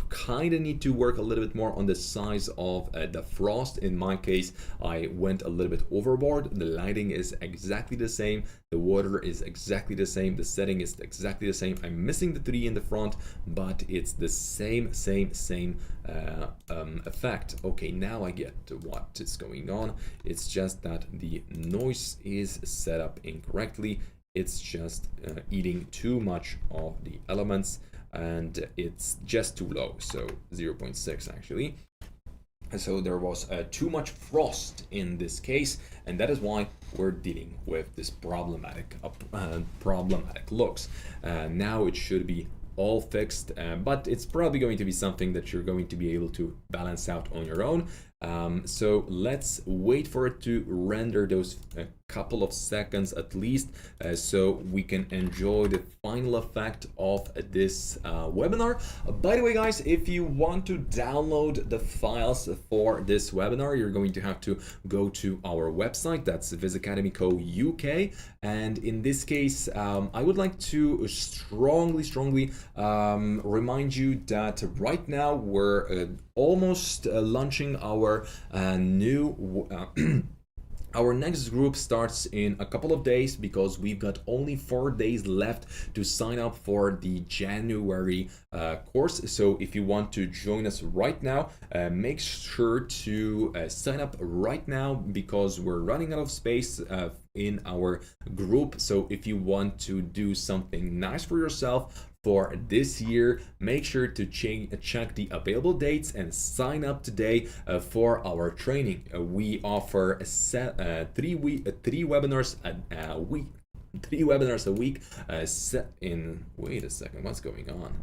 kind of need to work a little bit more on the size of the frost. In my case, I went a little bit overboard. The lighting is exactly the same, the water is exactly the same, the setting is exactly the same. I'm missing the tree in the front, but it's the same effect. Okay, now I get what is going on. It's just that the noise is set up incorrectly. It's just eating too much of the elements, and it's just too low, so 0.6 actually. So there was too much frost in this case, and that is why we're dealing with this problematic looks. Now it should be all fixed, but it's probably going to be something that you're going to be able to balance out on your own. So let's wait for it to render those couple of seconds at least, so we can enjoy the final effect of this webinar. By the way, guys, if you want to download the files for this webinar, you're going to have to go to our website. That's Vizacademy Co. UK. And in this case, I would like to strongly remind you that right now we're almost launching our new our next group starts in a couple of days, because we've got only 4 days left to sign up for the January course. So if you want to join us right now, make sure to sign up right now, because we're running out of space in our group. So if you want to do something nice for yourself for this year, make sure to check the available dates and sign up today for our training. We offer three webinars a week. 3 webinars a week set in. Wait a second, what's going on?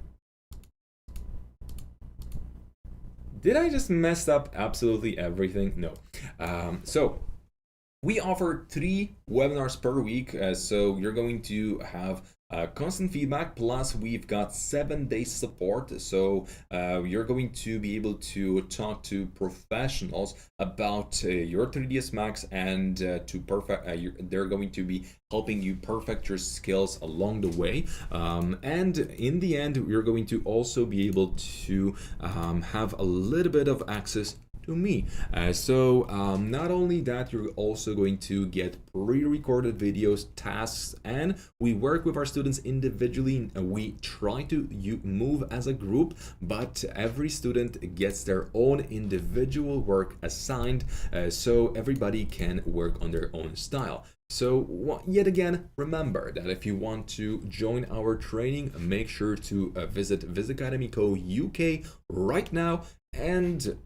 Did I just mess up absolutely everything? No. So we offer 3 webinars per week, so you're going to have constant feedback, plus we've got 7 days support. So you're going to be able to talk to professionals about your 3ds Max, and they're going to be helping you perfect your skills along the way. And in the end, you're going to also be able to have a little bit of access to me. So not only that, you're also going to get pre-recorded videos, tasks, and we work with our students individually. We try to move as a group, but every student gets their own individual work assigned, so everybody can work on their own style. So yet again, remember that if you want to join our training, make sure to visit Vizacademy Co. UK right now and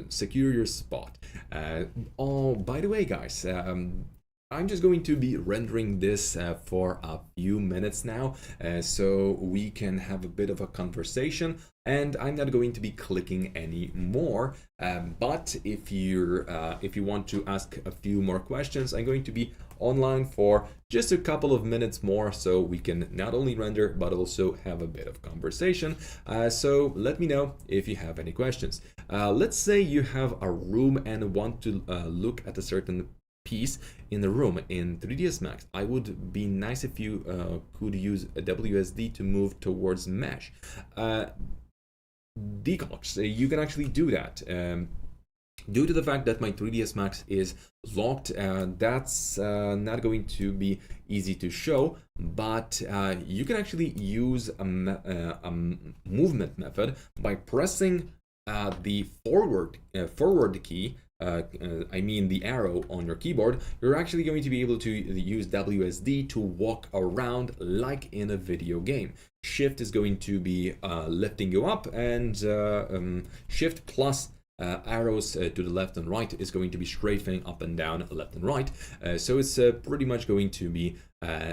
secure your spot. Oh, by the way, guys, I'm just going to be rendering this for a few minutes now, so we can have a bit of a conversation, and I'm not going to be clicking any more. But if you want to ask a few more questions, I'm going to be online for just a couple of minutes more, so we can not only render but also have a bit of conversation. So let me know if you have any questions. Let's say you have a room and want to look at a certain piece in the room in 3ds Max. I would be nice if you could use a WSD to move towards mesh. Decox, you can actually do that. Due to the fact that my 3ds Max is locked, that's not going to be easy to show, but you can actually use a movement method by pressing the forward key. I mean the arrow on your keyboard. You're actually going to be able to use WSD to walk around like in a video game. Shift is going to be lifting you up, and Shift plus arrows to the left and right is going to be strafing up and down, left and right. So it's pretty much going to be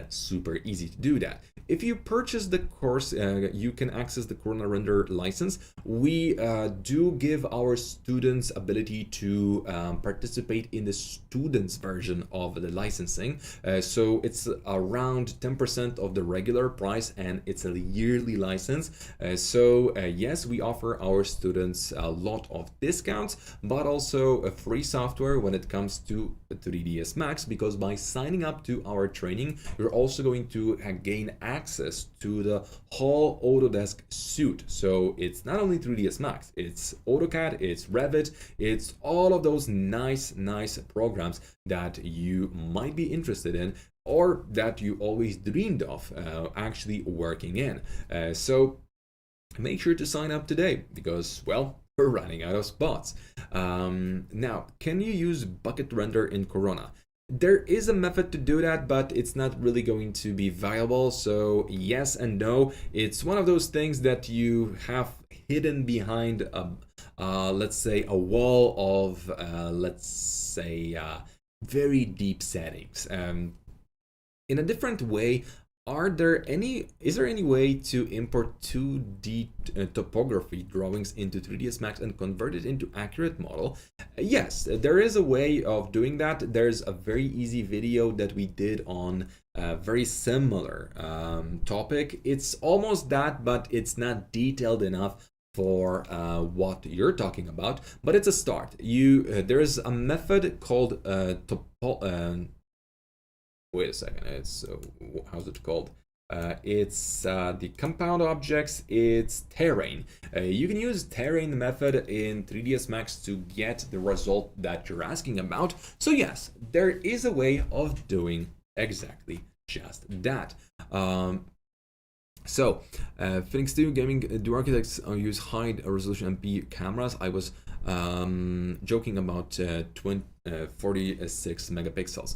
super easy to do that. If you purchase the course, you can access the Corona Render license. We do give our students ability to participate in the students version of the licensing. So it's around 10% of the regular price, and it's a yearly license. So yes, we offer our students a lot of discounts, but also a free software when it comes to 3ds Max, because by signing up to our training, you're also going to gain access to the whole Autodesk suite. So it's not only 3ds Max, it's AutoCAD, it's Revit, it's all of those nice programs that you might be interested in, or that you always dreamed of actually working in. So make sure to sign up today, because, well, we're running out of spots. Now, can you use bucket render in Corona? There is a method to do that, but it's not really going to be viable. So yes and no. It's one of those things that you have hidden behind let's say a wall of very deep settings. In a different way, is there any way to import 2D topography drawings into 3ds Max and convert it into accurate model? Yes, there is a way of doing that. There's a very easy video that we did on a very similar topic. It's almost that, but it's not detailed enough for what you're talking about, but it's a start. There's a method called wait a second, it's how's it called? It's the compound objects, it's terrain. You can use terrain method in 3ds Max to get the result that you're asking about. So yes, there is a way of doing exactly just that. So, Phoenix 2 Gaming, do architects use high resolution MP cameras? I was joking about 46 megapixels.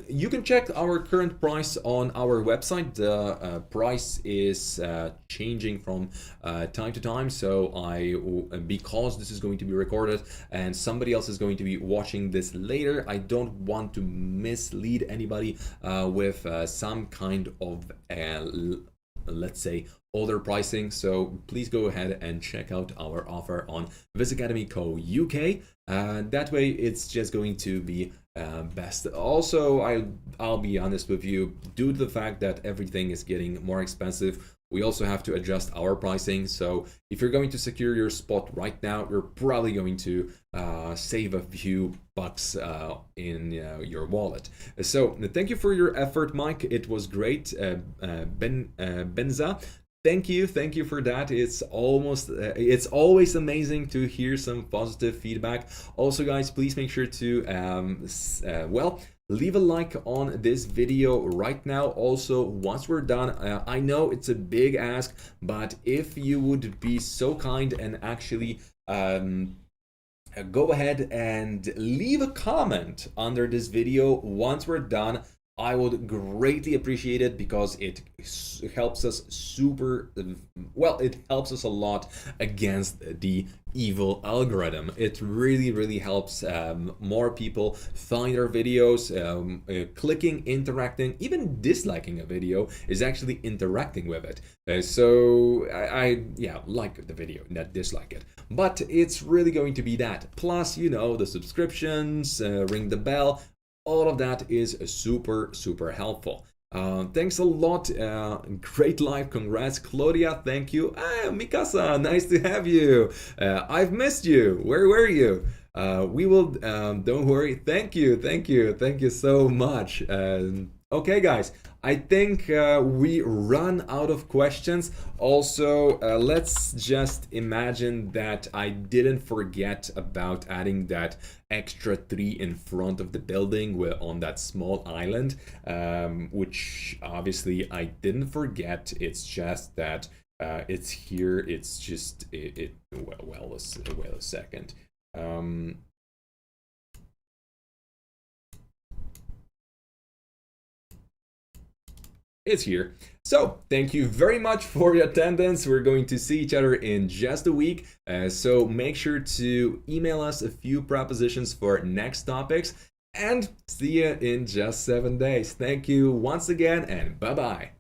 You can check our current price on our website. The price is changing from time to time. So because this is going to be recorded and somebody else is going to be watching this later, I don't want to mislead anybody with some kind of let's say older pricing. So please go ahead and check out our offer on Vizacademy Co. UK. That way it's just going to be best. Also, I'll be honest with you, due to the fact that everything is getting more expensive, we also have to adjust our pricing. So if you're going to secure your spot right now, you're probably going to save a few bucks in your wallet. So thank you for your effort, Mike. It was great. Benza, thank you for that. It's always amazing to hear some positive feedback. Also, guys, please make sure to leave a like on this video right now. Also, once we're done, I know it's a big ask, but if you would be so kind and actually go ahead and leave a comment under this video once we're done, I would greatly appreciate it because it helps us it helps us a lot against the evil algorithm. It really helps more people find our videos. Clicking, interacting, even disliking a video is actually interacting with it. So I like the video, not dislike it. But it's really going to be that. Plus, the subscriptions, ring the bell, all of that is super helpful. Thanks a lot. Great live. Congrats, Claudia. Thank you. Mikasa, nice to have you. I've missed you. Where were you? We will. Don't worry. Thank you so much. Okay, guys. I think we run out of questions. Also, let's just imagine that I didn't forget about adding that extra 3 in front of the building on that small island, which obviously I didn't forget. It's just that it's here. It's just well, a second. It's here. So thank you very much for your attendance. We're going to see each other in just a week. So make sure to email us a few propositions for next topics, and see you in just 7 days. Thank you once again, and bye-bye.